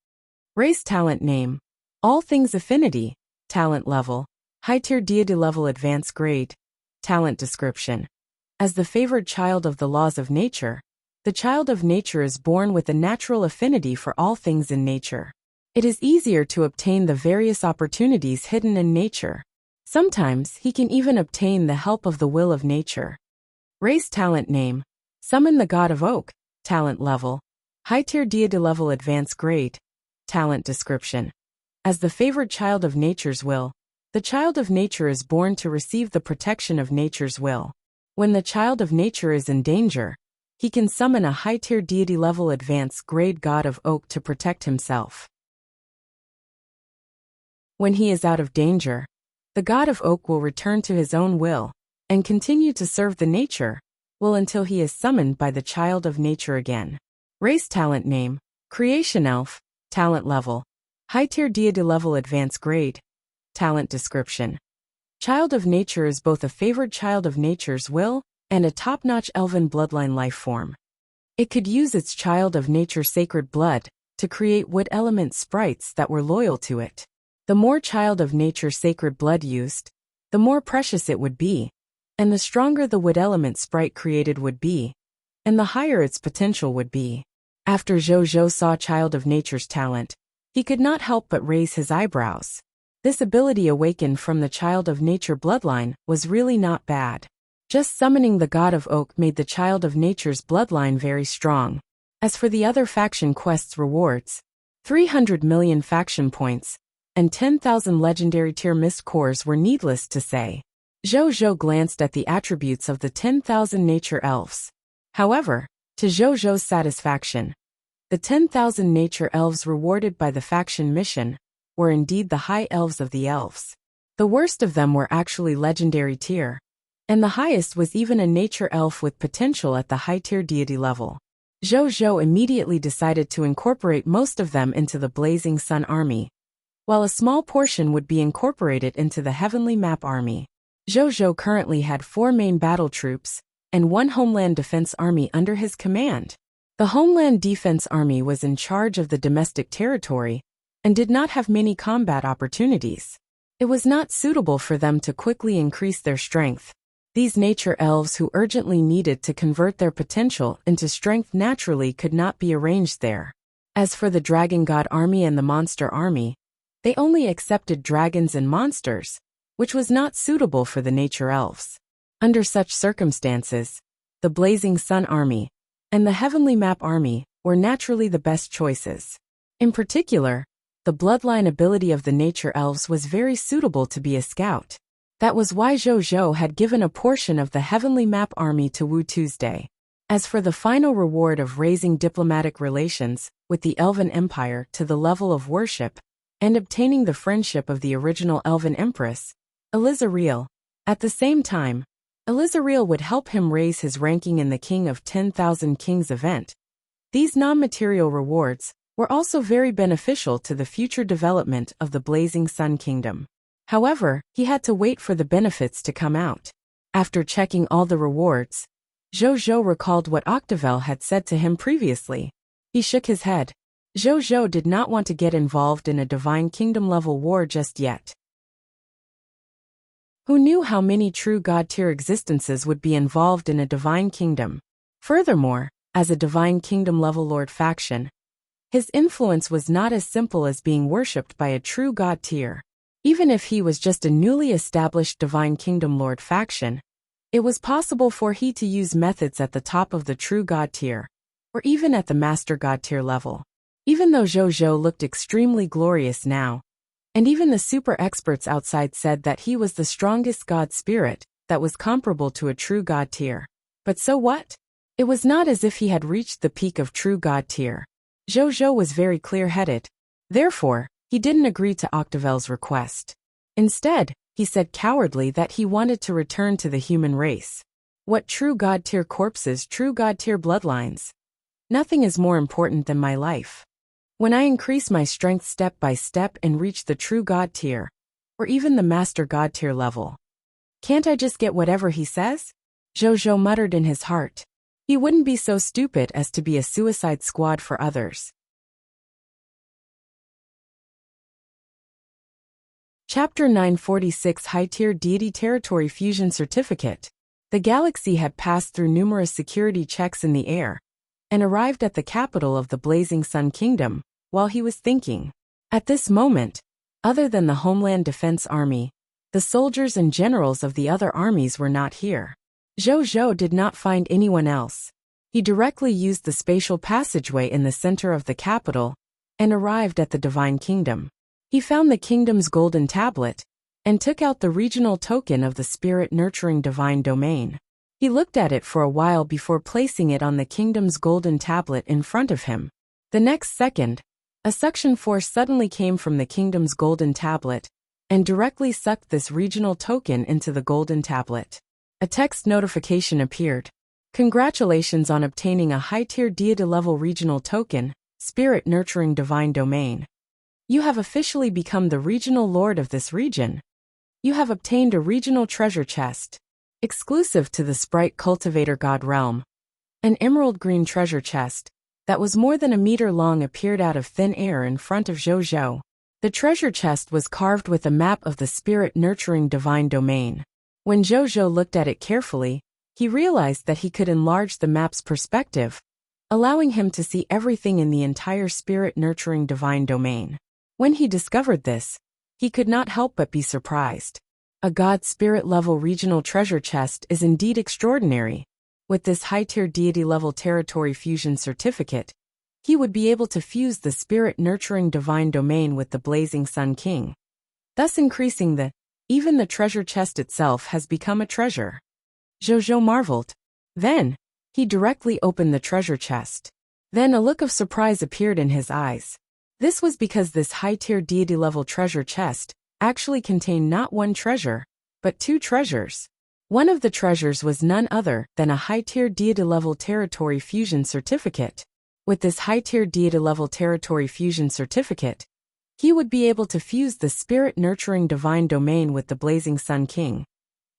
Race talent name, All Things Affinity. Talent level, High-tier deity level advanced grade. Talent description. As the favored child of the laws of nature, the child of nature is born with a natural affinity for all things in nature. It is easier to obtain the various opportunities hidden in nature. Sometimes he can even obtain the help of the will of nature. Race talent name, Summon the God of Oak. Talent level, High-tier deity level advanced grade. Talent description. As the favored child of nature's will, the child of nature is born to receive the protection of nature's will. When the child of nature is in danger, he can summon a high-tier deity level advanced grade God of Oak to protect himself. When he is out of danger, the God of Oak will return to his own will and continue to serve the nature will until he is summoned by the child of nature again. Race talent name, Creation Elf. Talent level, High-tier deity level advanced grade. Talent description. Child of nature is both a favored child of nature's will and a top-notch elven bloodline life form. It could use its child of nature sacred blood to create wood element sprites that were loyal to it. The more child of nature sacred blood used, the more precious it would be, and the stronger the wood element sprite created would be, and the higher its potential would be. After Zhou saw child of nature's talent, he could not help but raise his eyebrows. This ability awakened from the child of nature bloodline was really not bad. Just summoning the God of Oak made the child of nature's bloodline very strong. As for the other faction quests rewards, 300 million faction points and 10,000 legendary tier mist cores were needless to say. Zhou glanced at the attributes of the 10,000 nature elves. However, to Zhou's satisfaction, the 10,000 nature elves rewarded by the faction mission were indeed the high elves of the elves. The worst of them were actually legendary tier, and the highest was even a nature elf with potential at the high-tier deity level. Zhou immediately decided to incorporate most of them into the Blazing Sun Army, while a small portion would be incorporated into the Heavenly Map Army. Zhou currently had 4 main battle troops, and one Homeland Defense Army under his command. The Homeland Defense Army was in charge of the domestic territory and did not have many combat opportunities. It was not suitable for them to quickly increase their strength. These nature elves who urgently needed to convert their potential into strength naturally could not be arranged there. As for the Dragon God Army and the Monster Army, they only accepted dragons and monsters, which was not suitable for the nature elves. Under such circumstances, the Blazing Sun Army and the Heavenly Map Army were naturally the best choices. In particular, the bloodline ability of the nature elves was very suitable to be a scout. That was why Zhou had given a portion of the Heavenly Map Army to Wu Tuesday. As for the final reward of raising diplomatic relations with the Elven Empire to the level of worship and obtaining the friendship of the original Elven Empress, Elizariel, at the same time, Elizariel would help him raise his ranking in the King of 10,000 Kings event. These non-material rewards were also very beneficial to the future development of the Blazing Sun Kingdom. However, he had to wait for the benefits to come out. After checking all the rewards, Zhou recalled what Octavel had said to him previously. He shook his head. Zhou did not want to get involved in a Divine Kingdom-level war just yet. Who knew how many true God-tier existences would be involved in a Divine Kingdom? Furthermore, as a Divine Kingdom-level Lord faction, his influence was not as simple as being worshipped by a true God tier. Even if he was just a newly established Divine Kingdom Lord faction, it was possible for he to use methods at the top of the true God tier, or even at the Master God tier level. Even though Zhou looked extremely glorious now, and even the super experts outside said that he was the strongest God spirit that was comparable to a true God tier. But so what? It was not as if he had reached the peak of true God tier. Zhou was very clear-headed. Therefore, he didn't agree to Octavel's request. Instead, he said cowardly that he wanted to return to the human race. What true God tier corpses, true God tier bloodlines? Nothing is more important than my life. When I increase my strength step by step and reach the true God tier, or even the Master God tier level, can't I just get whatever he says? Zhou muttered in his heart. He wouldn't be so stupid as to be a suicide squad for others. Chapter 946 High-Tier Deity Territory Fusion Certificate. The galaxy had passed through numerous security checks in the air and arrived at the capital of the Blazing Sun Kingdom while he was thinking. At this moment, other than the Homeland Defense Army, the soldiers and generals of the other armies were not here. Zhou did not find anyone else. He directly used the spatial passageway in the center of the capital and arrived at the Divine Kingdom. He found the kingdom's golden tablet and took out the regional token of the spirit-nurturing divine domain. He looked at it for a while before placing it on the kingdom's golden tablet in front of him. The next second, a suction force suddenly came from the kingdom's golden tablet and directly sucked this regional token into the golden tablet. A text notification appeared. Congratulations on obtaining a high-tier deity-level regional token, Spirit-Nurturing Divine Domain. You have officially become the regional lord of this region. You have obtained a regional treasure chest, exclusive to the Sprite Cultivator God Realm. An emerald green treasure chest that was more than a meter long appeared out of thin air in front of Zhou. The treasure chest was carved with a map of the Spirit-Nurturing Divine Domain. When Zhou looked at it carefully, he realized that he could enlarge the map's perspective, allowing him to see everything in the entire Spirit-Nurturing Divine Domain. When he discovered this, he could not help but be surprised. A God Spirit-level regional treasure chest is indeed extraordinary. With this high-tier deity-level territory fusion certificate, he would be able to fuse the Spirit-Nurturing Divine Domain with the Blazing Sun King, thus increasing even the treasure chest itself has become a treasure. Zhou marveled. Then, he directly opened the treasure chest. Then a look of surprise appeared in his eyes. This was because this high-tier deity-level treasure chest actually contained not one treasure, but two treasures. One of the treasures was none other than a high-tier deity-level territory fusion certificate. With this high-tier deity-level territory fusion certificate, he would be able to fuse the Spirit-Nurturing Divine Domain with the Blazing Sun King,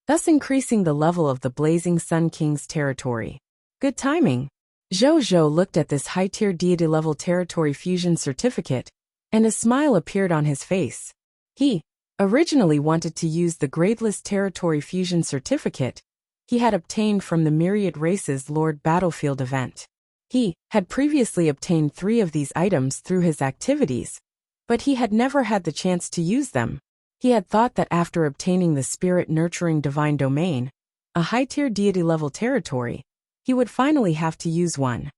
thus increasing the level of the Blazing Sun King's territory. Good timing. Zhou looked at this high-tier deity-level territory fusion certificate, and a smile appeared on his face. He originally wanted to use the gradeless territory fusion certificate he had obtained from the Myriad Races Lord Battlefield event. He had previously obtained 3 of these items through his activities, but he had never had the chance to use them. He had thought that after obtaining the spirit-nurturing divine domain, a high-tier deity-level territory, he would finally have to use one.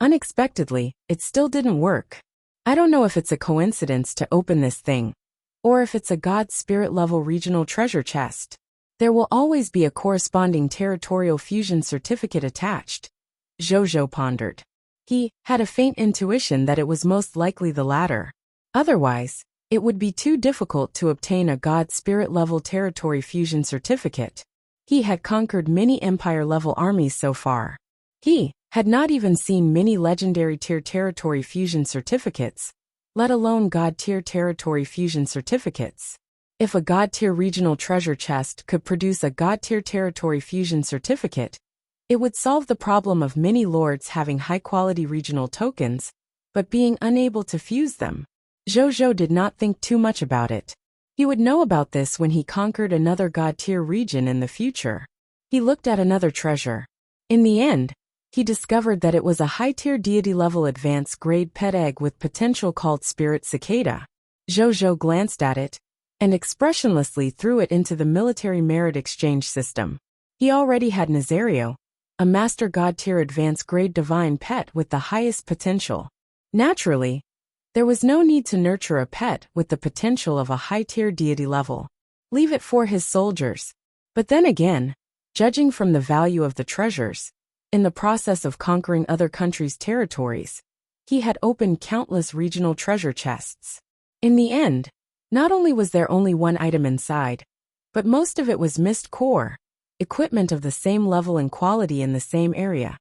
Unexpectedly, it still didn't work. I don't know if it's a coincidence to open this thing, or if it's a god spirit-level regional treasure chest. There will always be a corresponding territorial fusion certificate attached, Zhou pondered. He had a faint intuition that it was most likely the latter. Otherwise, it would be too difficult to obtain a god spirit-level territory fusion certificate. He had conquered many empire-level armies so far. He had not even seen many legendary tier territory fusion certificates, let alone god-tier territory fusion certificates. If a god-tier regional treasure chest could produce a god-tier territory fusion certificate, it would solve the problem of many lords having high-quality regional tokens, but being unable to fuse them. Zhou did not think too much about it. He would know about this when he conquered another god-tier region in the future. He looked at another treasure. In the end, he discovered that it was a high-tier deity-level advanced grade pet egg with potential called Spirit Cicada. Zhou glanced at it, and expressionlessly threw it into the military merit exchange system. He already had Nazario, a master god-tier advanced grade divine pet with the highest potential. Naturally, there was no need to nurture a pet with the potential of a high-tier deity level. Leave it for his soldiers. But then again, judging from the value of the treasures, in the process of conquering other countries' territories, he had opened countless regional treasure chests. In the end, not only was there only one item inside, but most of it was mist core, equipment of the same level and quality in the same area.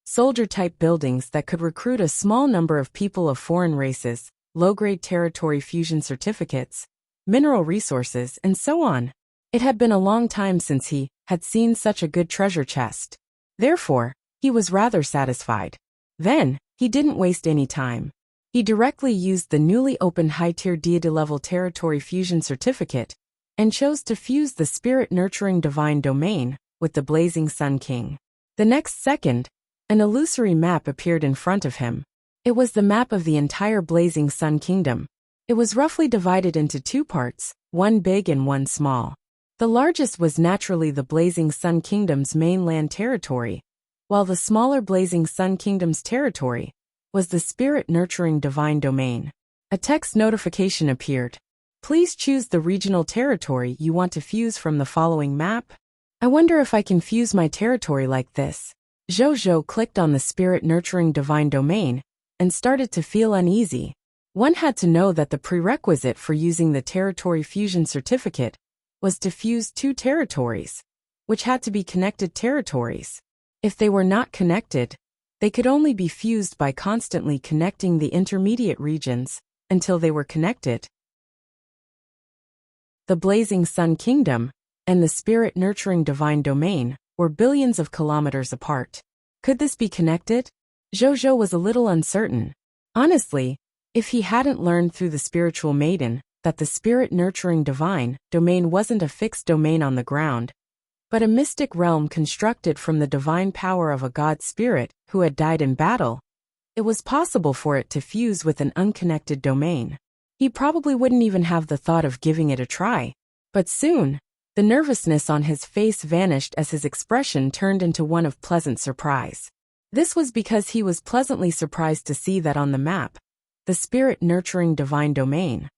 Soldier-type buildings that could recruit a small number of people of foreign races, low-grade territory fusion certificates, mineral resources, and so on. It had been a long time since he had seen such a good treasure chest. Therefore, he was rather satisfied. Then, he didn't waste any time. He directly used the newly opened high-tier deity-level territory fusion certificate and chose to fuse the spirit-nurturing divine domain with the Blazing Sun King. The next second, an illusory map appeared in front of him. It was the map of the entire Blazing Sun Kingdom. It was roughly divided into 2 parts, one big and one small. The largest was naturally the Blazing Sun Kingdom's mainland territory, while the smaller Blazing Sun Kingdom's territory was the spirit-nurturing divine domain. A text notification appeared. Please choose the regional territory you want to fuse from the following map. I wonder if I can fuse my territory like this. Zhou clicked on the spirit-nurturing divine domain and started to feel uneasy. One had to know that the prerequisite for using the territory fusion certificate was to fuse 2 territories, which had to be connected territories. If they were not connected, they could only be fused by constantly connecting the intermediate regions until they were connected. The Blazing Sun Kingdom and the spirit-nurturing divine domain were billions of kilometers apart. Could this be connected? Zhou was a little uncertain. Honestly, if he hadn't learned through the spiritual maiden that the spirit-nurturing divine domain wasn't a fixed domain on the ground, but a mystic realm constructed from the divine power of a god spirit who had died in battle, it was possible for it to fuse with an unconnected domain. He probably wouldn't even have the thought of giving it a try. But soon, the nervousness on his face vanished as his expression turned into one of pleasant surprise. This was because he was pleasantly surprised to see that on the map, the spirit-nurturing divine domain,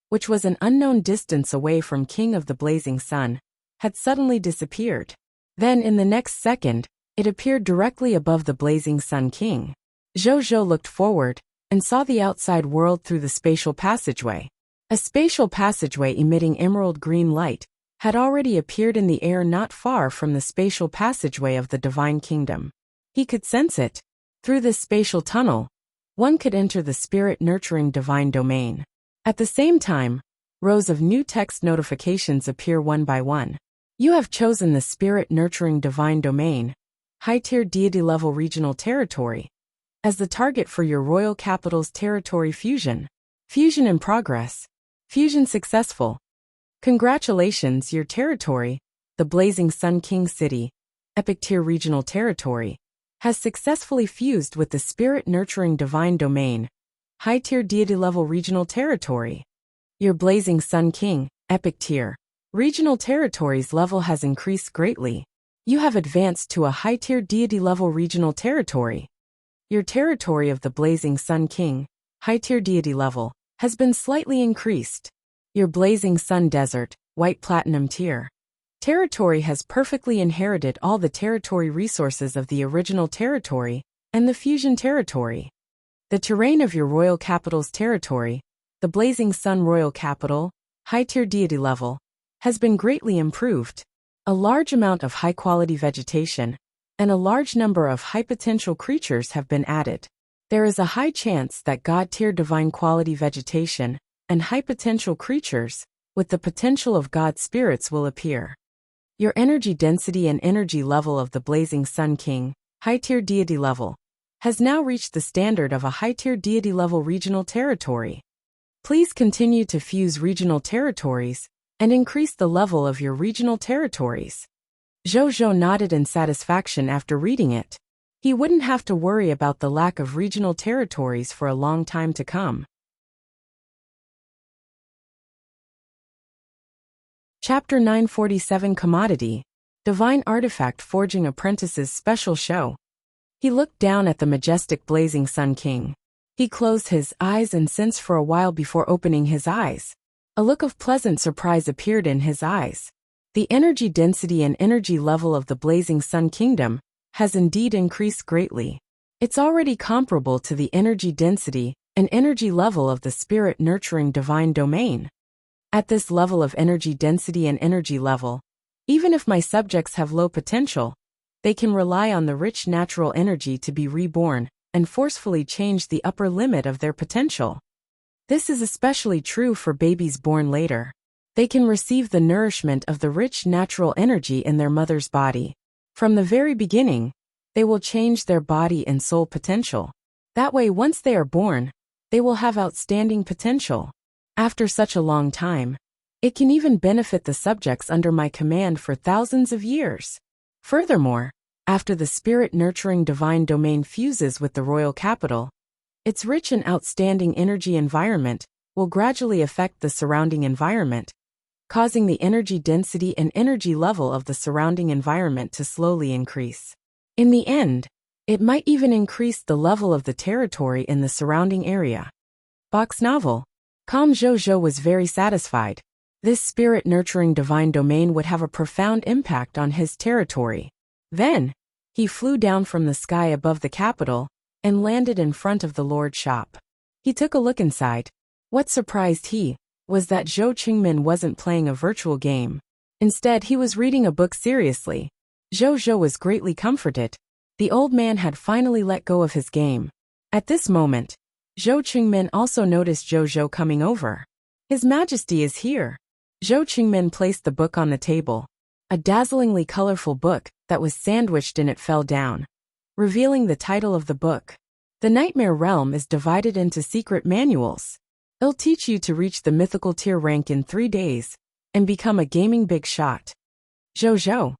which was an unknown distance away from King of the Blazing Sun, had suddenly disappeared. Then in the next second, it appeared directly above the Blazing Sun King. Zhou looked forward and saw the outside world through the spatial passageway. A spatial passageway emitting emerald green light had already appeared in the air not far from the spatial passageway of the Divine Kingdom. He could sense it. Through this spatial tunnel, one could enter the spirit-nurturing divine domain. At the same time, Rows of new text notifications appear one by one. You have chosen the Spirit Nurturing Divine Domain, high-tier deity level regional territory, as the target for your Royal Capital's territory fusion. Fusion in progress. Fusion successful. Congratulations, your territory, the Blazing Sun King City, Epic Tier Regional Territory, has successfully fused with the Spirit Nurturing Divine Domain, high-tier deity-level regional territory. Your Blazing Sun King, Epic Tier, Regional Territory's level has increased greatly. You have advanced to a high-tier deity-level regional territory. Your territory of the Blazing Sun King, high-tier deity level, has been slightly increased. Your Blazing Sun Desert, White Platinum Tier territory has perfectly inherited all the territory resources of the original territory and the fusion territory. The terrain of your Royal Capital's territory, the Blazing Sun Royal Capital, high-tier deity level, has been greatly improved. A large amount of high-quality vegetation and a large number of high-potential creatures have been added. There is a high chance that God-tier divine quality vegetation and high-potential creatures with the potential of God spirits will appear. Your energy density and energy level of the Blazing Sun King, high-tier deity level, has now reached the standard of a high-tier deity level regional territory. Please continue to fuse regional territories and increase the level of your regional territories. Zhou nodded in satisfaction after reading it. He wouldn't have to worry about the lack of regional territories for a long time to come. Chapter 947 Commodity, Divine Artifact Forging Apprentices Special Show. He looked down at the majestic Blazing Sun King. He closed his eyes and sensed for a while before opening his eyes. A look of pleasant surprise appeared in his eyes. The energy density and energy level of the Blazing Sun Kingdom has indeed increased greatly. It's already comparable to the energy density and energy level of the Spirit Nurturing Divine Domain. At this level of energy density and energy level, even if my subjects have low potential, they can rely on the rich natural energy to be reborn and forcefully change the upper limit of their potential. This is especially true for babies born later. They can receive the nourishment of the rich natural energy in their mother's body. From the very beginning, they will change their body and soul potential. That way, once they are born, they will have outstanding potential. After such a long time, it can even benefit the subjects under my command for thousands of years. Furthermore, after the Spirit Nurturing Divine Domain fuses with the Royal Capital, its rich and outstanding energy environment will gradually affect the surrounding environment, causing the energy density and energy level of the surrounding environment to slowly increase. In the end, it might even increase the level of the territory in the surrounding area. Box novel. Calm Zhou was very satisfied. This Spirit Nurturing Divine Domain would have a profound impact on his territory. Then, he flew down from the sky above the capital and landed in front of the Lord's shop. He took a look inside. What surprised he was that Zhou Qingmin wasn't playing a virtual game. Instead, he was reading a book seriously. Zhou was greatly comforted. The old man had finally let go of his game. At this moment, Zhou Qingmin also noticed Zhou coming over. His Majesty is here. Zhou Qingmin placed the book on the table. A dazzlingly colorful book that was sandwiched in it fell down, revealing the title of the book. The Nightmare Realm is divided into secret manuals. It'll teach you to reach the mythical tier rank in 3 days and become a gaming big shot. Zhou.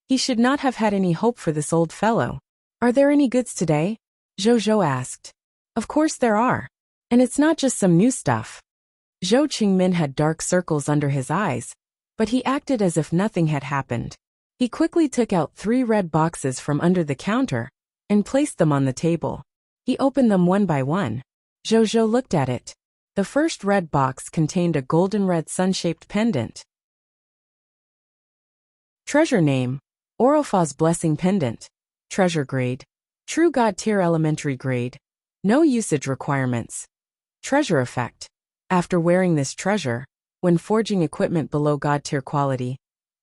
He should not have had any hope for this old fellow. Are there any goods today? Zhou asked. Of course there are. And it's not just some new stuff. Zhou Qingmin had dark circles under his eyes, but he acted as if nothing had happened. He quickly took out 3 red boxes from under the counter and placed them on the table. He opened them one by one. Zhou looked at it. The first red box contained a golden red sun-shaped pendant. Treasure name: Orofaz Blessing Pendant. Treasure grade: True God Tier Elementary grade. No usage requirements. Treasure effect: after wearing this treasure, when forging equipment below God Tier quality,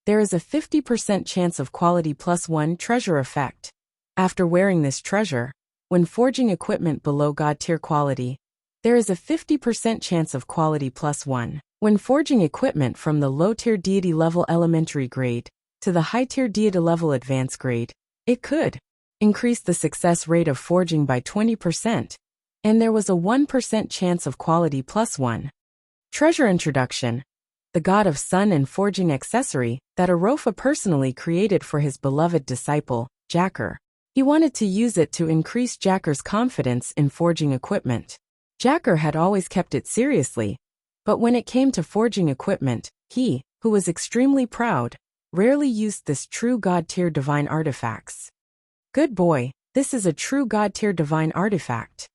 there is a 50% chance of quality +1 treasure effect. After wearing this treasure, when forging equipment below God Tier quality, there is a 50% chance of quality +1. When forging equipment from the low-tier deity level elementary grade to the high-tier deity level advanced grade, it could increase the success rate of forging by 20%, and there was a 1% chance of quality +1. Treasure introduction. The god of sun and forging accessory that Arofa personally created for his beloved disciple, Jacker. He wanted to use it to increase Jacker's confidence in forging equipment. Jacker had always kept it seriously, but when it came to forging equipment, he, who was extremely proud, rarely used this true god-tier divine artifacts. Good boy, this is a true god-tier divine artifact.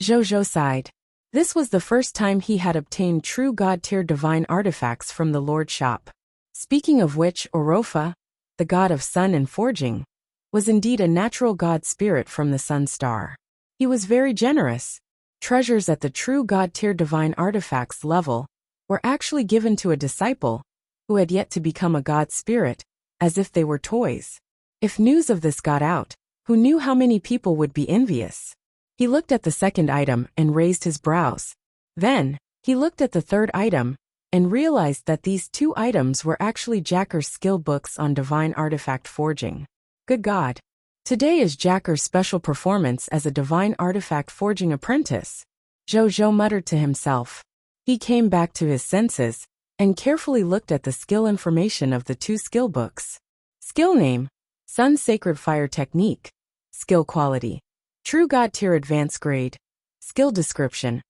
Zhou sighed. This was the first time he had obtained true god-tier divine artifacts from the Lord Shop. Speaking of which, Orofa, the god of sun and forging, was indeed a natural god spirit from the sun star. He was very generous. Treasures at the true god-tier divine artifacts level were actually given to a disciple who had yet to become a god spirit, as if they were toys. If news of this got out, who knew how many people would be envious? He looked at the second item and raised his brows. Then, he looked at the third item and realized that these two items were actually Jacker's skill books on divine artifact forging. Good God! Today is Jacker's special performance as a divine artifact forging apprentice. Zhou muttered to himself. He came back to his senses and carefully looked at the skill information of the two skill books. Skill name: Sun Sacred Fire Technique. Skill quality: True God Tier Advanced Grade. Skill description: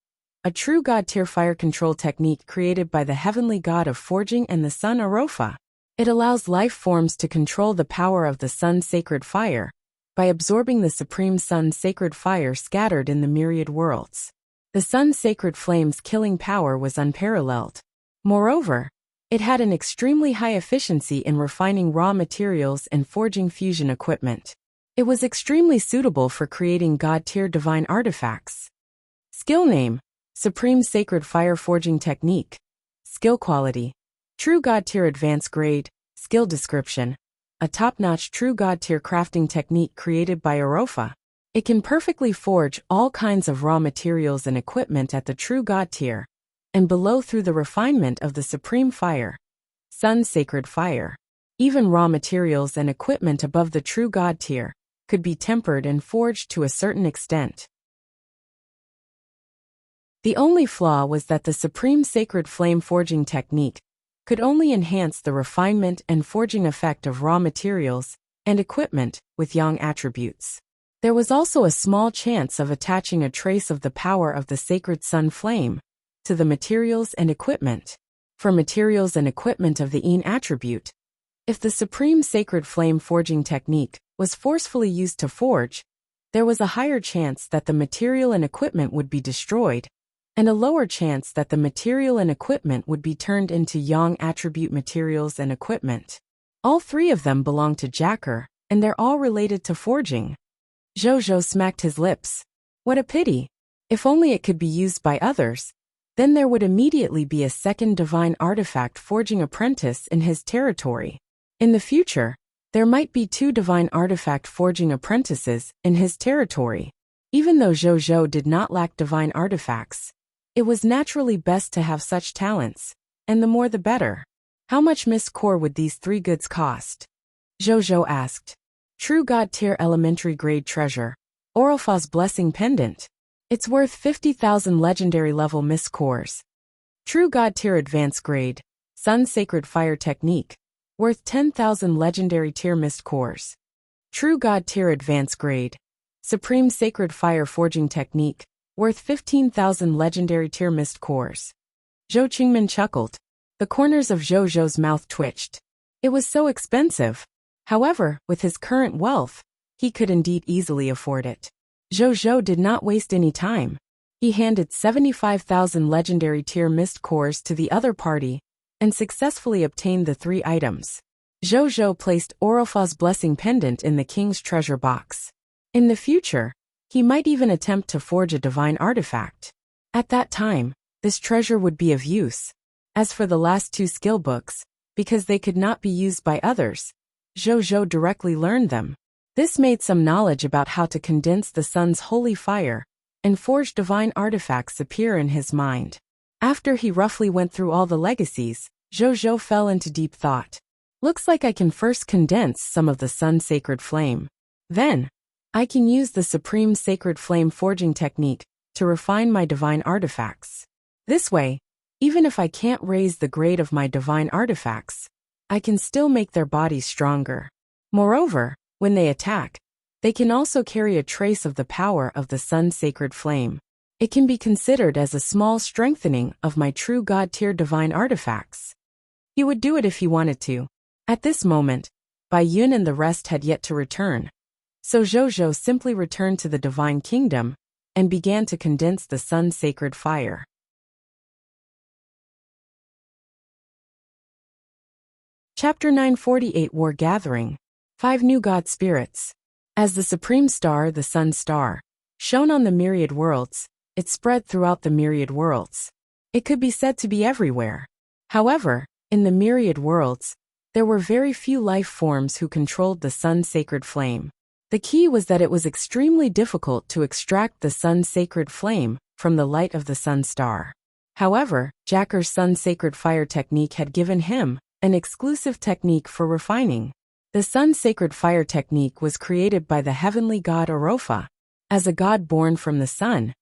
a true God Tier fire control technique created by the heavenly god of forging and the sun Arofa. It allows life forms to control the power of the sun sacred fire by absorbing the supreme sun sacred fire scattered in the myriad worlds. The sun sacred flame's killing power was unparalleled. Moreover, it had an extremely high efficiency in refining raw materials and forging fusion equipment. It was extremely suitable for creating god-tier divine artifacts. Skill name: Supreme Sacred Fire Forging Technique. Skill quality: True God-tier Advanced Grade. Skill description: a top-notch true god-tier crafting technique created by Arofa. It can perfectly forge all kinds of raw materials and equipment at the true god tier and below through the refinement of the supreme fire, sun sacred fire. Even raw materials and equipment above the true god tier could be tempered and forged to a certain extent. The only flaw was that the supreme sacred flame forging technique could only enhance the refinement and forging effect of raw materials and equipment with yang attributes. There was also a small chance of attaching a trace of the power of the sacred sun flame to the materials and equipment. For materials and equipment of the yin attribute, if the supreme sacred flame forging technique was forcefully used to forge, there was a higher chance that the material and equipment would be destroyed, and a lower chance that the material and equipment would be turned into yang attribute materials and equipment. All three of them belong to Jacker, and they're all related to forging. Zhou smacked his lips. What a pity. If only it could be used by others, then there would immediately be a second divine artifact forging apprentice in his territory. In the future, there might be two divine artifact forging apprentices in his territory. Even though Zhou did not lack divine artifacts, it was naturally best to have such talents, and the more the better. How much Miss Core would these three goods cost? Zhou asked. True God Tier Elementary Grade Treasure. Orofa's Blessing Pendant. It's worth 50,000 legendary level Miss Cores. True God Tier Advanced Grade. Sun Sacred Fire Technique. Worth 10,000 legendary tier Mist Cores. True God Tier Advanced Grade. Supreme Sacred Fire Forging Technique. Worth 15,000 legendary tier Mist Cores. Zhou Qingmin chuckled. The corners of Zhou's mouth twitched. It was so expensive. However, with his current wealth, he could indeed easily afford it. Zhou did not waste any time. He handed 75,000 legendary tier Mist Cores to the other party and successfully obtained the three items. Zhou placed Orofa's Blessing Pendant in the king's treasure box. In the future, he might even attempt to forge a divine artifact. At that time, this treasure would be of use. As for the last two skill books, because they could not be used by others, Zhou directly learned them. This made some knowledge about how to condense the sun's holy fire and forge divine artifacts appear in his mind. After he roughly went through all the legacies, Zhou fell into deep thought. Looks like I can first condense some of the sun's sacred flame. Then, I can use the supreme sacred flame forging technique to refine my divine artifacts. This way, even if I can't raise the grade of my divine artifacts, I can still make their bodies stronger. Moreover, when they attack, they can also carry a trace of the power of the sun's sacred flame. It can be considered as a small strengthening of my true God-tier divine artifacts. He would do it if he wanted to. At this moment, Bai Yun and the rest had yet to return, so Zhou simply returned to the divine kingdom and began to condense the sun's sacred fire. Chapter 948 War Gathering. 5 New God Spirits. As the supreme star, the sun star, shone on the myriad worlds, it spread throughout the myriad worlds. It could be said to be everywhere. However, in the myriad worlds, there were very few life forms who controlled the sun's sacred flame. The key was that it was extremely difficult to extract the sun's sacred flame from the light of the sun star. However, Jacker's sun's sacred fire technique had given him an exclusive technique for refining. The sun's sacred fire technique was created by the heavenly god Orofa. As a god born from the sun,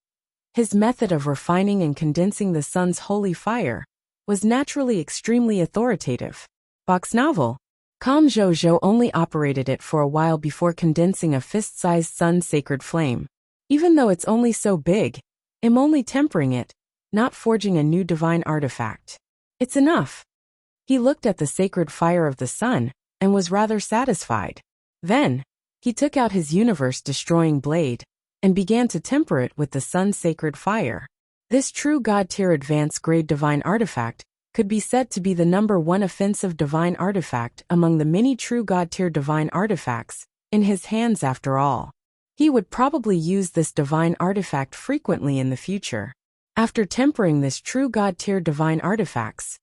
his method of refining and condensing the sun's holy fire was naturally extremely authoritative. Box novel. Calm Zhou only operated it for a while before condensing a fist-sized sun's sacred flame. Even though it's only so big, I'm only tempering it, not forging a new divine artifact. It's enough. He looked at the sacred fire of the sun and was rather satisfied. Then, he took out his universe-destroying blade and began to temper it with the sun's sacred fire. This true God-tier advanced-grade divine artifact could be said to be the #1 offensive divine artifact among the many true God-tier divine artifacts in his hands after all. He would probably use this divine artifact frequently in the future. After tempering this true God-tier divine artifacts,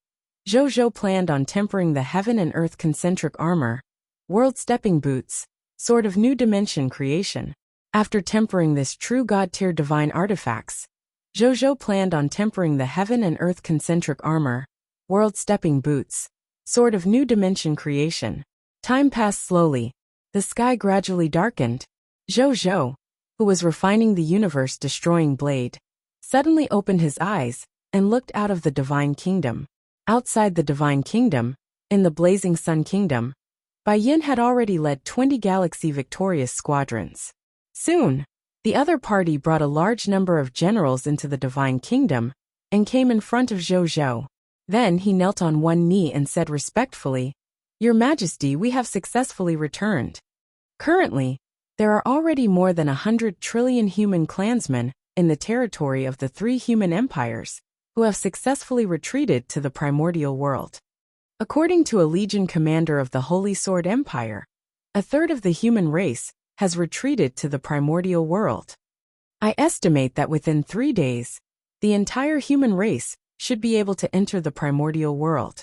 Zhou planned on tempering the heaven and earth concentric armor, world stepping boots, sword of new dimension creation. After tempering this true God-tier divine artifacts, Zhou planned on tempering the heaven and earth concentric armor, world stepping boots, sword of new dimension creation. Time passed slowly. The sky gradually darkened. Zhou, who was refining the universe-destroying blade, suddenly opened his eyes and looked out of the divine kingdom. Outside the divine kingdom, in the blazing sun kingdom, Bai Yin had already led 20 galaxy-victorious squadrons. Soon, the other party brought a large number of generals into the divine kingdom and came in front of Zhou. Then he knelt on one knee and said respectfully, "Your Majesty, we have successfully returned. Currently, there are already more than 100 trillion human clansmen in the territory of the 3 human empires, who have successfully retreated to the primordial world. According to a legion commander of the Holy Sword Empire, a third of the human race has retreated to the primordial world. I estimate that within 3 days, the entire human race should be able to enter the primordial world.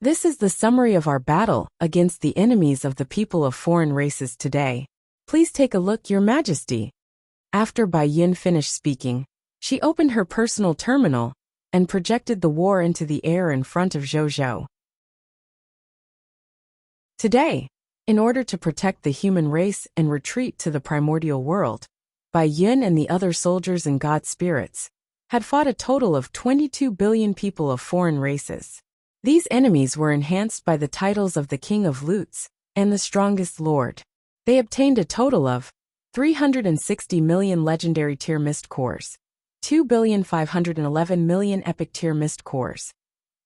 This is the summary of our battle against the enemies of the people of foreign races today. Please take a look, Your Majesty." After Bai Yin finished speaking, she opened her personal terminal and projected the war into the air in front of Zhou. Today, in order to protect the human race and retreat to the primordial world, Bai Yin and the other soldiers and god spirits had fought a total of 22 billion people of foreign races. These enemies were enhanced by the titles of the King of Lutes and the Strongest Lord. They obtained a total of 360 million legendary tier mist cores, 2,511,000,000 epic tier mist cores,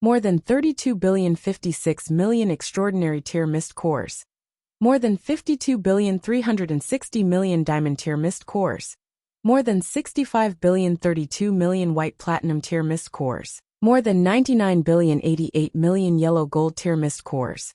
more than 32,056,000,000 extraordinary tier mist cores, more than 52,360,000,000 diamond tier mist cores, more than 65,032,000,000 white platinum tier mist cores, more than 99,088,000,000 yellow gold tier mist cores,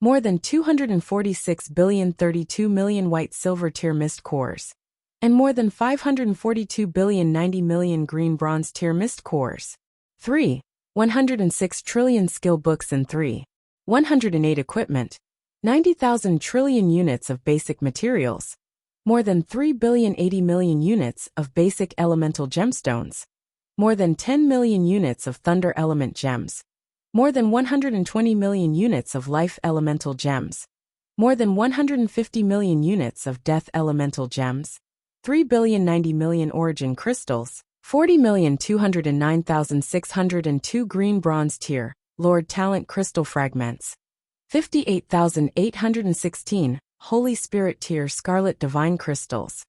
more than 246,032,000,000 white silver tier mist cores, and more than 542,090,000,000 green bronze tier mist cores. 3. 106 trillion skill books and 3. 108 equipment, 90,000 trillion units of basic materials, more than 3,080,000,000 units of basic elemental gemstones, more than 10 million units of thunder element gems, more than 120 million units of life elemental gems, more than 150 million units of death elemental gems, 3,090,000,000 origin crystals, 40,209,602 green bronze tier, Lord Talent crystal fragments, 58,816 Holy Spirit tier scarlet divine crystals,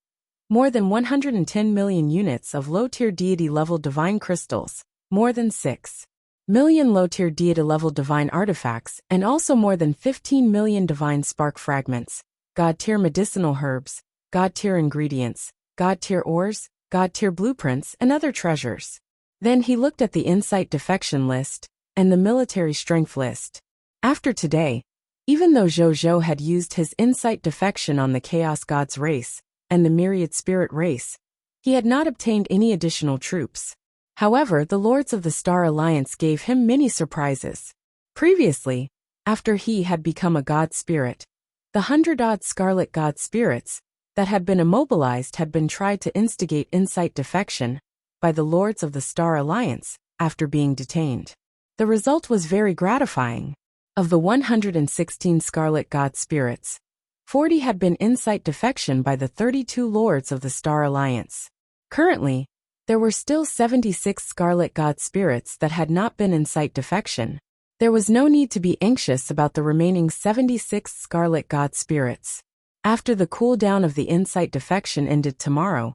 more than 110 million units of low-tier deity-level divine crystals, more than 6 million low-tier deity-level divine artifacts, and also more than 15 million divine spark fragments, God-tier medicinal herbs, God-tier ingredients, God-tier ores, God-tier blueprints, and other treasures. Then he looked at the insight defection list and the military strength list. After today, even though Zhou had used his insight defection on the Chaos Gods race and the Myriad Spirit race, he had not obtained any additional troops. However, the Lords of the Star Alliance gave him many surprises. Previously, after he had become a God Spirit, the 100-odd Scarlet God Spirits that had been immobilized had been tried to instigate insight defection by the Lords of the Star Alliance after being detained. The result was very gratifying. Of the 116 Scarlet God Spirits, 40 had been insight defection by the 32 Lords of the Star Alliance. Currently, there were still 76 Scarlet God Spirits that had not been insight defection. There was no need to be anxious about the remaining 76 Scarlet God Spirits. After the cooldown of the insight defection ended tomorrow,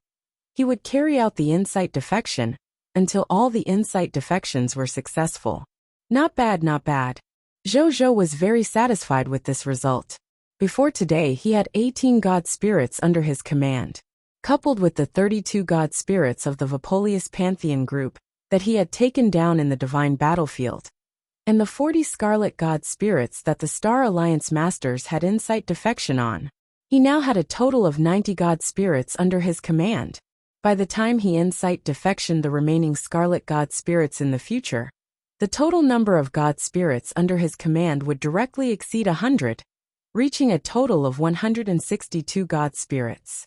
he would carry out the insight defection until all the insight defections were successful. Not bad, not bad. Zhou was very satisfied with this result. Before today he had 18 God Spirits under his command, coupled with the 32 God Spirits of the Vapolius Pantheon group that he had taken down in the Divine Battlefield, and the 40 Scarlet God Spirits that the Star Alliance Masters had insight defection on. He now had a total of 90 God Spirits under his command. By the time he insight defectioned the remaining Scarlet God Spirits in the future, the total number of God Spirits under his command would directly exceed 100, reaching a total of 162 God Spirits.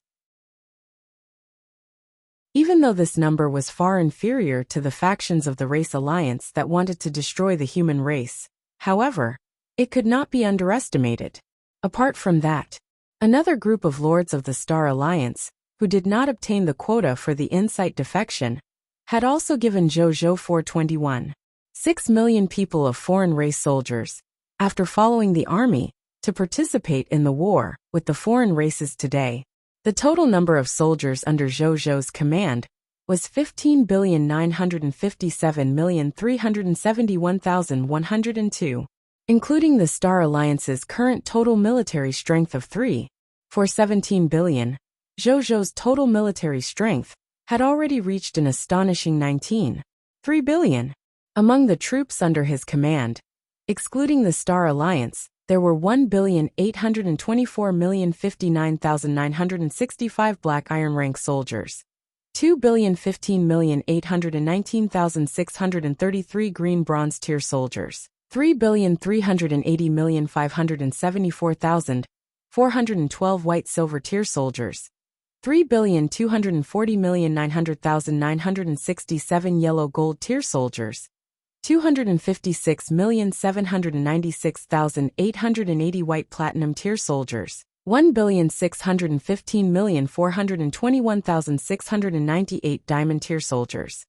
Even though this number was far inferior to the factions of the Race Alliance that wanted to destroy the human race, however, it could not be underestimated. Apart from that, another group of Lords of the Star Alliance, who did not obtain the quota for the insight defection, had also given Zhou 421. 6 million people of foreign race soldiers, after following the army, to participate in the war with the foreign races today. The total number of soldiers under Zhou's command was 15,957,371,102, including the Star Alliance's current total military strength of 3,417 billion. Zhou's total military strength had already reached an astonishing 19.3 billion. Among the troops under his command, excluding the Star Alliance, there were 1,824,059,965 Black Iron Rank soldiers, 2,015,819,633 Green Bronze Tier soldiers, 3,380,574,412 White Silver Tier soldiers, 3,240,900,967 Yellow Gold Tier soldiers, 256,796,880 White Platinum Tier soldiers, 1,615,421,698 Diamond Tier soldiers,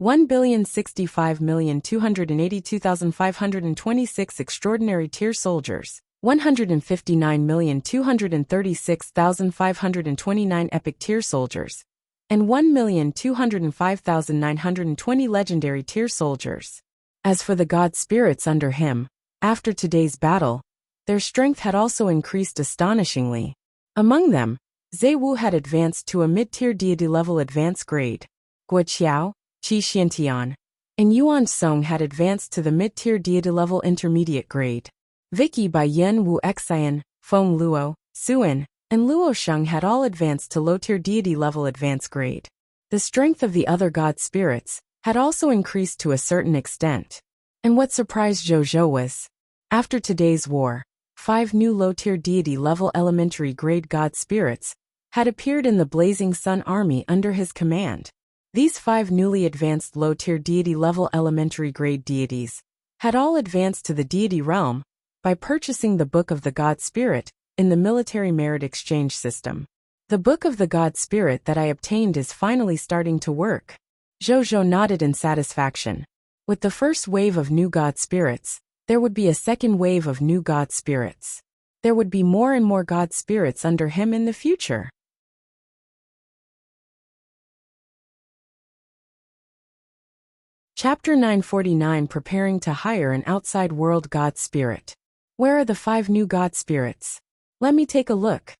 1,065,282,526 Extraordinary Tier soldiers, 159,236,529 Epic Tier soldiers, and 1,205,920 Legendary Tier soldiers. As for the God Spirits under him, after today's battle, their strength had also increased astonishingly. Among them, Zhe had advanced to a mid-tier deity-level advanced grade, Guoqiao, Qi Xiantian, and Yuan Song had advanced to the mid-tier deity-level intermediate grade. Vicky by Yen Wu Xian, Feng Luo, Suan, and Luo Sheng had all advanced to low-tier deity-level advanced grade. The strength of the other God Spirits had also increased to a certain extent. And what surprised Zhou was, after today's war, 5 new low-tier deity-level elementary grade God Spirits had appeared in the Blazing Sun army under his command. These 5 newly advanced low-tier deity-level elementary grade deities had all advanced to the deity realm by purchasing the Book of the God Spirit in the military merit exchange system. The Book of the God Spirit that I obtained is finally starting to work. Zhou nodded in satisfaction. With the first wave of new God Spirits, there would be a second wave of new God Spirits. There would be more and more God Spirits under him in the future. Chapter 949 Preparing to hire an outside world God Spirit. Where are the 5 new God Spirits? Let me take a look.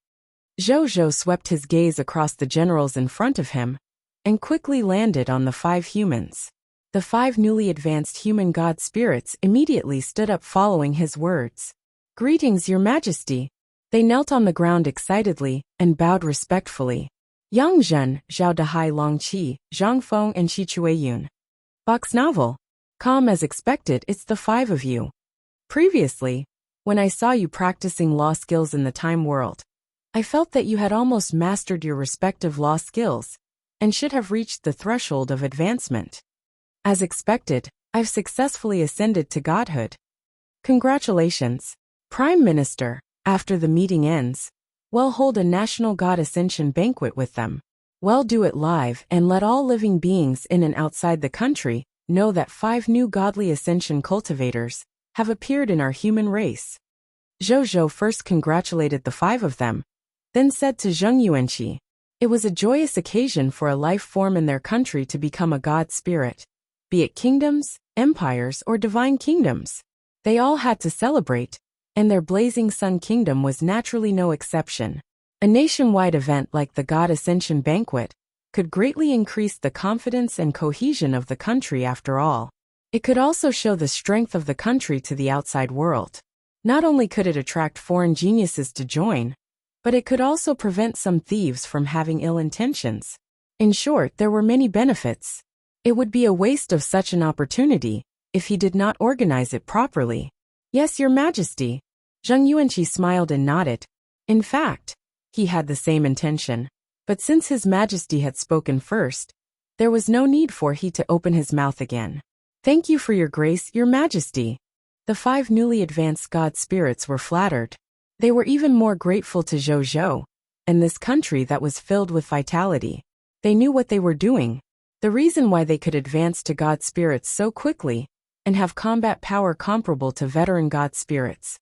Zhou swept his gaze across the generals in front of him and quickly landed on the 5 humans. The 5 newly advanced human God Spirits immediately stood up following his words. Greetings, Your Majesty. They knelt on the ground excitedly and bowed respectfully. Yang Zhen, Zhao Dahai Longqi, Zhang Feng and Shi Chueyun. Box novel. Calm as expected, it's the 5 of you. Previously, when I saw you practicing law skills in the time world, I felt that you had almost mastered your respective law skills and should have reached the threshold of advancement. As expected, I've successfully ascended to godhood. Congratulations, Prime Minister. After the meeting ends, we'll hold a national God Ascension banquet with them. We'll do it live and let all living beings in and outside the country know that 5 new godly ascension cultivators have appeared in our human race. Zhou first congratulated the 5 of them, then said to Zheng Yuanqi, it was a joyous occasion for a life form in their country to become a God Spirit, be it kingdoms, empires, or divine kingdoms. They all had to celebrate, and their Blazing Sun Kingdom was naturally no exception. A nationwide event like the God Ascension Banquet could greatly increase the confidence and cohesion of the country after all. It could also show the strength of the country to the outside world. Not only could it attract foreign geniuses to join, but it could also prevent some thieves from having ill intentions. In short, there were many benefits. It would be a waste of such an opportunity if he did not organize it properly. Yes, Your Majesty. Zheng Yuanqi smiled and nodded. In fact, he had the same intention, but since His Majesty had spoken first, there was no need for he to open his mouth again. Thank you for your grace, Your Majesty. The 5 newly advanced God Spirits were flattered. They were even more grateful to Zhou and this country that was filled with vitality. They knew what they were doing, the reason why they could advance to God Spirits so quickly and have combat power comparable to veteran God Spirits.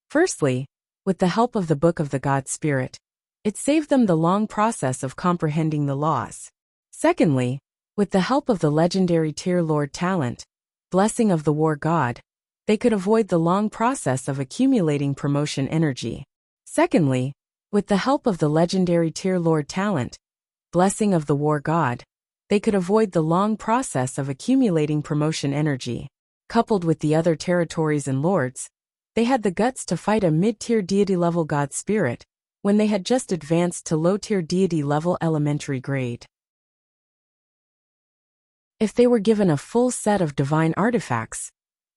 Firstly, with the help of the Book of the God Spirit, it saved them the long process of comprehending the laws. Secondly, with the help of the legendary Tier Lord talent, Blessing of the War God, they could avoid the long process of accumulating promotion energy. Secondly, with the help of the legendary Tier Lord talent, Blessing of the War God, they could avoid the long process of accumulating promotion energy. Coupled with the other territories and lords, they had the guts to fight a mid-tier deity-level God Spirit when they had just advanced to low-tier deity-level elementary grade. If they were given a full set of divine artifacts,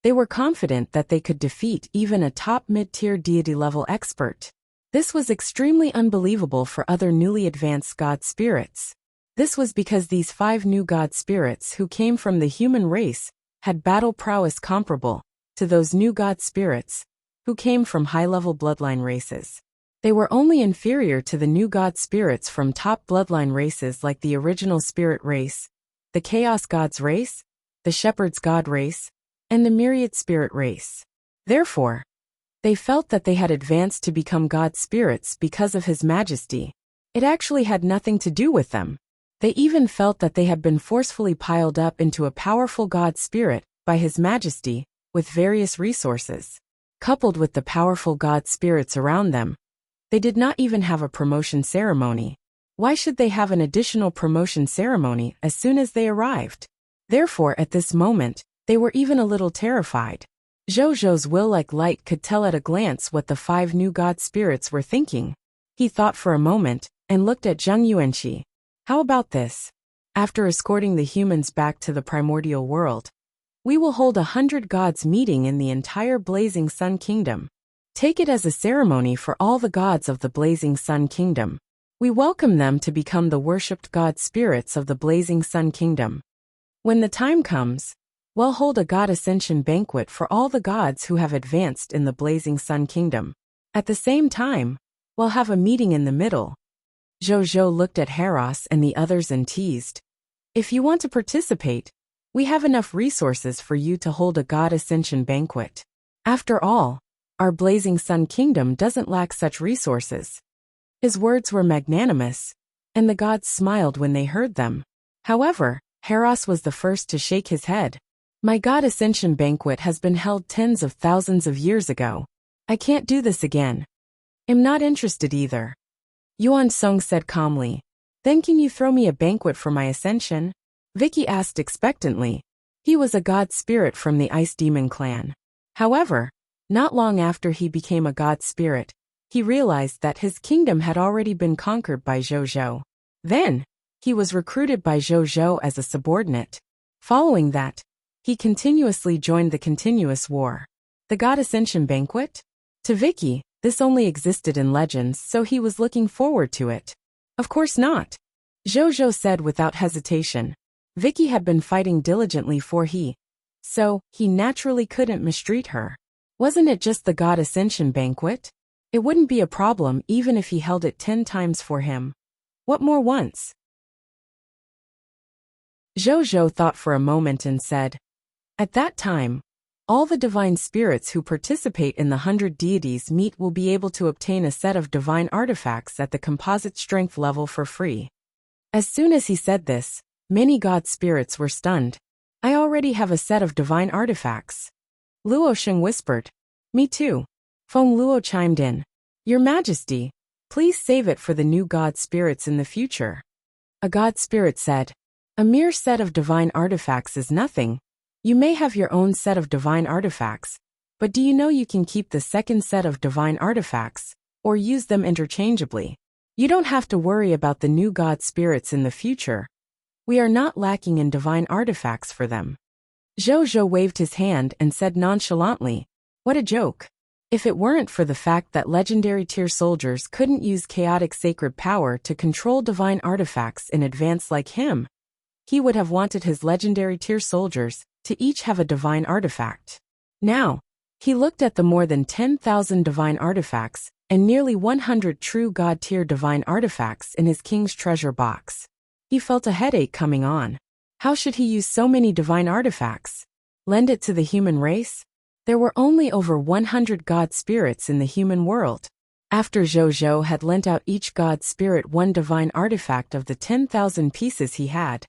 they were confident that they could defeat even a top mid-tier deity-level expert. This was extremely unbelievable for other newly advanced God Spirits. This was because these 5 new God Spirits who came from the human race had battle prowess comparable to those new God Spirits who came from high-level bloodline races. They were only inferior to the new God Spirits from top bloodline races like the Original Spirit race, the Chaos Gods race, the Shepherd's God race, and the Myriad Spirit race. Therefore, they felt that they had advanced to become God Spirits because of His Majesty. It actually had nothing to do with them. They even felt that they had been forcefully piled up into a powerful God Spirit by His Majesty with various resources. Coupled with the powerful God Spirits around them, they did not even have a promotion ceremony. Why should they have an additional promotion ceremony as soon as they arrived? Therefore, at this moment, they were even a little terrified. Zhou's will like light could tell at a glance what the 5 new God Spirits were thinking. He thought for a moment and looked at Zheng Yuanqi. How about this? After escorting the humans back to the primordial world, we will hold 100 gods meeting in the entire Blazing Sun Kingdom. Take it as a ceremony for all the gods of the Blazing Sun Kingdom. We welcome them to become the worshipped god spirits of the blazing sun kingdom. When the time comes, we'll hold a god ascension banquet for all the gods who have advanced in the blazing sun kingdom. At the same time, we'll have a meeting in the middle. Zhou looked at Haros and the others and teased. If you want to participate, we have enough resources for you to hold a god ascension banquet. After all, our blazing sun kingdom doesn't lack such resources. His words were magnanimous, and the gods smiled when they heard them. However, Haros was the first to shake his head. My god ascension banquet has been held tens of thousands of years ago. I can't do this again. I'm not interested either. Yuan Song said calmly. Then can you throw me a banquet for my ascension? Vicky asked expectantly. He was a god spirit from the Ice Demon clan. However, not long after he became a god spirit, he realized that his kingdom had already been conquered by Zhou. Then, he was recruited by Zhou as a subordinate. Following that, he continuously joined the continuous war. The god ascension banquet? To Vicky, this only existed in legends, so he was looking forward to it. Of course not. Zhou said without hesitation. Vicky had been fighting diligently so he naturally couldn't mistreat her. Wasn't it just the god ascension banquet? It wouldn't be a problem even if he held it 10 times for him. What more once? Zhou thought for a moment and said, at that time, all the divine spirits who participate in the 100 deities meet will be able to obtain a set of divine artifacts at the composite strength level for free. As soon as he said this, many god spirits were stunned. I already have a set of divine artifacts. Luo Sheng whispered. Me too. Feng Luo chimed in. Your Majesty, please save it for the new god spirits in the future. A god spirit said. A mere set of divine artifacts is nothing. You may have your own set of divine artifacts, but do you know you can keep the second set of divine artifacts, or use them interchangeably? You don't have to worry about the new god spirits in the future. We are not lacking in divine artifacts for them. Zhou waved his hand and said nonchalantly, what a joke. If it weren't for the fact that legendary tier soldiers couldn't use chaotic sacred power to control divine artifacts in advance like him, he would have wanted his legendary tier soldiers to each have a divine artifact. Now, he looked at the more than 10,000 divine artifacts and nearly 100 true god-tier divine artifacts in his king's treasure box. He felt a headache coming on. How should he use so many divine artifacts? Lend it to the human race? There were only over 100 god spirits in the human world. After Zhou had lent out each god spirit one divine artifact of the 10,000 pieces he had,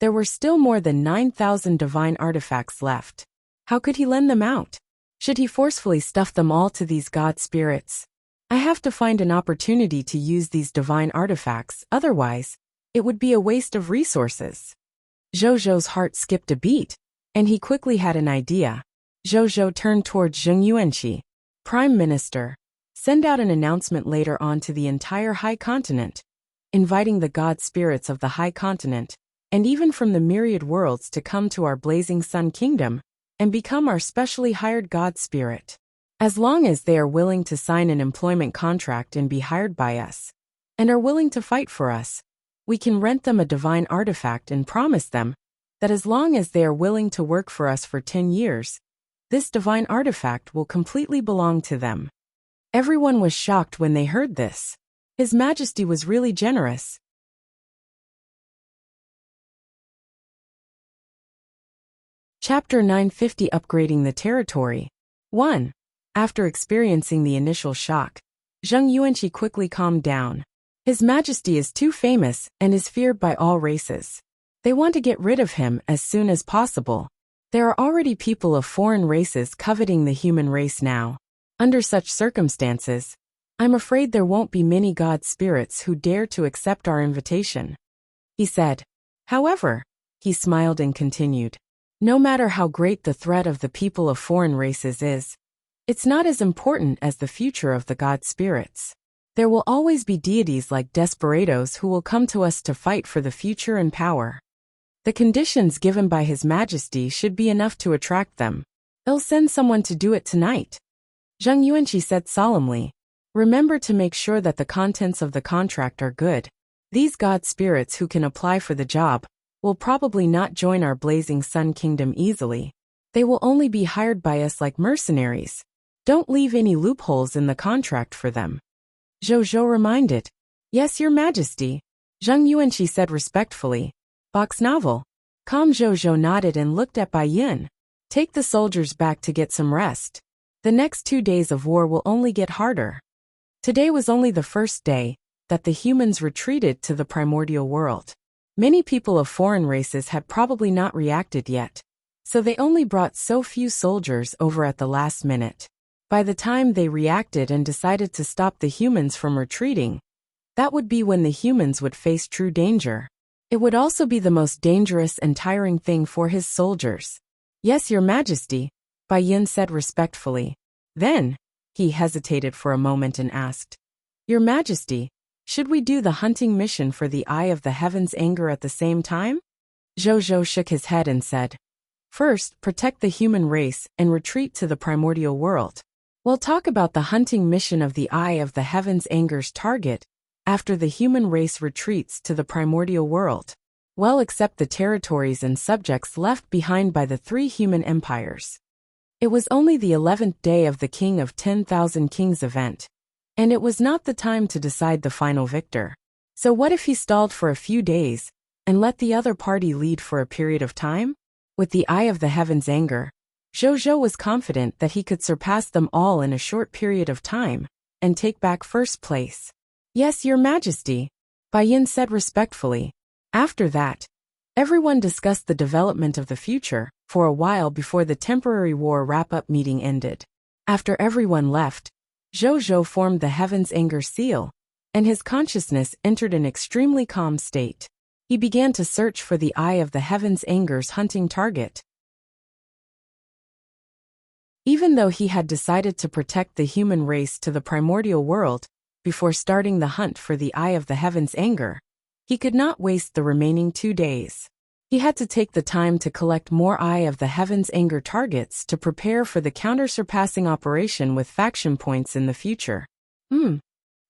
there were still more than 9,000 divine artifacts left. How could he lend them out? Should he forcefully stuff them all to these god spirits? I have to find an opportunity to use these divine artifacts, otherwise, it would be a waste of resources. Zhou's heart skipped a beat, and he quickly had an idea. Zhou turned toward Zheng Yuanqi. Prime Minister, send out an announcement later on to the entire High Continent, inviting the god spirits of the High Continent, and even from the myriad worlds to come to our blazing sun kingdom, and become our specially hired god spirit. As long as they are willing to sign an employment contract and be hired by us, and are willing to fight for us, we can rent them a divine artifact and promise them that as long as they are willing to work for us for 10 years, this divine artifact will completely belong to them. Everyone was shocked when they heard this. His Majesty was really generous. Chapter 950 Upgrading the Territory. 1. After experiencing the initial shock, Zheng Yuanqi quickly calmed down. His Majesty is too famous and is feared by all races. They want to get rid of him as soon as possible. There are already people of foreign races coveting the human race now. Under such circumstances, I'm afraid there won't be many god spirits who dare to accept our invitation. He said. However, he smiled and continued. No matter how great the threat of the people of foreign races is, it's not as important as the future of the god spirits. There will always be deities like desperados who will come to us to fight for the future and power. The conditions given by His Majesty should be enough to attract them. They'll send someone to do it tonight. Zheng Yuanqi said solemnly. Remember to make sure that the contents of the contract are good. These god spirits who can apply for the job will probably not join our blazing sun kingdom easily. They will only be hired by us like mercenaries. Don't leave any loopholes in the contract for them. Zhou reminded. Yes, Your Majesty. Zheng Yuanqi said respectfully. Box novel. Calm. Zhou nodded and looked at Bai Yin. Take the soldiers back to get some rest. The next 2 days of war will only get harder. Today was only the first day that the humans retreated to the primordial world. Many people of foreign races had probably not reacted yet, so they only brought so few soldiers over at the last minute. By the time they reacted and decided to stop the humans from retreating, that would be when the humans would face true danger. It would also be the most dangerous and tiring thing for his soldiers. Yes, Your Majesty, Bai Yin said respectfully. Then, he hesitated for a moment and asked, Your Majesty, should we do the hunting mission for the Eye of the Heaven's anger at the same time? Zhou shook his head and said, First, protect the human race and retreat to the primordial world. We'll talk about the hunting mission of the Eye of the Heaven's anger's target after the human race retreats to the primordial world. Well, except the territories and subjects left behind by the 3 human empires. It was only the 11th day of the King of 10,000 Kings event, and it was not the time to decide the final victor. So what if he stalled for a few days and let the other party lead for a period of time? With the Eye of the Heaven's anger, Zhou was confident that he could surpass them all in a short period of time and take back first place. Yes, Your Majesty, Bai Yin said respectfully. After that, everyone discussed the development of the future for a while before the temporary war wrap-up meeting ended. After everyone left, Zhou formed the Heaven's Anger seal, and his consciousness entered an extremely calm state. He began to search for the Eye of the Heaven's Anger's hunting target. Even though he had decided to protect the human race to the primordial world before starting the hunt for the Eye of the Heaven's Anger, he could not waste the remaining 2 days. He had to take the time to collect more Eye of the Heaven's Anger targets to prepare for the counter-surpassing operation with faction points in the future.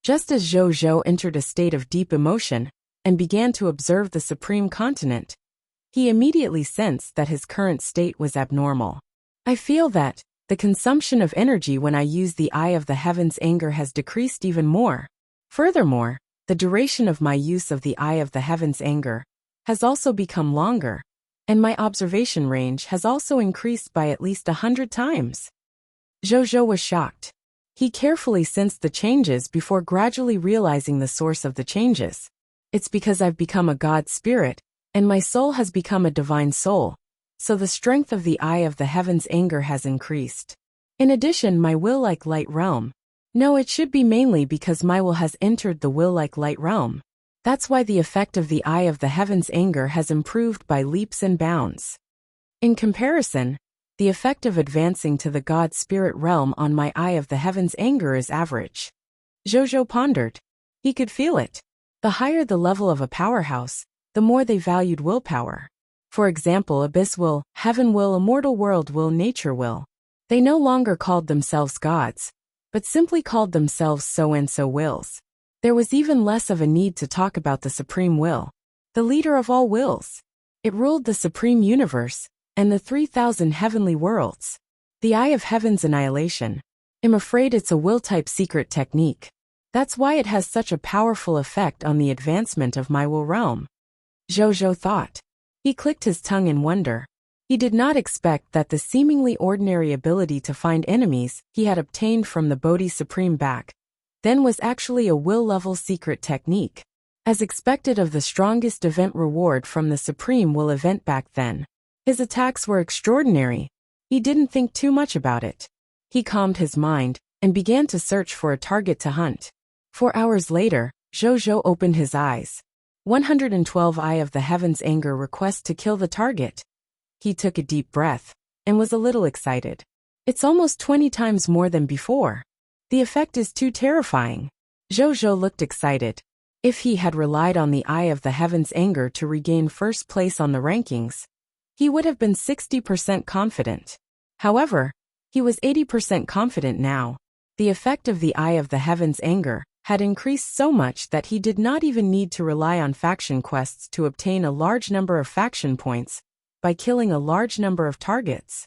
Just as Zhou entered a state of deep emotion and began to observe the Supreme Continent, he immediately sensed that his current state was abnormal. I feel that the consumption of energy when I use the Eye of the Heaven's Anger has decreased even more. Furthermore, the duration of my use of the Eye of the Heaven's Anger has also become longer, and my observation range has also increased by at least 100 times. Zhou was shocked. He carefully sensed the changes before gradually realizing the source of the changes. It's because I've become a god spirit, and my soul has become a divine soul, so the strength of the Eye of the Heaven's Anger has increased. In addition, my will-like light realm. No, it should be mainly because my will has entered the will-like light realm. That's why the effect of the Eye of the Heaven's Anger has improved by leaps and bounds. In comparison, the effect of advancing to the God Spirit realm on my Eye of the Heaven's Anger is average. Zhou pondered. He could feel it. The higher the level of a powerhouse, the more they valued willpower. For example, Abyss will, Heaven will, Immortal World will, Nature will. They no longer called themselves gods, but simply called themselves so-and-so wills. There was even less of a need to talk about the Supreme Will, the leader of all wills. It ruled the Supreme Universe and the 3,000 heavenly worlds. The Eye of Heaven's annihilation. I'm afraid it's a will-type secret technique. That's why it has such a powerful effect on the advancement of my will realm. Zhou thought. He clicked his tongue in wonder. He did not expect that the seemingly ordinary ability to find enemies he had obtained from the Bodhi Supreme back then was actually a will-level secret technique. As expected of the strongest event reward from the Supreme Will event back then. His attacks were extraordinary. He didn't think too much about it. He calmed his mind and began to search for a target to hunt. 4 hours later, Zhou opened his eyes. 112 Eye of the Heaven's Anger request to kill the target. He took a deep breath and was a little excited. It's almost 20 times more than before. The effect is too terrifying. Zhou looked excited. If he had relied on the Eye of the Heaven's Anger to regain first place on the rankings, he would have been 60% confident. However, he was 80% confident now. The effect of the Eye of the Heavens anger had increased so much that he did not even need to rely on faction quests to obtain a large number of faction points by killing a large number of targets.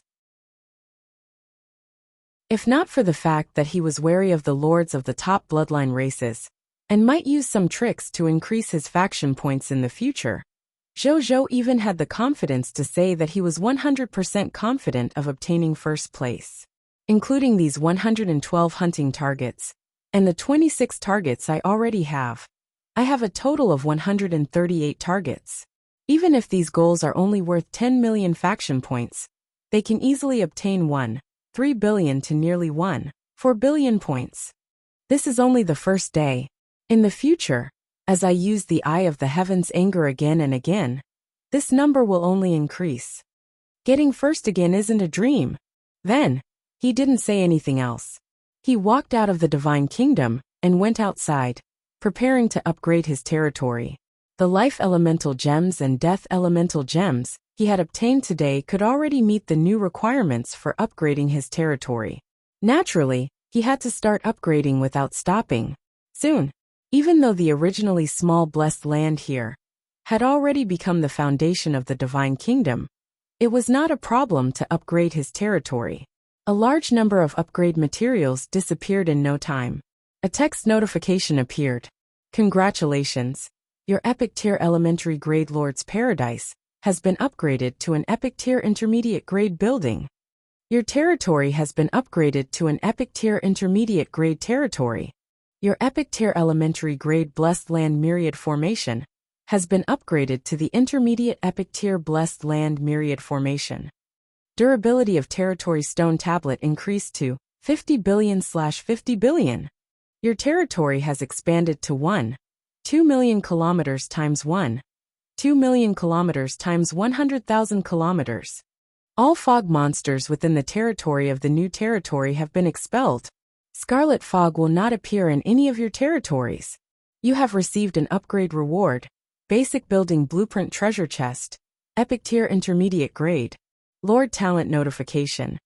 If not for the fact that he was wary of the lords of the top bloodline races, and might use some tricks to increase his faction points in the future, Zhou even had the confidence to say that he was 100% confident of obtaining first place. Including these 112 hunting targets, and the 26 targets I already have, I have a total of 138 targets. Even if these goals are only worth 10 million faction points, they can easily obtain 3 billion to nearly 4 billion points. This is only the first day. In the future, as I use the Eye of the Heavens anger again and again, this number will only increase. Getting first again isn't a dream. Then, he didn't say anything else. He walked out of the Divine Kingdom and went outside, preparing to upgrade his territory. The Life Elemental Gems and Death Elemental Gems he had obtained today could already meet the new requirements for upgrading his territory. Naturally, he had to start upgrading without stopping. Soon, even though the originally small blessed land here had already become the foundation of the Divine Kingdom, it was not a problem to upgrade his territory. A large number of upgrade materials disappeared in no time. A text notification appeared. Congratulations! Your Epic Tier Elementary Grade Lord's Paradise has been upgraded to an Epic Tier Intermediate Grade building. Your territory has been upgraded to an Epic Tier Intermediate Grade territory. Your Epic Tier Elementary Grade Blessed Land Myriad Formation has been upgraded to the Intermediate Epic Tier Blessed Land Myriad Formation. Durability of Territory Stone Tablet increased to 50 billion/50 billion. Your territory has expanded to 2 million kilometers times 2 million kilometers times 100,000 kilometers. All fog monsters within the territory of the new territory have been expelled. Scarlet fog will not appear in any of your territories. You have received an upgrade reward. Basic Building Blueprint Treasure Chest. Epic Tier Intermediate Grade. Lord Talent Notification.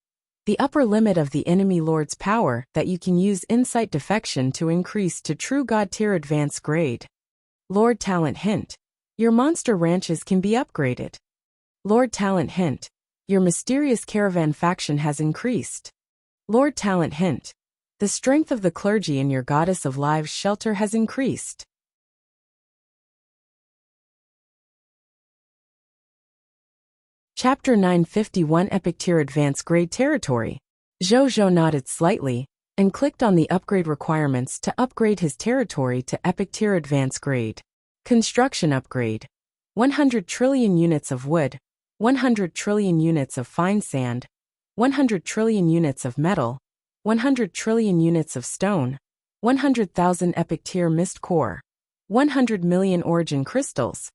The upper limit of the enemy lord's power that you can use Insight Defection to increase to True God Tier Advanced Grade. Lord Talent Hint. Your monster ranches can be upgraded. Lord Talent Hint. Your mysterious caravan faction has increased. Lord Talent Hint. The strength of the clergy in your Goddess of Lives shelter has increased. Chapter 951 Epic Tier Advanced Grade Territory. Zhou nodded slightly and clicked on the upgrade requirements to upgrade his territory to Epic Tier Advanced Grade. Construction Upgrade. 100 trillion units of wood, 100 trillion units of fine sand, 100 trillion units of metal, 100 trillion units of stone, 100,000 Epic Tier Mist Core, 100 million Origin Crystals,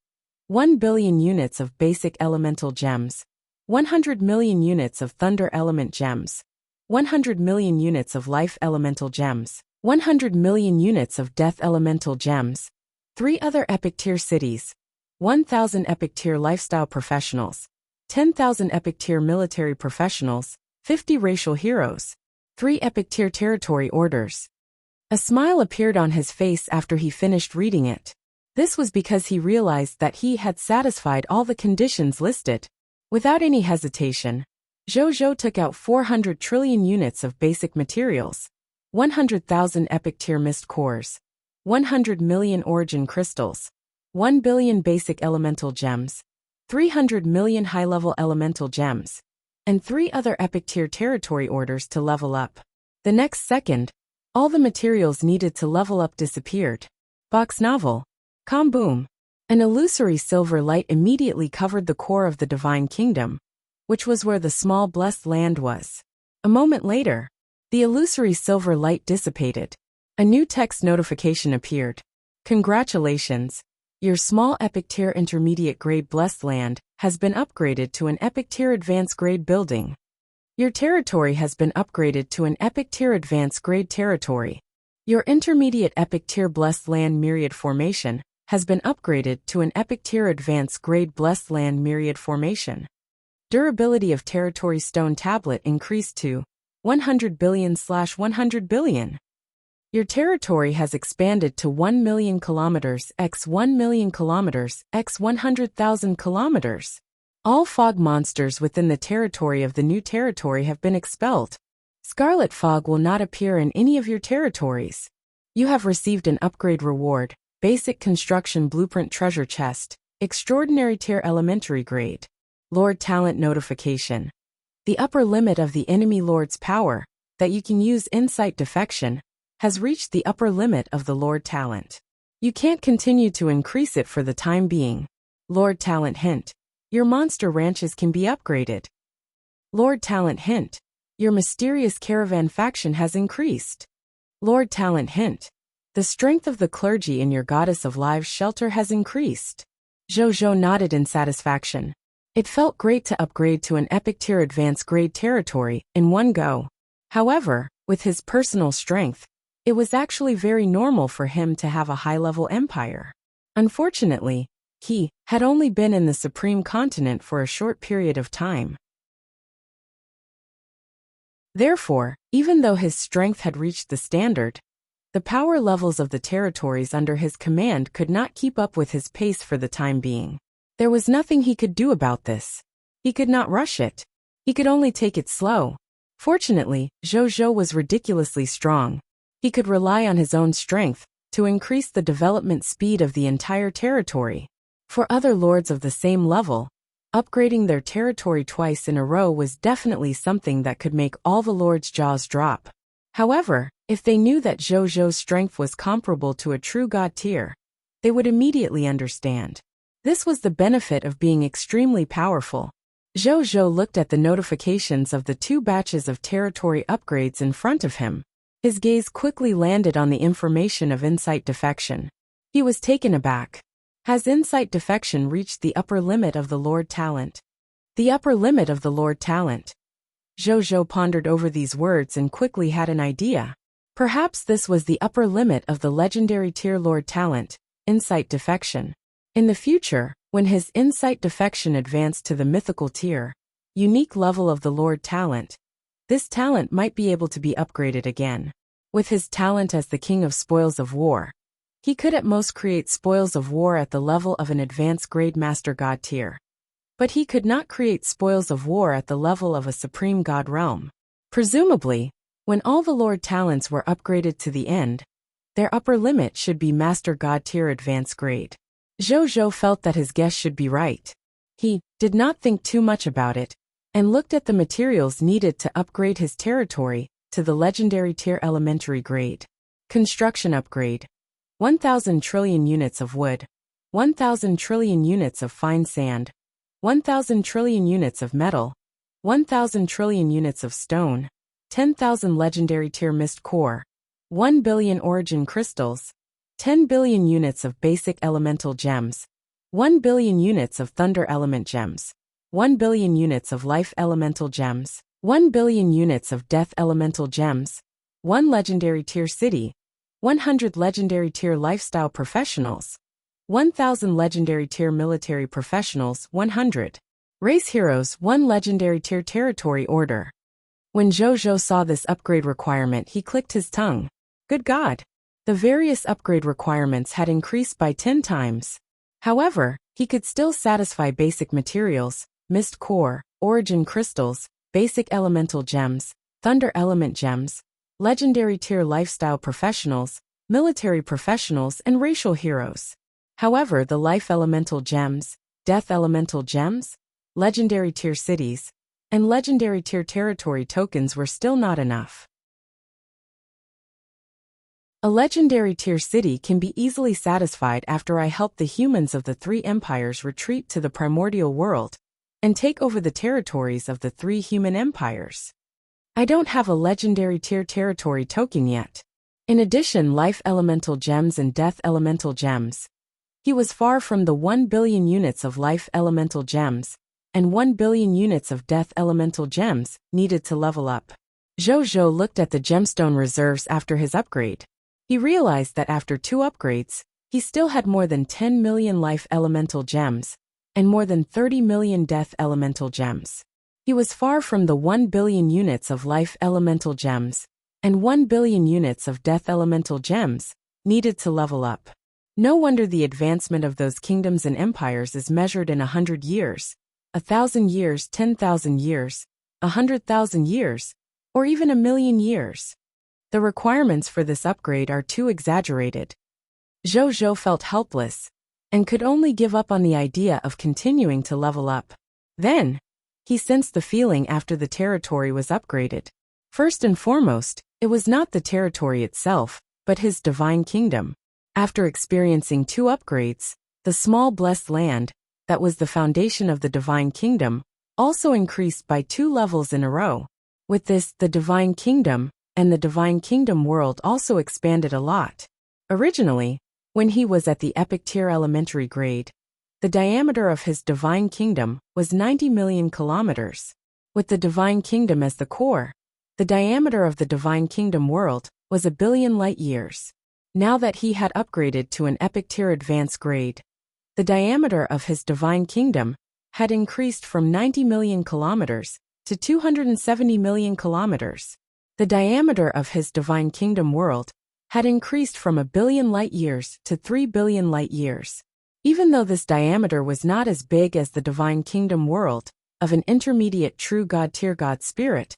1 billion units of Basic Elemental Gems, 100 million units of Thunder Element Gems, 100 million units of Life Elemental Gems, 100 million units of Death Elemental Gems, 3 other Epic Tier Cities, 1,000 Epic Tier Lifestyle Professionals, 10,000 Epic Tier Military Professionals, 50 Racial Heroes, 3 Epic Tier Territory Orders. A smile appeared on his face after he finished reading it. This was because he realized that he had satisfied all the conditions listed. Without any hesitation, Zhou took out 400 trillion units of basic materials, 100,000 Epic Tier Mist Cores, 100 million Origin Crystals, 1 billion Basic Elemental Gems, 300 million High-Level Elemental Gems, and 3 other Epic Tier Territory Orders to level up. The next second, all the materials needed to level up disappeared. Box Novel. Boom. An illusory silver light immediately covered the core of the Divine Kingdom, which was where the small blessed land was. A moment later, the illusory silver light dissipated. A new text notification appeared. Congratulations! Your small Epic Tier Intermediate Grade Blessed Land has been upgraded to an Epic Tier Advanced Grade building. Your territory has been upgraded to an Epic Tier Advanced Grade territory. Your Intermediate Epic Tier Blessed Land Myriad Formation has been upgraded to an Epic Tier Advanced Grade Blessed Land Myriad Formation. Durability of Territory Stone Tablet increased to 100 billion/100 billion. Your territory has expanded to 1 million kilometers x 1 million kilometers x 100,000 kilometers. All fog monsters within the territory of the new territory have been expelled. Scarlet fog will not appear in any of your territories. You have received an upgrade reward, basic construction blueprint treasure chest, extraordinary tier elementary grade. Lord talent notification. The upper limit of the enemy lord's power, that you can use insight defection, has reached the upper limit of the Lord talent. You can't continue to increase it for the time being. Lord talent hint. Your monster ranches can be upgraded. Lord talent hint. Your mysterious caravan faction has increased. Lord talent hint. The strength of the clergy in your Goddess of Lives shelter has increased. Zhou nodded in satisfaction. It felt great to upgrade to an epic tier advanced grade territory in one go. However, with his personal strength, it was actually very normal for him to have a high-level empire. Unfortunately, he had only been in the Supreme Continent for a short period of time. Therefore, even though his strength had reached the standard, the power levels of the territories under his command could not keep up with his pace for the time being. There was nothing he could do about this. He could not rush it. He could only take it slow. Fortunately, Zhou was ridiculously strong. He could rely on his own strength to increase the development speed of the entire territory. For other lords of the same level, upgrading their territory twice in a row was definitely something that could make all the lords' jaws drop. However, if they knew that Zhou's strength was comparable to a true god tier, they would immediately understand. This was the benefit of being extremely powerful. Zhou looked at the notifications of the 2 batches of territory upgrades in front of him. His gaze quickly landed on the information of insight defection. He was taken aback. Has insight defection reached the upper limit of the Lord talent? The upper limit of the Lord talent. Zhou pondered over these words and quickly had an idea. Perhaps this was the upper limit of the legendary tier Lord talent, insight defection. In the future, when his insight defection advanced to the mythical tier, unique level of the Lord talent, this talent might be able to be upgraded again. With his talent as the king of spoils of war, he could at most create spoils of war at the level of an advanced grade master god tier. But he could not create spoils of war at the level of a supreme god realm. Presumably, when all the Lord talents were upgraded to the end, their upper limit should be master god tier advanced grade. Zhou felt that his guess should be right. He did not think too much about it, and looked at the materials needed to upgrade his territory to the legendary tier elementary grade. Construction upgrade. 1,000 trillion units of wood, 1,000 trillion units of fine sand, 1,000 trillion units of metal, 1,000 trillion units of stone, 10,000 legendary tier mist core, 1 billion origin crystals, 10 billion units of basic elemental gems, 1 billion units of thunder element gems, 1 billion units of life elemental gems, 1 billion units of death elemental gems, 1 legendary tier city, 100 legendary tier lifestyle professionals, 1,000 legendary tier military professionals, 100 race heroes, 1 legendary tier territory order. When Zhou saw this upgrade requirement, he clicked his tongue. Good God! The various upgrade requirements had increased by 10 times. However, he could still satisfy basic materials, mist core, origin crystals, basic elemental gems, thunder element gems, legendary tier lifestyle professionals, military professionals, and racial heroes. However, the life elemental gems, death elemental gems, legendary tier cities, and legendary tier territory tokens were still not enough. A legendary tier city can be easily satisfied after I help the humans of the 3 empires retreat to the primordial world and take over the territories of the 3 human empires. I don't have a legendary tier territory token yet. In addition, life elemental gems and death elemental gems. He was far from the 1 billion units of life elemental gems and 1 billion units of death elemental gems needed to level up. Zhou looked at the gemstone reserves after his upgrade. He realized that after 2 upgrades, he still had more than 10 million life elemental gems and more than 30 million death elemental gems. He was far from the 1 billion units of life elemental gems and 1 billion units of death elemental gems needed to level up. No wonder the advancement of those kingdoms and empires is measured in 100 years, 1,000 years, 10,000 years, 100,000 years, or even 1,000,000 years. The requirements for this upgrade are too exaggerated. Zhou felt helpless and could only give up on the idea of continuing to level up. Then, he sensed the feeling after the territory was upgraded. First and foremost, it was not the territory itself, but his divine kingdom. After experiencing 2 upgrades, the small blessed land, that was the foundation of the divine kingdom, also increased by 2 levels in a row. With this, the divine kingdom and the divine kingdom world also expanded a lot. Originally, when he was at the epic tier elementary grade, the diameter of his divine kingdom was 90 million kilometers. With the divine kingdom as the core, the diameter of the divine kingdom world was 1 billion light years. Now that he had upgraded to an epic tier advanced grade, the diameter of his divine kingdom had increased from 90 million kilometers to 270 million kilometers. The diameter of his divine kingdom world had increased from 1 billion light years to 3 billion light years. Even though this diameter was not as big as the divine kingdom world of an intermediate true God tier God spirit,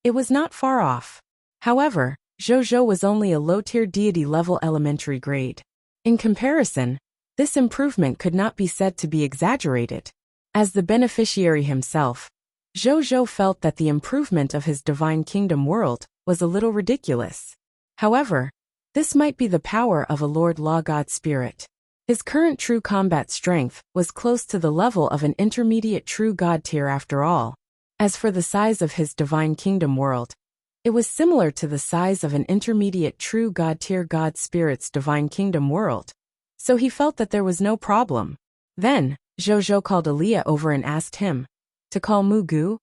it was not far off. However, Zhou was only a low-tier deity level elementary grade. In comparison, this improvement could not be said to be exaggerated. As the beneficiary himself, Zhou felt that the improvement of his divine kingdom world was a little ridiculous. However, this might be the power of a Lord Law God spirit. His current true combat strength was close to the level of an intermediate true God tier after all. As for the size of his divine kingdom world, it was similar to the size of an intermediate true God tier God spirit's divine kingdom world, so he felt that there was no problem. Then, Zhou called Aaliyah over and asked him to call Mu Gu,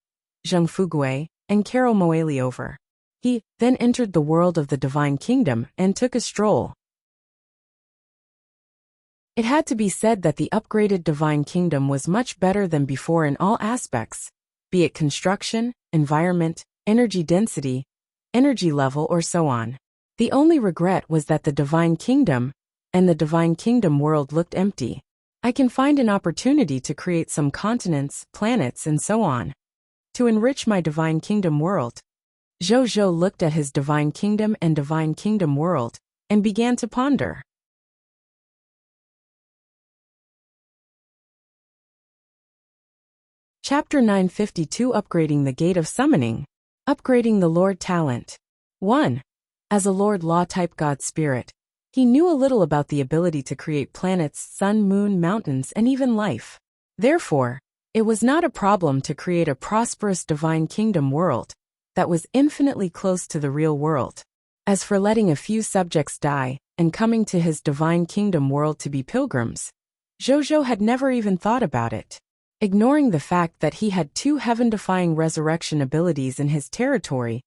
Zheng Fugui, and Carol Moeli over. He then entered the world of the divine kingdom and took a stroll. It had to be said that the upgraded divine kingdom was much better than before in all aspects, be it construction, environment, energy density, energy level, or so on. The only regret was that the divine kingdom and the divine kingdom world looked empty. I can find an opportunity to create some continents, planets, and so on, to enrich my divine kingdom world. Zhou looked at his divine kingdom and divine kingdom world and began to ponder. Chapter 952 Upgrading the Gate of Summoning. Upgrading the Lord Talent. 1. As a Lord Law type God spirit, he knew a little about the ability to create planets, sun, moon, mountains, and even life. Therefore, it was not a problem to create a prosperous divine kingdom world that was infinitely close to the real world. As for letting a few subjects die and coming to his divine kingdom world to be pilgrims, Zhou had never even thought about it. Ignoring the fact that he had 2 heaven-defying resurrection abilities in his territory,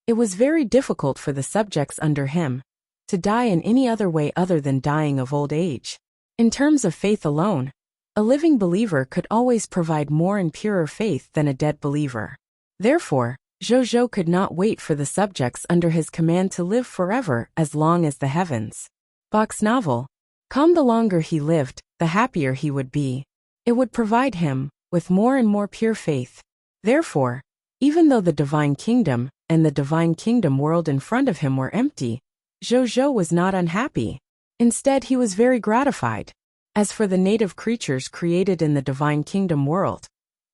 it was very difficult for the subjects under him to die in any other way other than dying of old age. In terms of faith alone, a living believer could always provide more and purer faith than a dead believer. Therefore, Zhou could not wait for the subjects under his command to live forever as long as the heavens. Box novel. The longer he lived, the happier he would be. It would provide him with more and more pure faith. Therefore, even though the divine kingdom and the divine kingdom world in front of him were empty, Zhou was not unhappy. Instead, he was very gratified. As for the native creatures created in the divine kingdom world,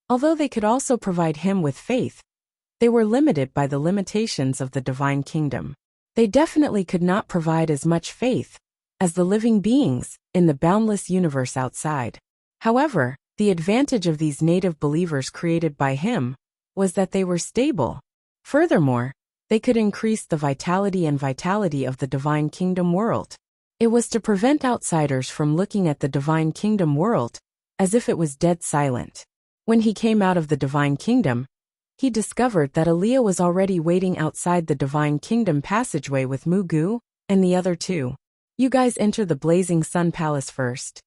although they could also provide him with faith, they were limited by the limitations of the divine kingdom. They definitely could not provide as much faith as the living beings in the boundless universe outside. However, the advantage of these native believers created by him was that they were stable. Furthermore, they could increase the vitality of the divine kingdom world. It was to prevent outsiders from looking at the divine kingdom world as if it was dead silent. When he came out of the divine kingdom, he discovered that Aaliyah was already waiting outside the divine kingdom passageway with Mu Gu and the other 2. You guys enter the blazing sun palace first.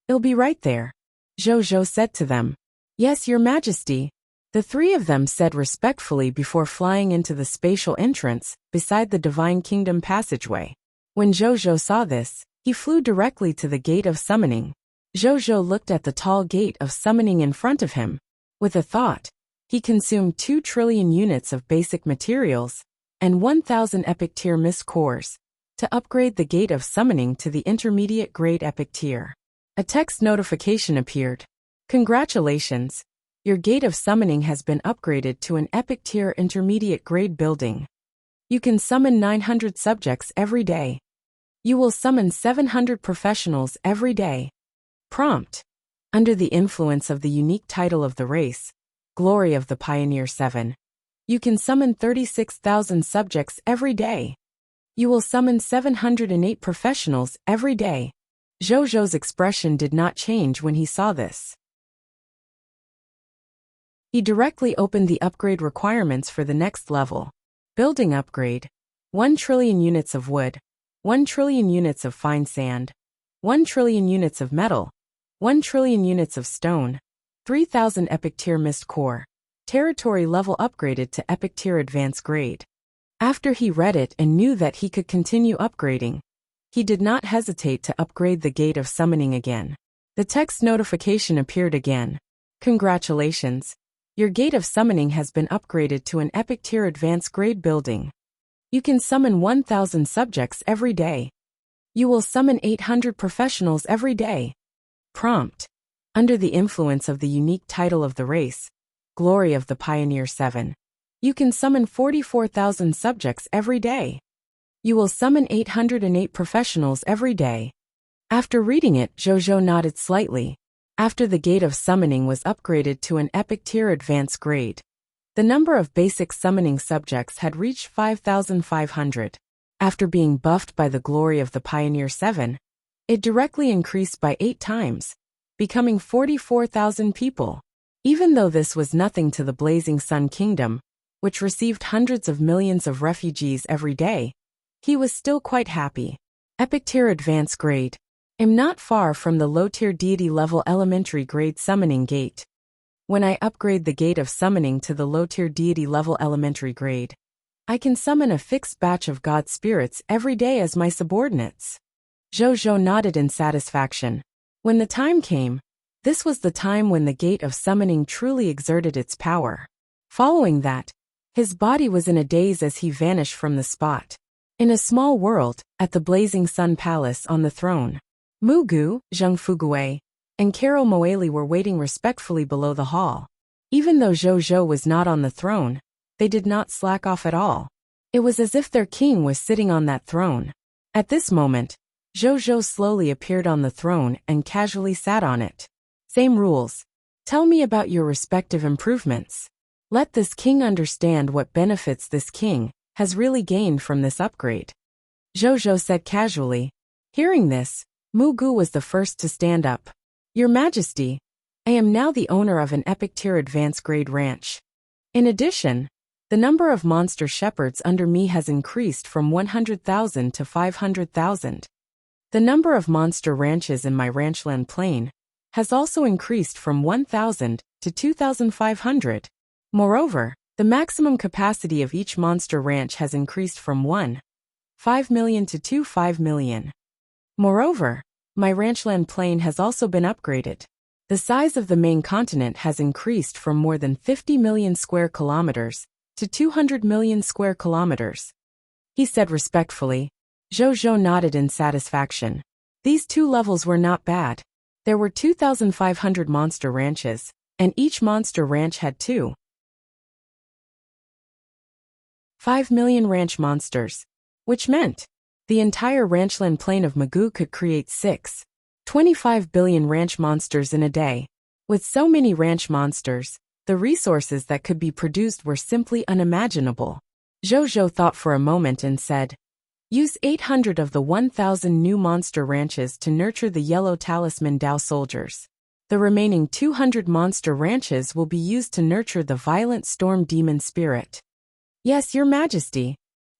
It'll be right there, Zhou said to them. Yes, your majesty. The three of them said respectfully before flying into the spatial entrance beside the Divine Kingdom passageway. When Zhou saw this, he flew directly to the gate of summoning. Zhou looked at the tall gate of summoning in front of him. With a thought, he consumed 2 trillion units of basic materials and 1,000 epic tier mist cores to upgrade the gate of summoning to the intermediate grade epic tier. A text notification appeared. Congratulations! Your gate of summoning has been upgraded to an epic tier intermediate grade building. You can summon 900 subjects every day. You will summon 700 professionals every day. Prompt. Under the influence of the unique title of the race, Glory of the Pioneer 7, you can summon 36,000 subjects every day. You will summon 708 professionals every day. Zhou's expression did not change when he saw this. He directly opened the upgrade requirements for the next level. Building upgrade. 1 trillion units of wood, 1 trillion units of fine sand, 1 trillion units of metal, 1 trillion units of stone, 3,000 epic tier mist core. Territory level upgraded to epic tier advanced grade. After he read it and knew that he could continue upgrading, he did not hesitate to upgrade the gate of summoning again. The text notification appeared again. Congratulations! Your gate of summoning has been upgraded to an epic tier advanced grade building. You can summon 1,000 subjects every day. You will summon 800 professionals every day. Prompt. Under the influence of the unique title of the race, Glory of the Pioneer 7, you can summon 44,000 subjects every day. You will summon 808 professionals every day. After reading it, Zhou nodded slightly. After the gate of summoning was upgraded to an epic tier advanced grade, the number of basic summoning subjects had reached 5,500. After being buffed by the Glory of the Pioneer 7, it directly increased by 8 times, becoming 44,000 people. Even though this was nothing to the Blazing Sun Kingdom, which received hundreds of millions of refugees every day, he was still quite happy. Epic tier advanced grade. Am not far from the low-tier deity level elementary grade summoning gate. When I upgrade the gate of summoning to the low-tier deity level elementary grade, I can summon a fixed batch of god spirits every day as my subordinates. Zhou nodded in satisfaction. When the time came, this was the time when the gate of summoning truly exerted its power. Following that, his body was in a daze as he vanished from the spot. In a small world, at the Blazing Sun Palace on the throne, Mugu, Zheng Fuguei, and Carol Moeli were waiting respectfully below the hall. Even though Zhou was not on the throne, they did not slack off at all. It was as if their king was sitting on that throne. At this moment, Zhou slowly appeared on the throne and casually sat on it. Same rules. Tell me about your respective improvements. Let this king understand what benefits this king has really gained from this upgrade. Zhou said casually. Hearing this, Mugu was the first to stand up. Your Majesty, I am now the owner of an epic tier advanced grade ranch. In addition, the number of monster shepherds under me has increased from 100,000 to 500,000. The number of monster ranches in my ranchland plain has also increased from 1,000 to 2,500. Moreover, the maximum capacity of each monster ranch has increased from 1.5 million to 2.5 million. Moreover, my ranchland plain has also been upgraded. The size of the main continent has increased from more than 50 million square kilometers to 200 million square kilometers. He said respectfully. Zhou nodded in satisfaction. These 2 levels were not bad. There were 2,500 monster ranches, and each monster ranch had 2.5 million ranch monsters, which meant the entire ranchland plain of Mugu could create 6.25 billion ranch monsters in a day. With so many ranch monsters, the resources that could be produced were simply unimaginable. Zhou thought for a moment and said, use 800 of the 1,000 new monster ranches to nurture the yellow talisman Dao soldiers. The remaining 200 monster ranches will be used to nurture the violent storm demon spirit. Yes, Your Majesty.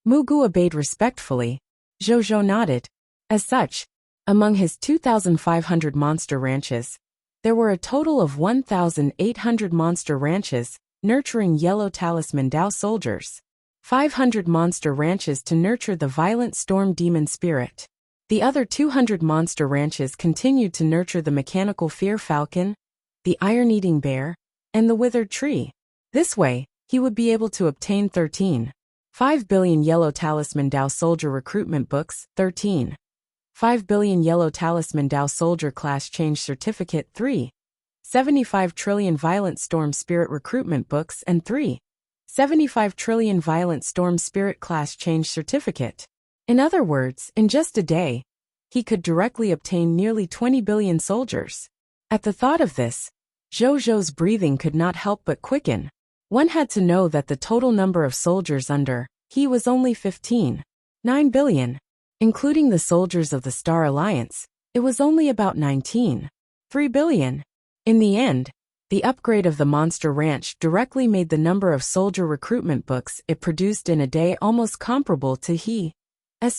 Mugu obeyed respectfully. Zhou nodded. As such, among his 2,500 monster ranches, there were a total of 1,800 monster ranches nurturing Yellow Talisman Dao soldiers. 500 monster ranches to nurture the violent storm demon spirit. The other 200 monster ranches continued to nurture the mechanical fear falcon, the iron-eating bear, and the withered tree. This way, he would be able to obtain 13.5 billion Yellow Talisman Dao Soldier recruitment books, 13.5 billion Yellow Talisman Dao Soldier Class Change Certificate, 3.75 trillion Violent Storm Spirit recruitment books, and 3.75 trillion Violent Storm Spirit Class Change Certificate. In other words, in just a day, he could directly obtain nearly 20 billion soldiers. At the thought of this, Zhou breathing could not help but quicken. One had to know that the total number of soldiers under he was only 15.9 billion. Including the soldiers of the Star Alliance, it was only about 19.3 billion. In the end, the upgrade of the Monster Ranch directly made the number of soldier recruitment books it produced in a day almost comparable to his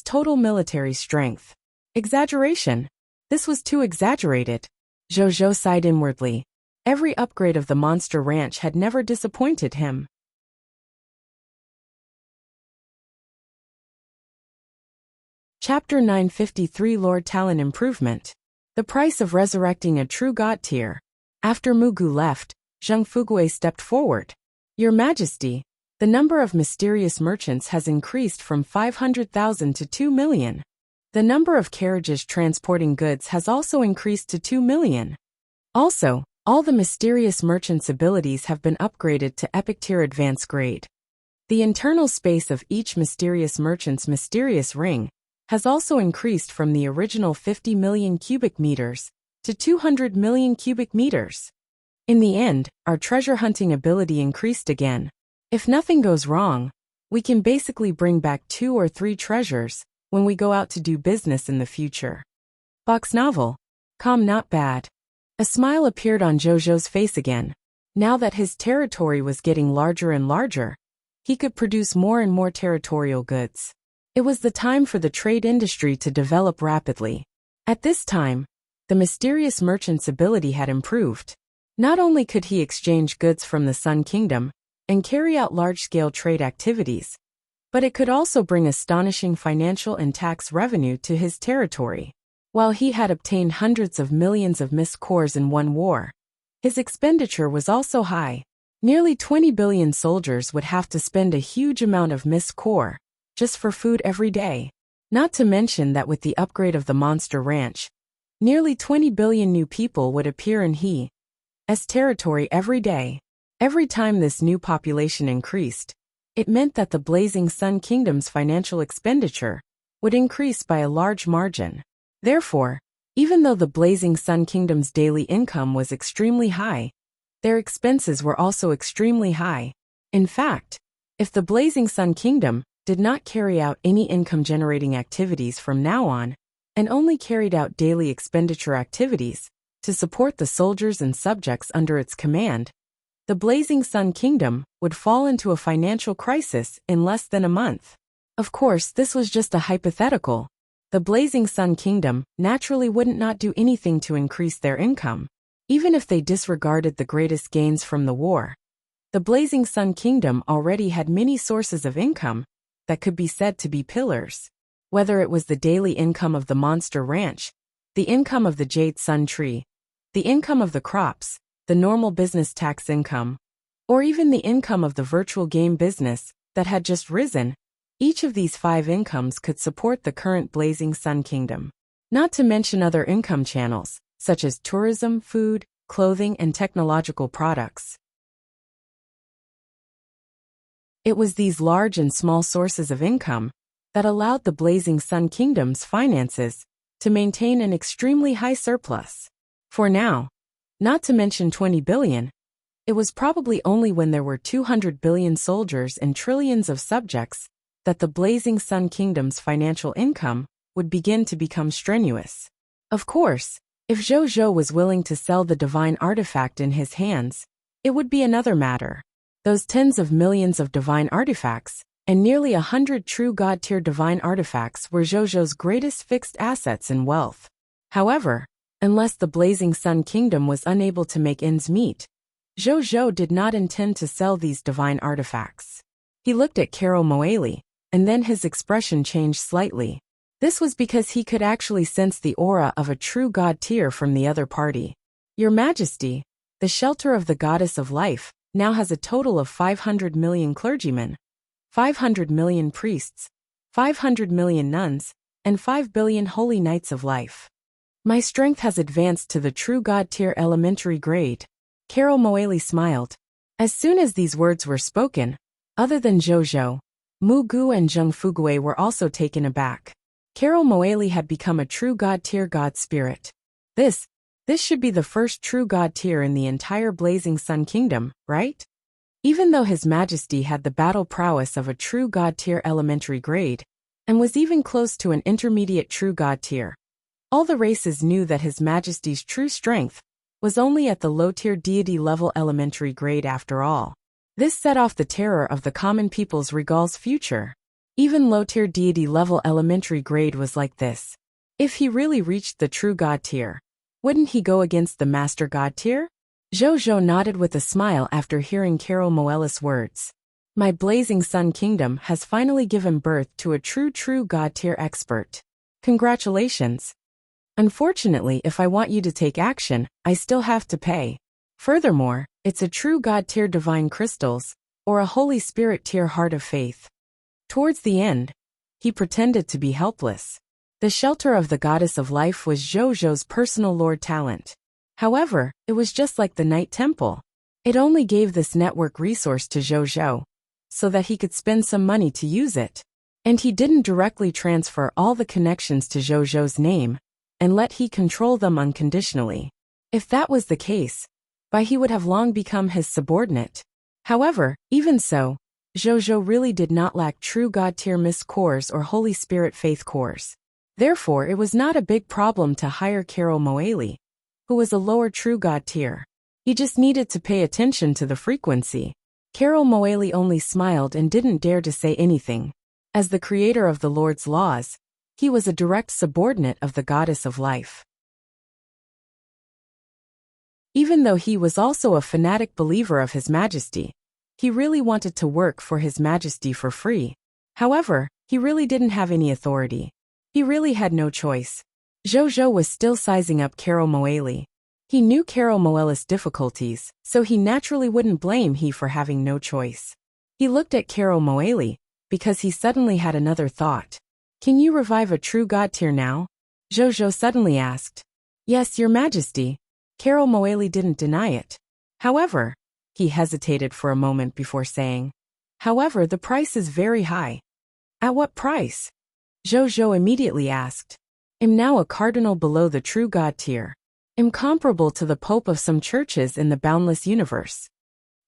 total military strength. Exaggeration. This was too exaggerated. Zhou sighed inwardly. Every upgrade of the Monster Ranch had never disappointed him. Chapter 953 Lord Talon Improvement. The price of resurrecting a true god tier. After Mugu left, Zheng Fugui stepped forward. Your Majesty, the number of mysterious merchants has increased from 500,000 to 2 million. The number of carriages transporting goods has also increased to 2 million. Also, all the mysterious merchants' abilities have been upgraded to Epic Tier Advanced Grade. The internal space of each mysterious merchant's mysterious ring has also increased from the original 50 million cubic meters to 200 million cubic meters. In the end, our treasure hunting ability increased again. If nothing goes wrong, we can basically bring back 2 or 3 treasures when we go out to do business in the future. Box novel. Calm, not bad. A smile appeared on Zhou's face again. Now that his territory was getting larger and larger, he could produce more and more territorial goods. It was the time for the trade industry to develop rapidly. At this time, the mysterious merchant's ability had improved. Not only could he exchange goods from the Sun Kingdom and carry out large-scale trade activities, but it could also bring astonishing financial and tax revenue to his territory. While he had obtained hundreds of millions of mist cores in one war, his expenditure was also high. Nearly 20 billion soldiers would have to spend a huge amount of mist core just for food every day. Not to mention that with the upgrade of the Monster Ranch, nearly 20 billion new people would appear in his territory every day. Every time this new population increased, it meant that the Blazing Sun Kingdom's financial expenditure would increase by a large margin. Therefore, even though the Blazing Sun Kingdom's daily income was extremely high, their expenses were also extremely high. In fact, if the Blazing Sun Kingdom did not carry out any income-generating activities from now on, and only carried out daily expenditure activities to support the soldiers and subjects under its command, the Blazing Sun Kingdom would fall into a financial crisis in less than a month. Of course, this was just a hypothetical. The Blazing Sun Kingdom naturally wouldn't not do anything to increase their income, even if they disregarded the greatest gains from the war. The Blazing Sun Kingdom already had many sources of income that could be said to be pillars. Whether it was the daily income of the Monster Ranch, the income of the Jade Sun Tree, the income of the crops, the normal business tax income, or even the income of the virtual game business that had just risen, each of these 5 incomes could support the current Blazing Sun Kingdom. Not to mention other income channels, such as tourism, food, clothing, and technological products. It was these large and small sources of income that allowed the Blazing Sun Kingdom's finances to maintain an extremely high surplus. For now, not to mention 20 billion, it was probably only when there were 200 billion soldiers and trillions of subjects that the Blazing Sun Kingdom's financial income would begin to become strenuous. Of course, if Zhou was willing to sell the divine artifact in his hands, it would be another matter. Those tens of millions of divine artifacts, and nearly 100 true god-tier divine artifacts were Zhou's greatest fixed assets and wealth. However, unless the Blazing Sun Kingdom was unable to make ends meet, Zhou did not intend to sell these divine artifacts. He looked at Carol Moeli, and then his expression changed slightly. This was because he could actually sense the aura of a true god tier from the other party. Your Majesty, the shelter of the Goddess of Life now has a total of 500 million clergymen, 500 million priests, 500 million nuns, and 5 billion holy knights of life. My strength has advanced to the true god tier elementary grade. Carol Moeli smiled. As soon as these words were spoken, other than Zhou, Mu Gu and Zheng Fugue were also taken aback. Carol Moeli had become a true god tier god spirit. This should be the first true god tier in the entire Blazing Sun Kingdom, right? Even though His Majesty had the battle prowess of a true god tier elementary grade, and was even close to an intermediate true god tier, all the races knew that His Majesty's true strength was only at the low-tier deity level elementary grade after all. This set off the terror of the common people's Regal's future. Even low-tier deity level elementary grade was like this. If he really reached the true god tier, wouldn't he go against the master god tier? Zhou nodded with a smile after hearing Carol Moeli's words. My Blazing Sun Kingdom has finally given birth to a true god tier expert. Congratulations. Unfortunately, if I want you to take action, I still have to pay. Furthermore, it's a true god tier divine crystals, or a Holy Spirit tier heart of faith. Towards the end, he pretended to be helpless. The shelter of the Goddess of Life was Zhou's personal lord talent. However, it was just like the Night Temple. It only gave this network resource to Zhou, so that he could spend some money to use it. And he didn't directly transfer all the connections to Zhou's name, and let he control them unconditionally. If that was the case, he would have long become his subordinate. However, even so, Zhou really did not lack true god tier Mist cores or Holy Spirit faith cores. Therefore, it was not a big problem to hire Carol Moeli, who was a lower true god tier. He just needed to pay attention to the frequency. Carol Moeli only smiled and didn't dare to say anything. As the creator of the Lord's laws, he was a direct subordinate of the Goddess of Life. Even though he was also a fanatic believer of His Majesty, he really wanted to work for His Majesty for free. However, he really didn't have any authority. He really had no choice. Zhou was still sizing up Carol Moeli. He knew Carol Moeli's difficulties, so he naturally wouldn't blame he for having no choice. He looked at Carol Moeli, because he suddenly had another thought. Can you revive a true god tier now? Zhou suddenly asked. Yes, Your Majesty. Carol Moeli didn't deny it. However, he hesitated for a moment before saying, however, the price is very high. At what price? Zhou immediately asked. Am now a cardinal below the true god tier. Am comparable to the Pope of some churches in the boundless universe.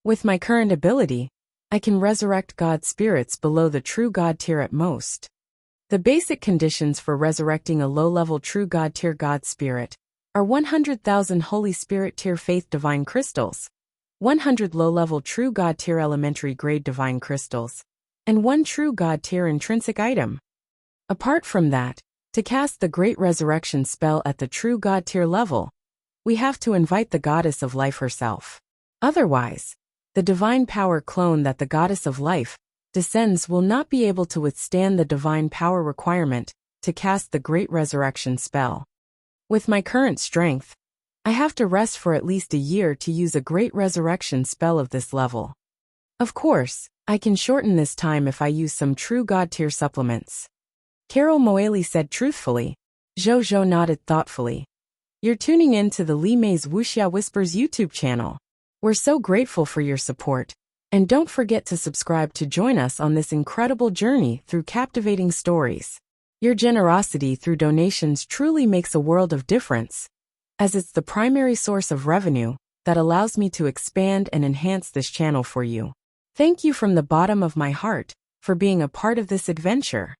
With my current ability, I can resurrect god spirits below the true god tier at most. The basic conditions for resurrecting a low-level true god tier god spirit are 100,000 Holy Spirit tier faith divine crystals, 100 low-level true god tier elementary grade divine crystals, and 1 true god tier intrinsic item. Apart from that, to cast the Great Resurrection spell at the true god tier level, we have to invite the Goddess of Life herself. Otherwise, the divine power clone that the Goddess of Life descends will not be able to withstand the divine power requirement to cast the Great Resurrection spell. With my current strength, I have to rest for at least a year to use a Great Resurrection spell of this level. Of course, I can shorten this time if I use some true god tier supplements. Carol Moeli said truthfully. Zhou nodded thoughtfully. You're tuning in to the Li Mei's Wuxia Whispers YouTube channel. We're so grateful for your support. And don't forget to subscribe to join us on this incredible journey through captivating stories. Your generosity through donations truly makes a world of difference, as it's the primary source of revenue that allows me to expand and enhance this channel for you. Thank you from the bottom of my heart for being a part of this adventure.